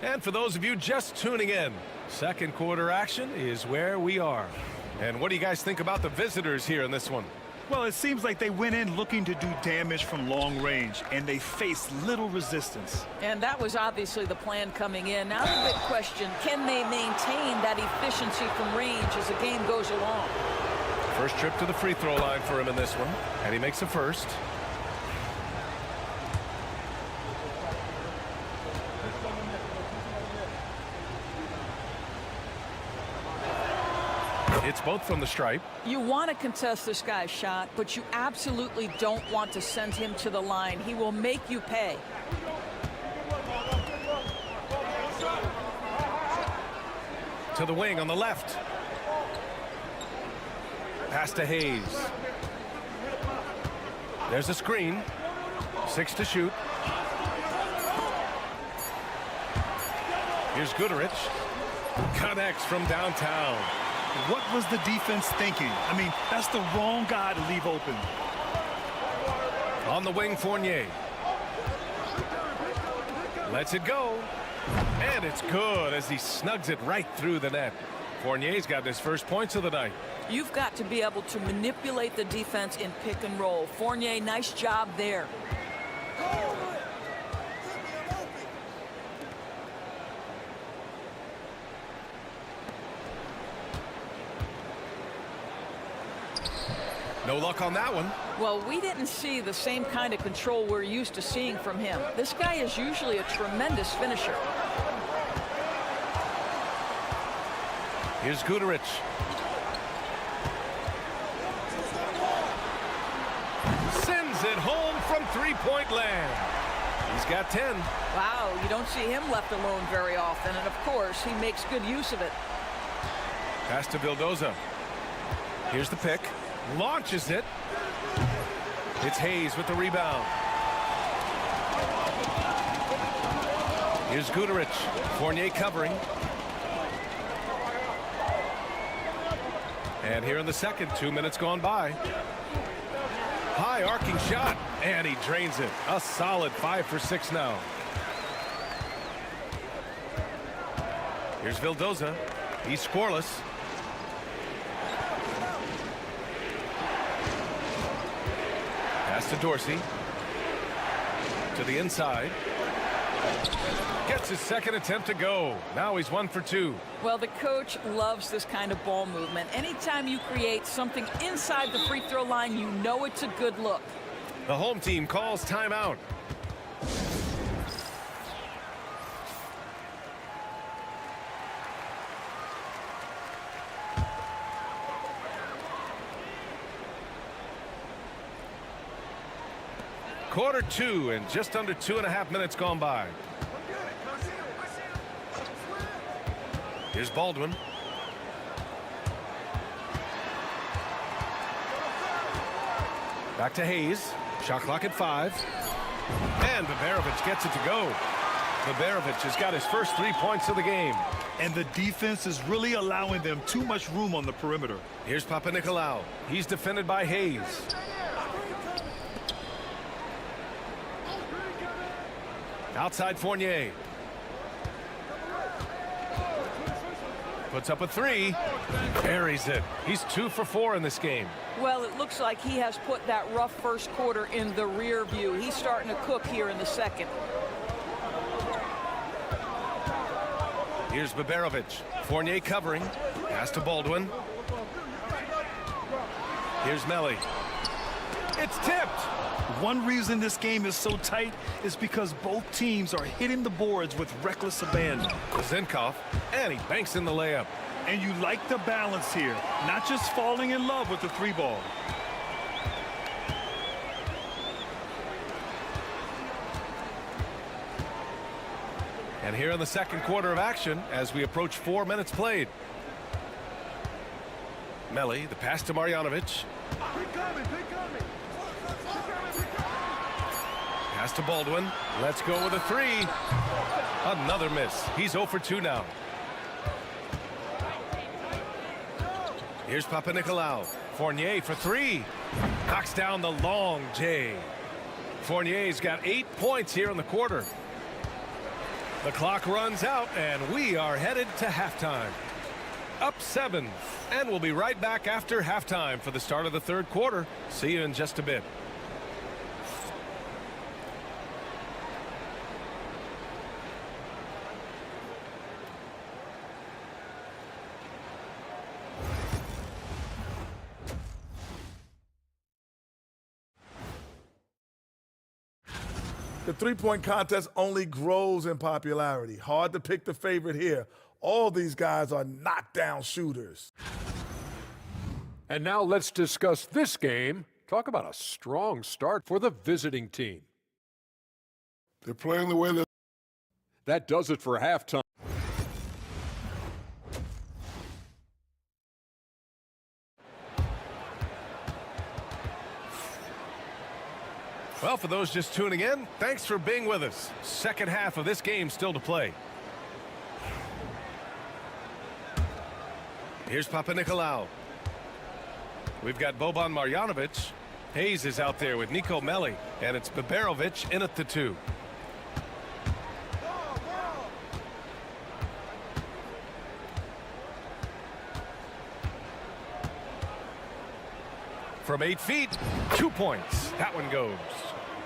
And for those of you just tuning in, second quarter action is where we are. And what do you guys think about the visitors here in this one? Well, it seems like they went in looking to do damage from long range, and they faced little resistance. And that was obviously the plan coming in. Now the big question, can they maintain that efficiency from range as the game goes along? First trip to the free throw line for him in this one, and he makes a first. It's both from the stripe. You want to contest this guy's shot, but you absolutely don't want to send him to the line. He will make you pay. To the wing on the left. Pass to Hayes. There's a screen. 6 to shoot. Here's Goodrich. Connects from downtown. What was the defense thinking? I mean, that's the wrong guy to leave open. On the wing, Fournier. Lets it go. And it's good as he snugs it right through the net. Fournier's got his first points of the night. You've got to be able to manipulate the defense in pick and roll. Fournier, nice job there. No luck on that one. Well, we didn't see the same kind of control we're used to seeing from him. This guy is usually a tremendous finisher. Here's Guduric. Sends it home from three-point land. He's got 10. Wow, you don't see him left alone very often, and of course, he makes good use of it. Pass to Vildoza. Here's the pick. Launches it. It's Hayes with the rebound. Here's Guduric. Fournier covering. And here in the second, 2 minutes gone by. High arcing shot, and he drains it. A solid 5 for 6 now. Here's Vildoza. He's scoreless. Pass to Dorsey. To the inside. Gets his second attempt to go. Now he's 1 for 2. Well, the coach loves this kind of ball movement. Anytime you create something inside the free throw line, you know it's a good look. The home team calls timeout. Quarter 2 and just under 2.5 minutes gone by. Here's Baldwin. Back to Hayes. Shot clock at 5. And Baberovic gets it to go. Baberovic has got his first 3 points of the game. And the defense is really allowing them too much room on the perimeter. Here's Papanikolaou. He's defended by Hayes. Outside Fournier. Puts up a 3. Buries it. He's 2 for 4 in this game. Well, it looks like he has put that rough first quarter in the rear view. He's starting to cook here in the second. Here's Baberovic. Fournier covering. Pass to Baldwin. Here's Melly. It's tipped. One reason this game is so tight is because both teams are hitting the boards with reckless abandon. Zinkov, and he banks in the layup. And you like the balance here, not just falling in love with the 3-ball. And here in the second quarter of action, as we approach 4 minutes played. Melly, the pass to Marjanovic. Pass to Baldwin. Let's go with a 3. Another miss. He's 0 for 2 now. Here's Papanikolaou. Fournier for 3. Knocks down the long J. Fournier's got 8 points here in the quarter. The clock runs out, and we are headed to halftime. Up 7, and we'll be right back after halftime for the start of the third quarter. See you in just a bit. The three-point contest only grows in popularity. Hard to pick the favorite here. All these guys are knockdown shooters. And now let's discuss this game. Talk about a strong start for the visiting team. They're playing the way that does it for halftime. Well, for those just tuning in, thanks for being with us. Second half of this game still to play. Here's Papanikolaou. We've got Boban Marjanovic. Hayes is out there with Nico Melli, and it's Baberovic in at the 2. From 8 feet, 2 points. That one goes.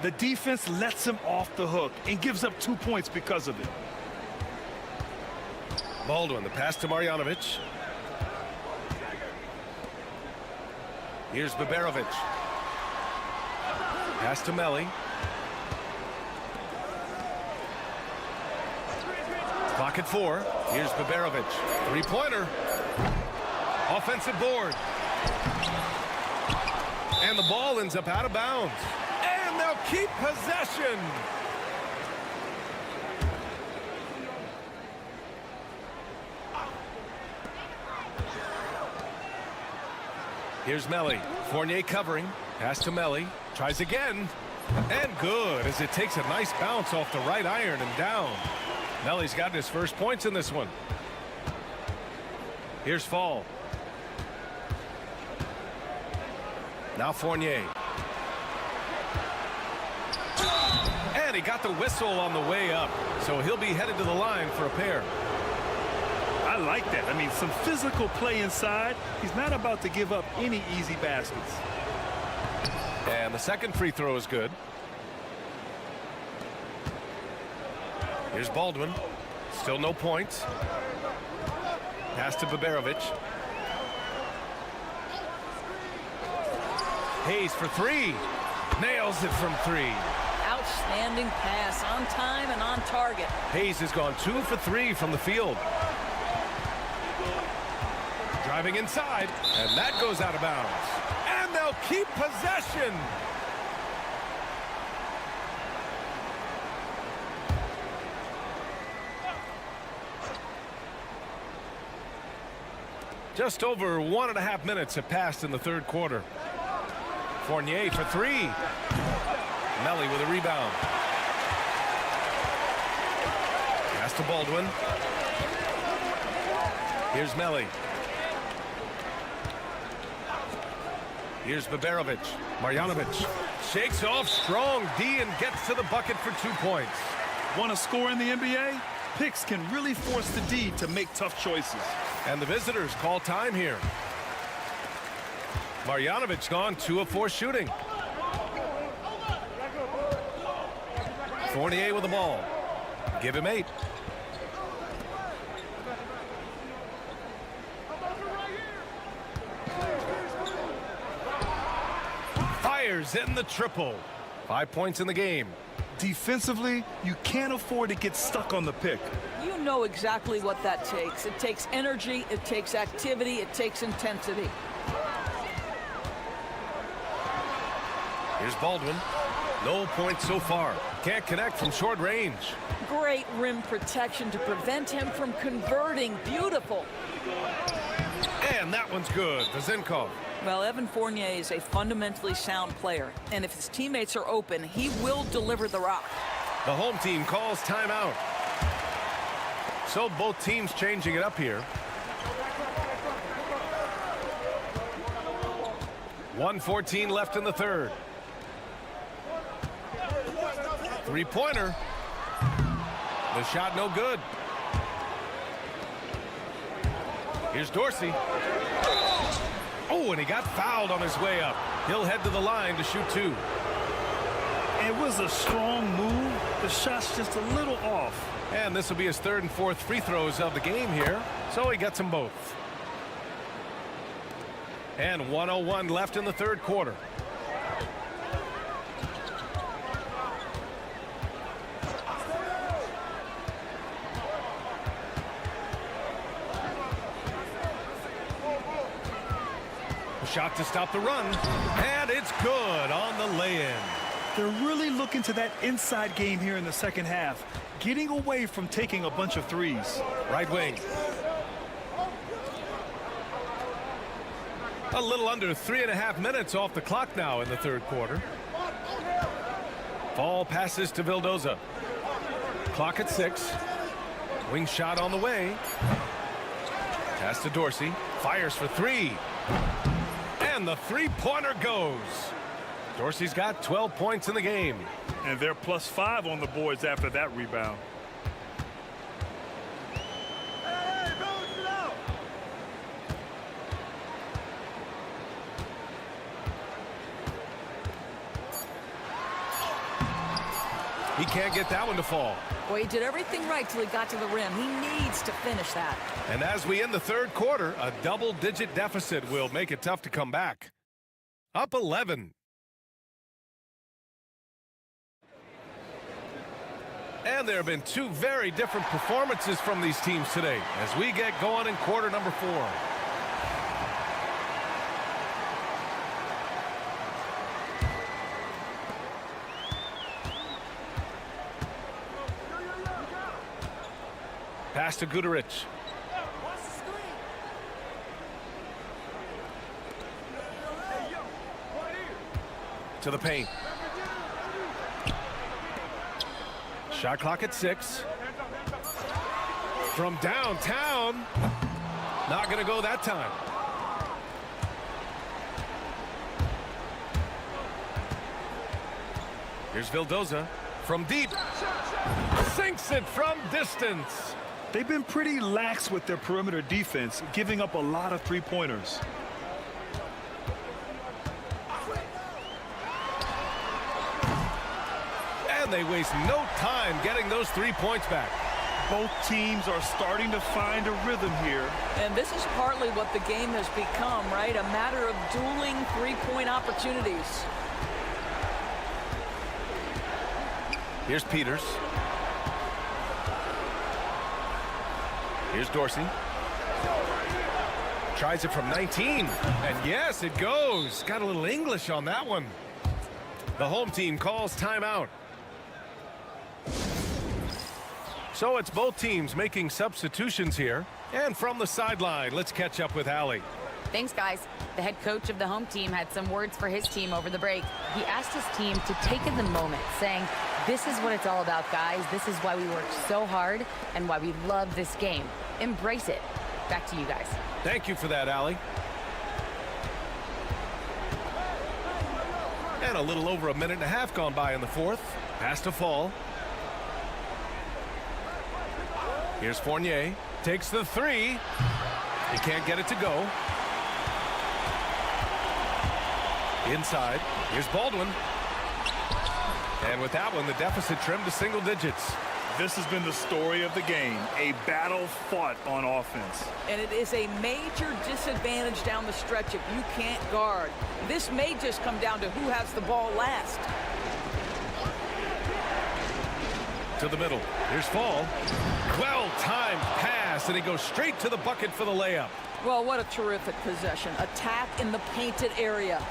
The defense lets him off the hook and gives up 2 points because of it. Baldwin, the pass to Marjanovic. Here's Baberovic. Pass to Melli. Clock at 4. Here's Baberovic. Three-pointer. Offensive board. And the ball ends up out of bounds. And they'll keep possession. Here's Melli. Fournier covering. Pass to Melli. Tries again. And good, as it takes a nice bounce off the right iron and down. Melli's got his first points in this one. Here's Fall. Now Fournier. And he got the whistle on the way up, so he'll be headed to the line for a pair. I like that. I mean, some physical play inside. He's not about to give up any easy baskets. And the second free throw is good. Here's Baldwin. Still no points. Pass to Baberovic. Hayes for 3. Nails it from 3. Outstanding pass, on time and on target. Hayes has gone 2 for 3 from the field. Driving inside, and that goes out of bounds. And they'll keep possession. Just over 1.5 minutes have passed in the third quarter. Fournier for 3. Melli with a rebound. Pass to Baldwin. Here's Melli. Here's Baberovic. Marjanovic shakes off strong D and gets to the bucket for 2 points. Want to score in the NBA? Picks can really force the D to make tough choices. And the visitors call time here. Marjanovic gone 2 of 4 shooting. Fournier with the ball. Give him 8. Fires in the triple. 5 points in the game. Defensively, you can't afford to get stuck on the pick. You know exactly what that takes. It takes energy, it takes activity, it takes intensity. Here's Baldwin. No points so far. Can't connect from short range. Great rim protection to prevent him from converting. Beautiful. And that one's good. Vezenkov. Well, Evan Fournier is a fundamentally sound player, and if his teammates are open, he will deliver the rock. The home team calls timeout. So both teams changing it up here. 1:14 left in the third. Three-pointer. The shot no good. Here's Dorsey. Oh, and he got fouled on his way up. He'll head to the line to shoot 2. It was a strong move. The shot's just a little off. And this will be his 3rd and 4th free throws of the game here. So he gets them both. And 1:01 left in the third quarter. Shot to stop the run, and it's good on the lay-in. They're really looking to that inside game here in the second half, getting away from taking a bunch of threes. Right wing. A little under 3.5 minutes off the clock now in the third quarter. Ball passes to Vildoza. Clock at 6. Wing shot on the way. Pass to Dorsey. Fires for 3. And the three-pointer goes. Dorsey's got 12 points in the game. And they're +5 on the boards after that rebound. He can't get that one to fall. Boy, he did everything right till he got to the rim. He needs to finish that. And as we end the third quarter, a double-digit deficit will make it tough to come back. up 11. And there have been two very different performances from these teams today as we get going in quarter number 4. Pass to Guduric. To the paint. Shot clock at 6. From downtown. Not going to go that time. Here's Vildoza from deep. Sinks it from distance. They've been pretty lax with their perimeter defense, giving up a lot of three-pointers. And they waste no time getting those 3 points back. Both teams are starting to find a rhythm here. And this is partly what the game has become, right? A matter of dueling three-point opportunities. Here's Peters. Here's Dorsey. Tries it from 19. And yes, it goes. Got a little English on that one. The home team calls timeout. So it's both teams making substitutions here. And from the sideline, let's catch up with Allie. Thanks, guys. The head coach of the home team had some words for his team over the break. He asked his team to take in the moment, saying, "This is what it's all about, guys. This is why we worked so hard and why we love this game. Embrace it." Back to you guys. Thank you for that, Allie. And a little over a minute and a half gone by in the fourth. Pass to Fall. Here's Fournier. Takes the 3. He can't get it to go. Inside. Here's Baldwin. And with that one, the deficit trimmed to single digits. This has been the story of the game, a battle fought on offense. And it is a major disadvantage down the stretch if you can't guard. This may just come down to who has the ball last. To the middle. Here's Fall. Well-timed pass, and he goes straight to the bucket for the layup. Well, what a terrific possession. Attack in the painted area.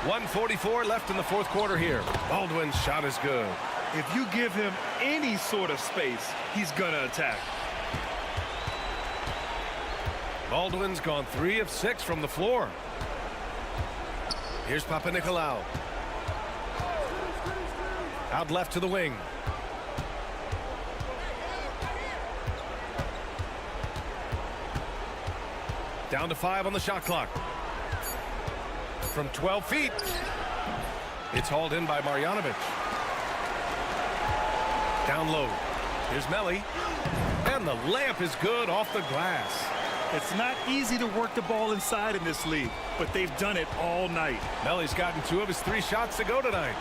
1:44 left in the fourth quarter here. Baldwin's shot is good. If you give him any sort of space, he's going to attack. Baldwin's gone 3 of 6 from the floor. Here's Papanikolaou. Out left to the wing. Down to 5 on the shot clock. From 12 feet. It's hauled in by Marjanovic. Down low. Here's Melly. And the layup is good off the glass. It's not easy to work the ball inside in this league, but they've done it all night. Melly's gotten 2 of his 3 shots to go tonight.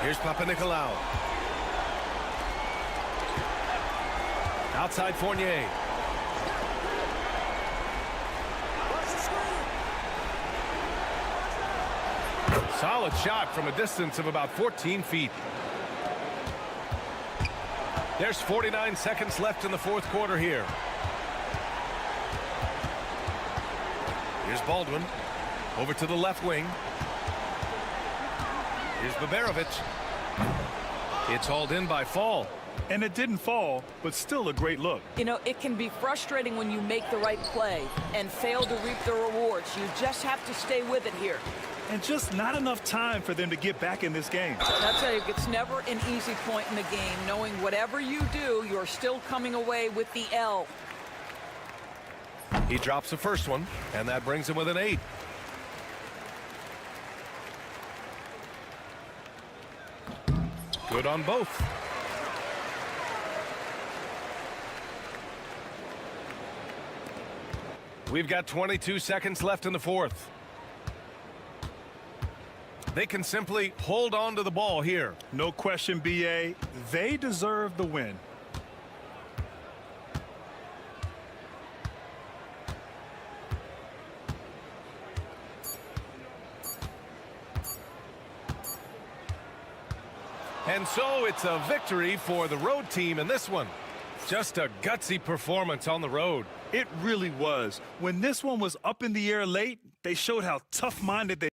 Here's Papanikolaou. Outside Fournier. Solid shot from a distance of about 14 feet. There's 49 seconds left in the fourth quarter here. Here's Baldwin. Over to the left wing. Here's Baberovic. It's hauled in by Fall. And it didn't fall, but still a great look. You know, it can be frustrating when you make the right play and fail to reap the rewards. You just have to stay with it here. And just not enough time for them to get back in this game. I'll tell you, it's never an easy point in the game, knowing whatever you do, you're still coming away with the L. He drops the first one, and that brings him with an 8. Good on both. We've got 22 seconds left in the fourth. They can simply hold on to the ball here. No question, BA. They deserve the win. And so it's a victory for the road team in this one. Just a gutsy performance on the road. It really was. When this one was up in the air late, they showed how tough-minded they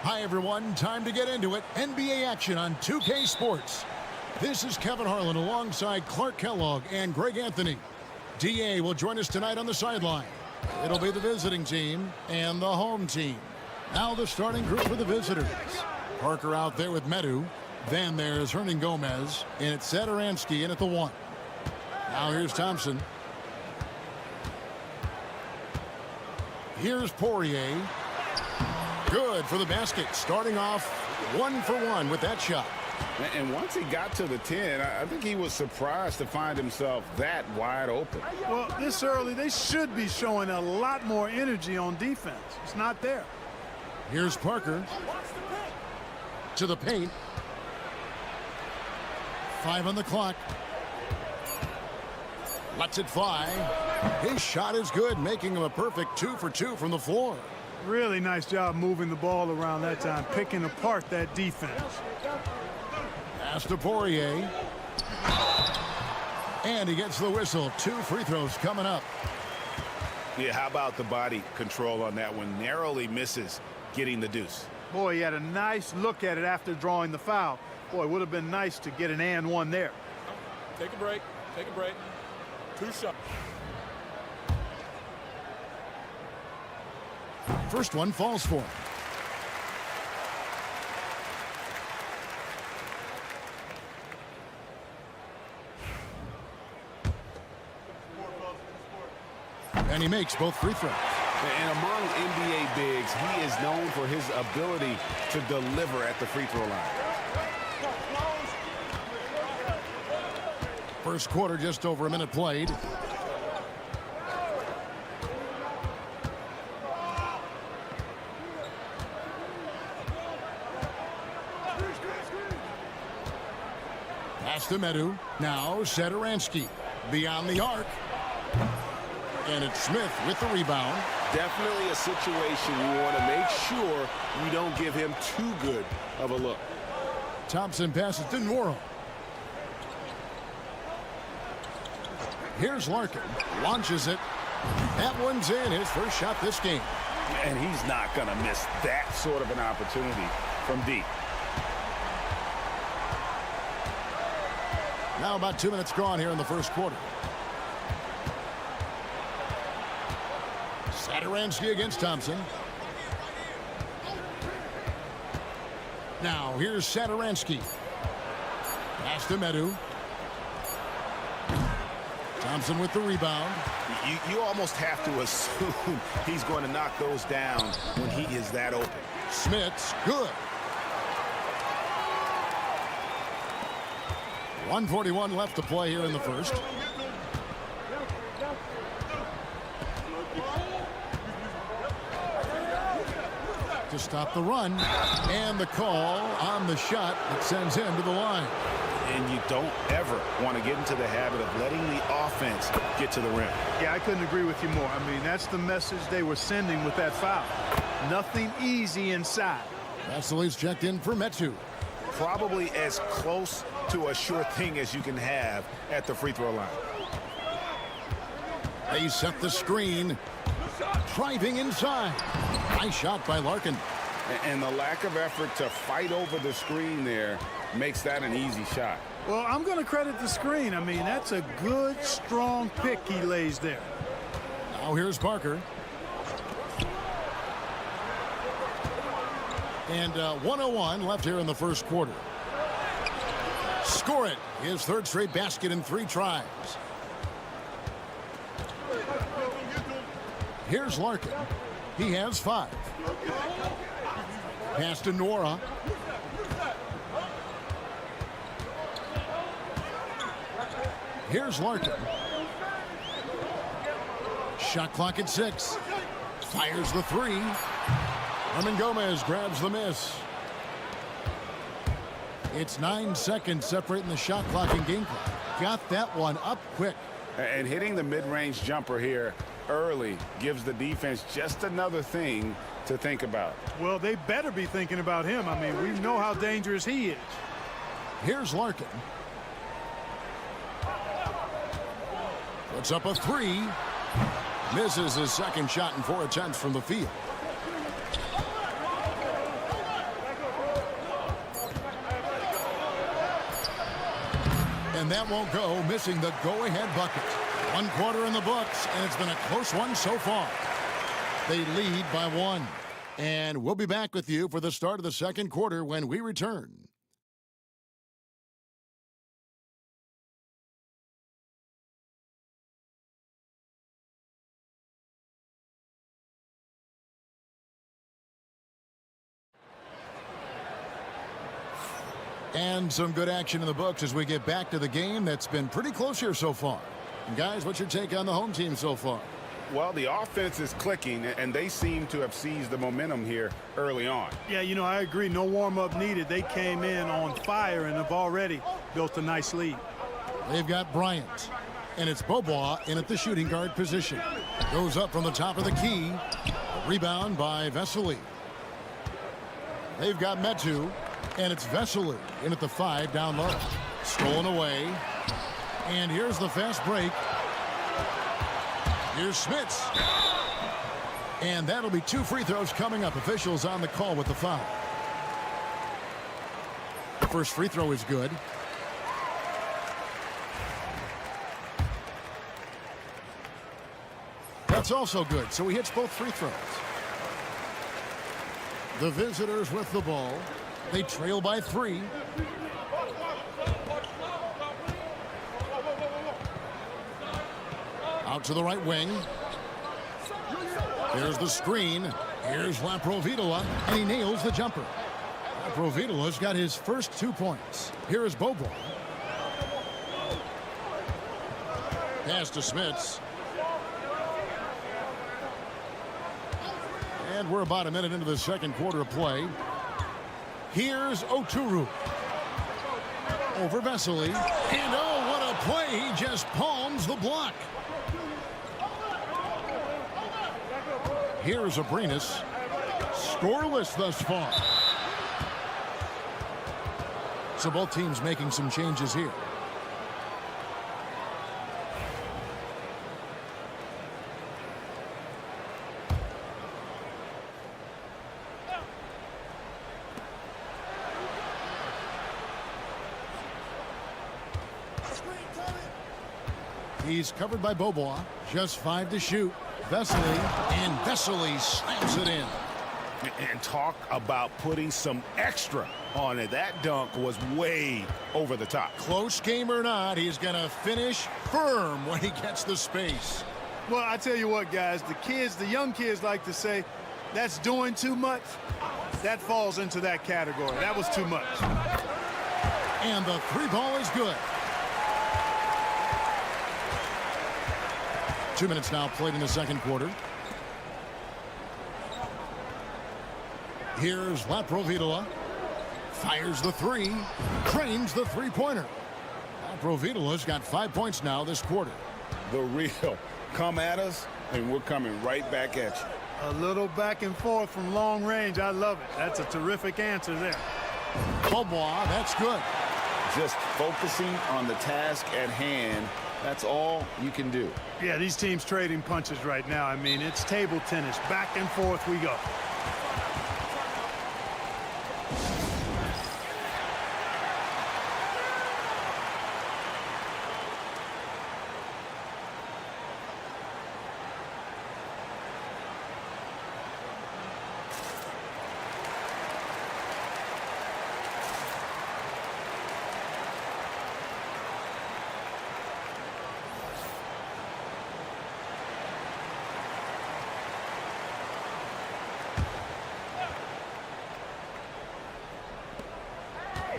Hi, everyone. Time to get into it. NBA action on 2K Sports. This is Kevin Harlan alongside Clark Kellogg and Greg Anthony. DA will join us tonight on the sideline. It'll be the visiting team and the home team. Now the starting group for the visitors. Parker out there with Medu. Then there's Hernan Gomez. And it's Satoransky in at the 1. Now here's Thompson. Here's Poirier. Good for the basket. Starting off 1 for 1 with that shot. And once he got to the 10, I think he was surprised to find himself that wide open. Well, this early, they should be showing a lot more energy on defense. It's not there. Here's Parker. To the paint. 5 on the clock. Lets it fly. His shot is good, making him a perfect 2 for 2 from the floor. Really nice job moving the ball around that time, picking apart that defense. Pass to Poirier. And he gets the whistle. 2 free throws coming up. Yeah, how about the body control on that one? Narrowly misses getting the deuce. Boy, he had a nice look at it after drawing the foul. Boy, it would have been nice to get an and one there. Take a break. Take a break. 2 shots. First one falls for him. And he makes both free throws. And among NBA bigs, he is known for his ability to deliver at the free throw line. First quarter, just over a minute played. Pass to Medu. Now Satoransky beyond the arc. And it's Smith with the rebound. Definitely a situation you want to make sure you don't give him too good of a look. Thompson passes to Nworo. Here's Larkin. Launches it. That one's in. His first shot this game. And he's not going to miss that sort of an opportunity from deep. Now about 2 minutes gone here in the first quarter. Satoransky against Thompson. Now here's Satoransky. Pass to Medu. Thompson with the rebound. You almost have to assume he's going to knock those down when he is that open. Smith's good. 1:41 left to play here in the first. To stop the run, and the call on the shot that sends him to the line. And you don't ever want to get into the habit of letting the offense get to the rim. Yeah, I couldn't agree with you more. I mean, that's the message they were sending with that foul. Nothing easy inside. Vassili's checked in for Metu. Probably as close to a sure thing as you can have at the free throw line. They set the screen. Driving inside. Nice shot by Larkin. And the lack of effort to fight over the screen there makes that an easy shot. Well, I'm going to credit the screen. I mean, that's a good, strong pick he lays there. Now here's Parker. And 1:01 left here in the first quarter. Score it. His third straight basket in 3 tries. Here's Larkin. He has 5. Pass to Nora. Here's Larkin. Shot clock at 6. Fires the 3. Herman Gomez grabs the miss. It's 9 seconds separating the shot clock and game clock. Got that one up quick. And hitting the mid-range jumper here early gives the defense just another thing to think about. Well, they better be thinking about him. I mean, we know how dangerous he is. Here's Larkin. Puts up a 3. Misses his second shot in 4 attempts from the field. And that won't go, missing the go-ahead bucket. 1 quarter in the books, and it's been a close one so far. They lead by 1. And we'll be back with you for the start of the second quarter when we return. And some good action in the books as we get back to the game that's been pretty close here so far. And guys, what's your take on the home team so far? Well, the offense is clicking, and they seem to have seized the momentum here early on. Yeah, you know, I agree. No warm-up needed. They came in on fire and have already built a nice lead. They've got Bryant, and it's Bobois in at the shooting guard position. Goes up from the top of the key. A rebound by Vesely. They've got Metu. And it's Vesely in at the 5 down low. Stolen away. And here's the fast break. Here's Smits. And that'll be 2 free throws coming up. Officials on the call with the foul. The first free throw is good. That's also good. So he hits both free throws. The visitors with the ball. They trail by 3. Out to the right wing. There's the screen. Here's Laprovitola, and he nails the jumper. Laprovitola's got his first 2 points. Here is Bobo. Pass to Smits. And we're about a minute into the second quarter of play. Here's Oturu. Over Vesely. And oh, what a play. He just palms the block. Here's Abrinas. Scoreless thus far. So both teams making some changes here. He's covered by Bobois. Just 5 to shoot. Vesely, and Vesely slams it in. And talk about putting some extra on it. That dunk was way over the top. Close game or not, he's going to finish firm when he gets the space. Well, I tell you what, guys, the young kids like to say, that's doing too much. That falls into that category. That was too much. And the three ball is good. 2 minutes now played in the second quarter. Here's Laprovitola. Fires the three. Drains the three-pointer. Laprovitola's got 5 points now this quarter. The real come at us, and we're coming right back at you. A little back and forth from long range. I love it. That's a terrific answer there. Bobois, that's good. Just focusing on the task at hand. That's all you can do. Yeah, these teams trading punches right now. I mean, it's table tennis. Back and forth we go.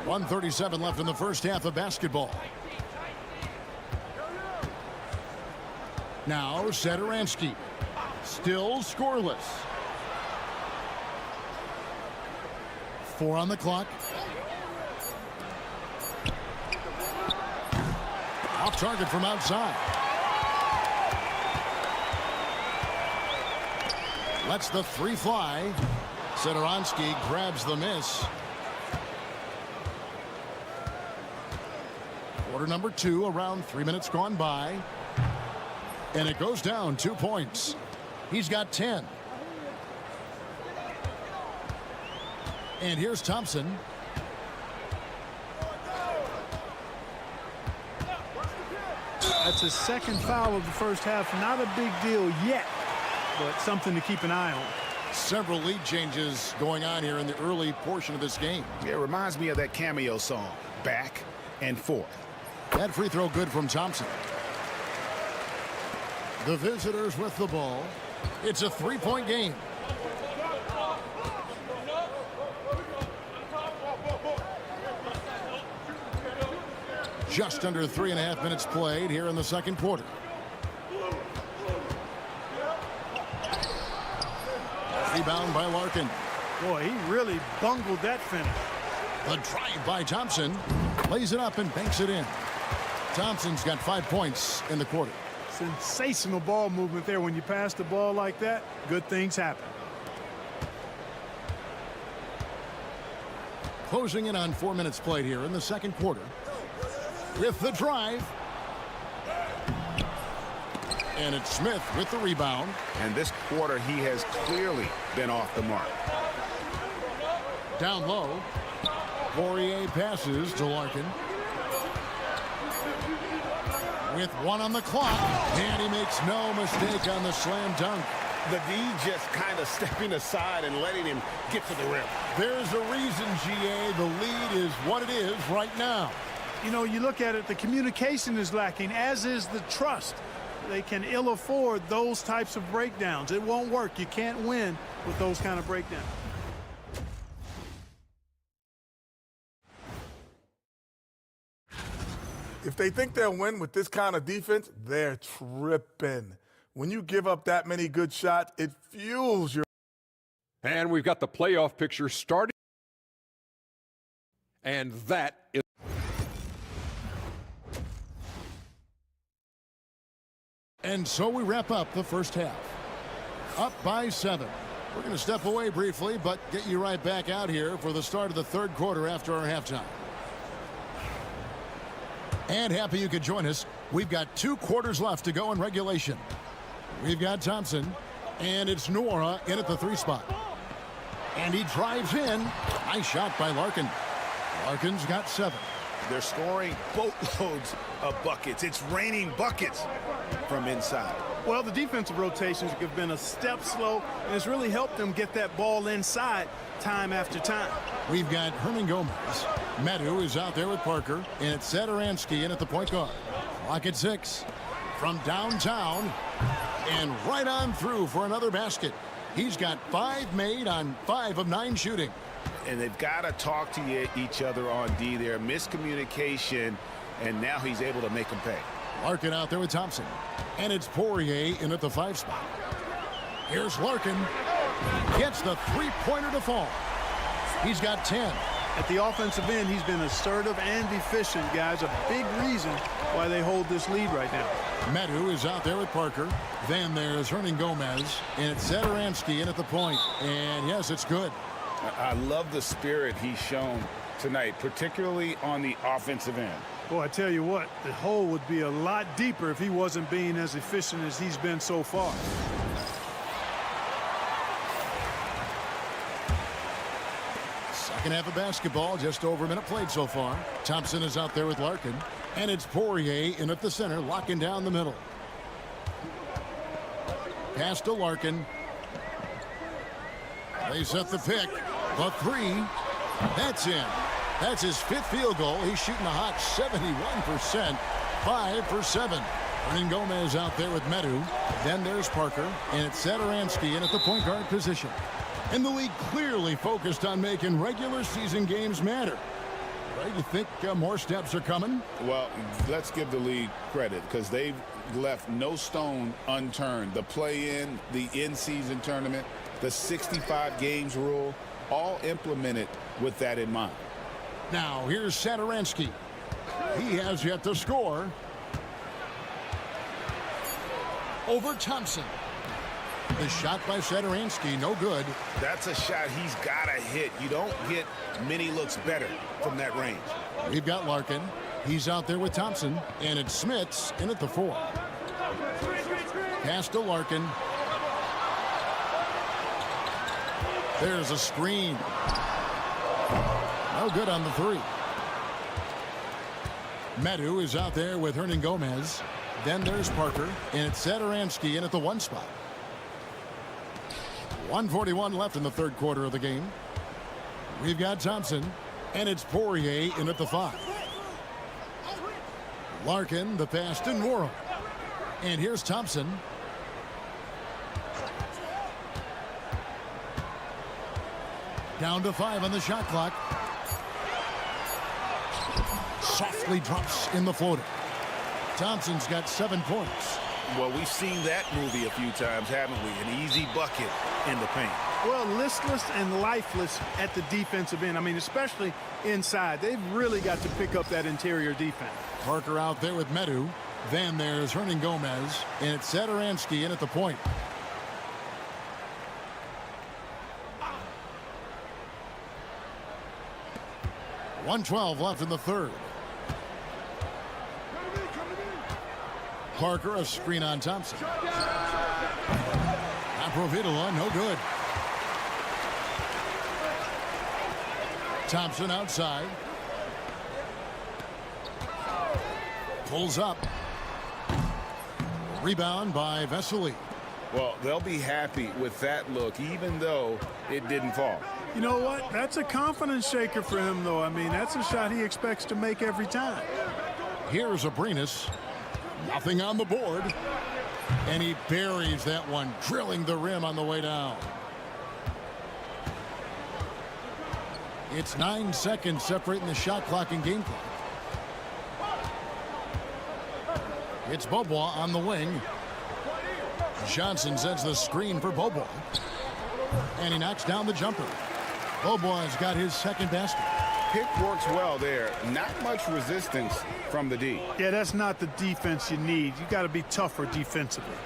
.137 left in the first half of basketball. Now Satoransky. Still scoreless. 4 on the clock. Off target from outside. Lets the three fly. Satoransky grabs the miss. Quarter number 2, around 3 minutes gone by. And it goes down 2 points. He's got 10. And here's Thompson. That's his second foul of the first half. Not a big deal yet, but something to keep an eye on. Several lead changes going on here in the early portion of this game. Yeah, it reminds me of that cameo song, Back and Forth. That free throw good from Thompson. The visitors with the ball. It's a 3-point game. Just under 3.5 minutes played here in the second quarter. Rebound by Larkin. Boy, he really bungled that finish. The drive by Thompson. Lays it up and banks it in. Thompson's got 5 points in the quarter. Sensational ball movement there. When you pass the ball like that, good things happen. Closing in on 4 minutes played here in the second quarter. With the drive. And it's Smith with the rebound. And this quarter, he has clearly been off the mark. Down low. Poirier passes to Larkin. With 1 on the clock. And he makes no mistake on the slam dunk. The D just kind of stepping aside and letting him get to the rim. There's a reason, GA, the lead is what it is right now. You know, you look at it, the communication is lacking, as is the trust. They can ill afford those types of breakdowns. It won't work. You can't win with those kind of breakdowns. If they think they'll win with this kind of defense, they're tripping. When you give up that many good shots, it fuels your... And we've got the playoff picture starting. And that is... And so we wrap up the first half. Up by 7. We're going to step away briefly, but get you right back out here for the start of the third quarter after our halftime. And happy you could join us. We've got 2 quarters left to go in regulation. We've got Thompson, and it's Nora in at the 3 spot. And he drives in. Nice shot by Larkin. Larkin's got 7. They're scoring boatloads of buckets. It's raining buckets from inside. Well, the defensive rotations have been a step slow, and it's really helped them get that ball inside time after time. We've got Hernan Gomez. Medu is out there with Parker, and it's Satoransky in at the point guard. Clock at 6. From downtown, and right on through for another basket. He's got 5 made on 5 of 9 shooting. And they've got to talk to each other on D there. Miscommunication, and now he's able to make them pay. Larkin out there with Thompson. And it's Poirier in at the 5 spot. Here's Larkin. Gets the three-pointer to fall. He's got 10. At the offensive end, he's been assertive and efficient, guys. A big reason why they hold this lead right now. Medu is out there with Parker. Then there's Hernan Gomez. And it's Satoransky in at the point. And yes, it's good. I love the spirit he's shown tonight, particularly on the offensive end. Boy, I tell you what, the hole would be a lot deeper if he wasn't being as efficient as he's been so far. Second half of basketball, just over a minute played so far. Thompson is out there with Larkin. And it's Poirier in at the center, locking down the middle. Pass to Larkin. They set the pick. The 3. That's in. That's his 5th field goal. He's shooting a hot 71%. 5 for 7. Hernan Gomez out there with Medu. Then there's Parker. And it's Satoransky in at the point guard position. And the league clearly focused on making regular season games matter. Right, you think more steps are coming? Well, let's give the league credit because they've left no stone unturned. The play-in, the in-season tournament, the 65 games rule, all implemented with that in mind. Now, here's Satoransky. He has yet to score. Over Thompson. The shot by Satoransky, no good. That's a shot he's got to hit. You don't get many looks better from that range. We've got Larkin. He's out there with Thompson. And it's Smits in at the 4. Pass to Larkin. There's a screen. No good on the 3. Medu is out there with Hernan Gomez. Then there's Parker. And it's Satoransky in at the 1 spot. 1:41 left in the third quarter of the game. We've got Thompson. And it's Poirier in at the 5. Larkin, the pass to Nwora. And here's Thompson. Down to 5 on the shot clock. Softly drops in the floater. Thompson's got 7 points. Well, we've seen that movie a few times, haven't we? An easy bucket in the paint. Well, listless and lifeless at the defensive end. I mean, especially inside. They've really got to pick up that interior defense. Parker out there with Medu. Then there's Hernan Gomez. And it's Satoransky in at the point. .112 left in the third. Parker, a screen on Thompson. Aprovitola, no good. Thompson outside. Pulls up. Rebound by Vesely. Well, they'll be happy with that look, even though it didn't fall. You know what? That's a confidence shaker for him, though. I mean, that's a shot he expects to make every time. Here's Abrinas. Nothing on the board. And he buries that one, drilling the rim on the way down. It's 9 seconds separating the shot clock and game clock. It's Beaubois on the wing. Johnson sends the screen for Beaubois. And he knocks down the jumper. Beaubois has got his second basket. Pick works well there. Not much resistance from the D. Yeah, that's not the defense you need. You got to be tougher defensively.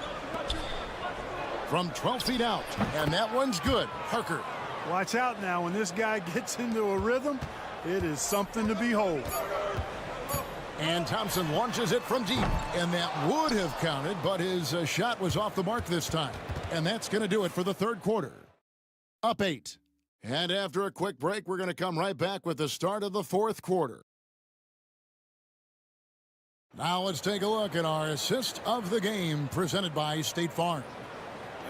From 12 feet out, and that one's good. Parker. Watch out now. When this guy gets into a rhythm, it is something to behold. And Thompson launches it from deep, and that would have counted, but his shot was off the mark this time. And that's going to do it for the third quarter. Up 8. And after a quick break, we're going to come right back with the start of the fourth quarter. Now let's take a look at our assist of the game presented by State Farm.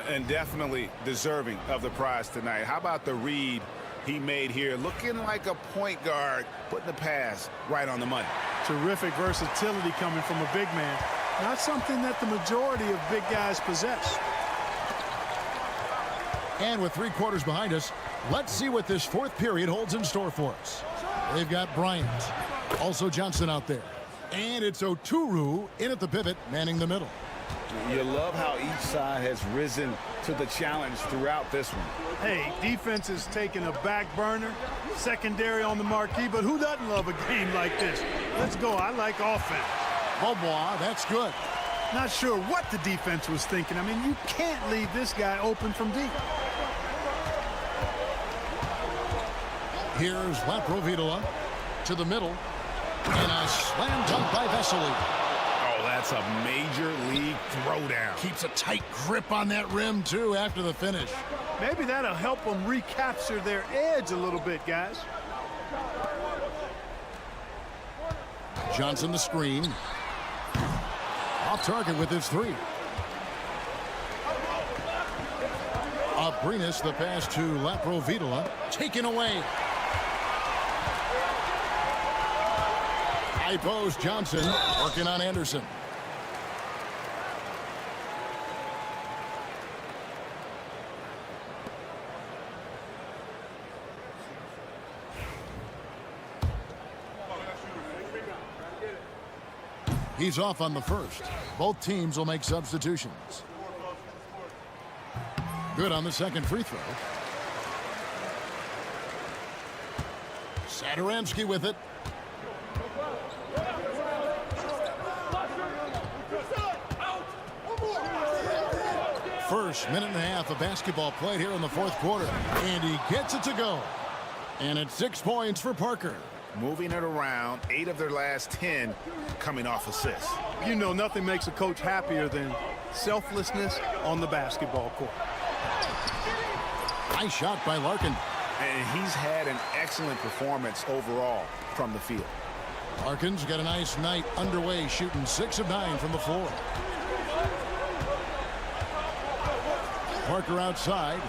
And definitely deserving of the prize tonight. How about the read he made here? Looking like a point guard, putting the pass right on the money. Terrific versatility coming from a big man. Not something that the majority of big guys possess. And with 3 quarters behind us, let's see what this 4th period holds in store for us. They've got Bryant, also Johnson out there. And it's Oturu in at the pivot, manning the middle. You love how each side has risen to the challenge throughout this one. Hey, defense is taking a back burner, secondary on the marquee, but who doesn't love a game like this? Let's go. I like offense. Beaubois, that's good. Not sure what the defense was thinking. I mean, you can't leave this guy open from deep. Here's Laprovitola to the middle. And a slam dunk by Vesely. Oh, that's a major league throwdown. Keeps a tight grip on that rim, too, after the finish. Maybe that'll help them recapture their edge a little bit, guys. Johnson the screen. Off target with his 3. Abrinas the pass to Laprovitola. Taken away. High post, Johnson working on Anderson. He's off on the first. Both teams will make substitutions. Good on the second free throw. Satoransky with it. First minute and a half of basketball played here in the 4th quarter. And he gets it to go. And it's 6 points for Parker. Moving it around, 8 of their last 10 coming off assists. You know, nothing makes a coach happier than selflessness on the basketball court. Nice shot by Larkin. And he's had an excellent performance overall from the field. Larkin's got a nice night underway, shooting 6 of 9 from the floor. Parker outside.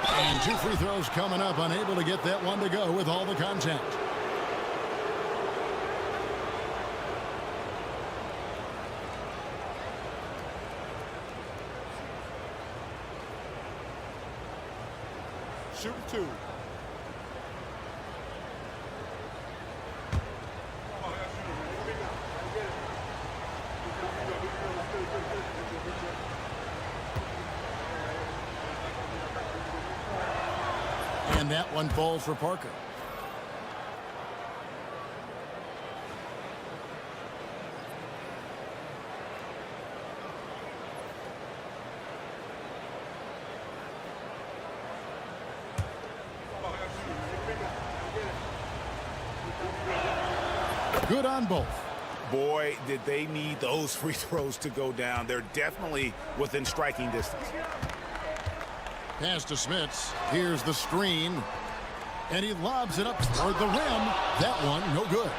And 2 free throws coming up, unable to get that one to go with all the contact. Shoot 2. And that one falls for Parker. Good on both. Boy, did they need those free throws to go down. They're definitely within striking distance. Pass to Smits. Here's the screen. And he lobs it up toward the rim. That one, no good.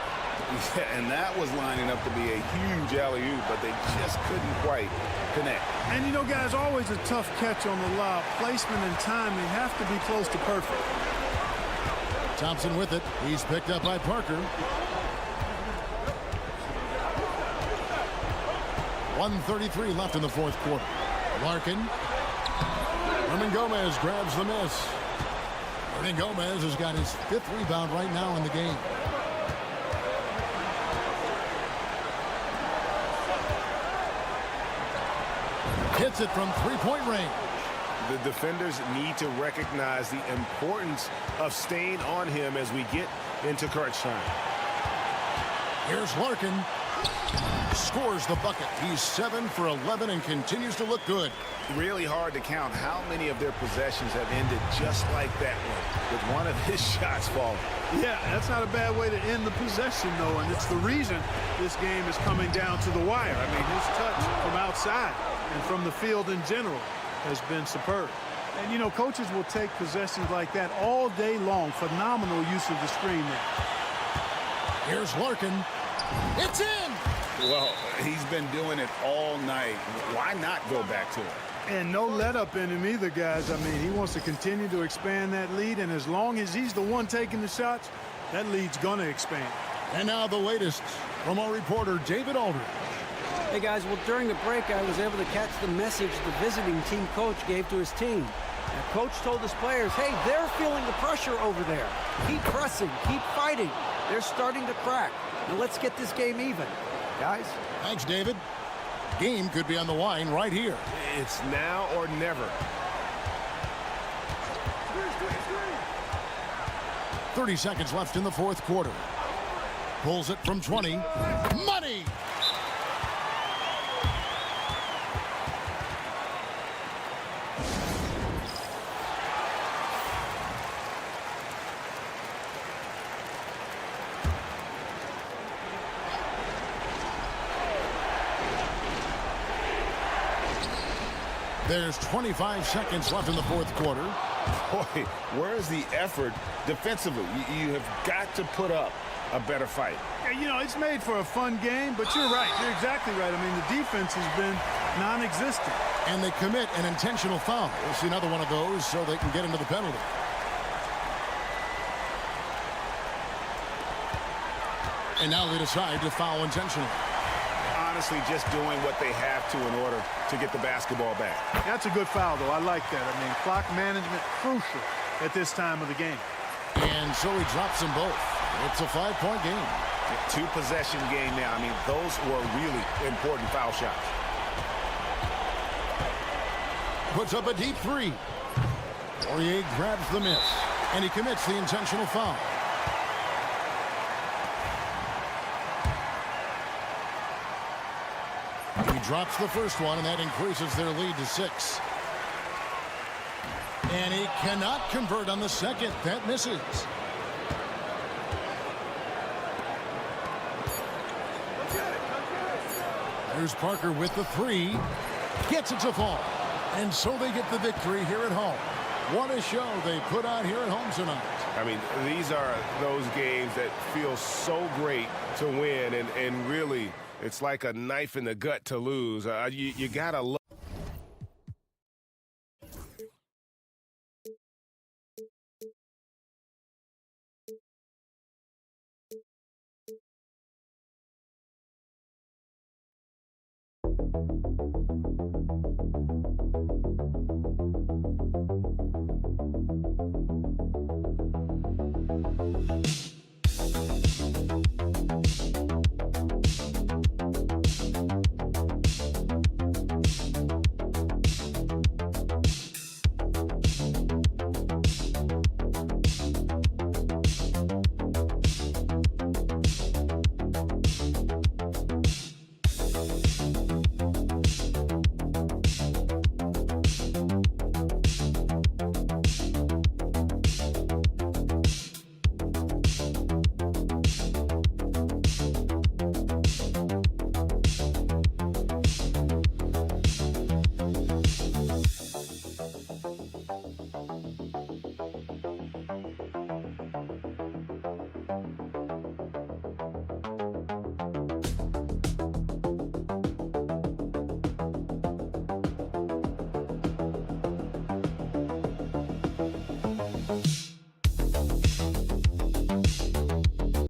Yeah, and that was lining up to be a huge alley-oop, but they just couldn't quite connect. And you know, guys, always a tough catch on the lob. Placement and timing have to be close to perfect. Thompson with it. He's picked up by Parker. 1:33 left in the 4th quarter. Larkin. Hernan Gomez grabs the miss. Hernan Gomez has got his 5th rebound right now in the game. Hits it from 3-point range. The defenders need to recognize the importance of staying on him as we get into crunch time. Here's Larkin. Scores the bucket. He's 7 for 11 and continues to look good. Really hard to count how many of their possessions have ended just like that one, with one of his shots falling. Yeah, that's not a bad way to end the possession, though, and it's the reason this game is coming down to the wire. I mean, his touch from outside and from the field in general has been superb. And, you know, coaches will take possessions like that all day long. Phenomenal use of the screen there. Here's Larkin. It's in! Well, he's been doing it all night. Why not go back to it? And no let up in him either, guys. I mean, he wants to continue to expand that lead, and as long as he's the one taking the shots, that lead's going to expand. And now the latest from our reporter, David Aldridge. Hey, guys, well, during the break, I was able to catch the message the visiting team coach gave to his team. The coach told his players, hey, they're feeling the pressure over there. Keep pressing, keep fighting. They're starting to crack. Now let's get this game even, guys. Thanks, David. Game could be on the line right here. It's now or never. 30 seconds left in the fourth quarter. Pulls it from 20. Money! There's 25 seconds left in the fourth quarter. Boy, where's the effort defensively? You have got to put up a better fight. Yeah, you know, it's made for a fun game, but you're right. You're exactly right. I mean, the defense has been non-existent. And they commit an intentional foul. We'll see another one of those so they can get into the penalty. And now they decide to foul intentionally. Honestly, just doing what they have to in order to get the basketball back. That's a good foul, though. I like that. I mean, clock management crucial at this time of the game. And so he drops them both. It's a 5-point game. Two-possession game now. I mean, those were really important foul shots. Puts up a deep three. Poirier grabs the miss, and he commits the intentional foul. He drops the first one, and that increases their lead to 6. And he cannot convert on the second. That misses. Here's Parker with the 3. Gets it to fall. And so they get the victory here at home. What a show they put on here at home tonight. I mean, these are those games that feel so great to win, and really, it's like a knife in the gut to lose. You got to love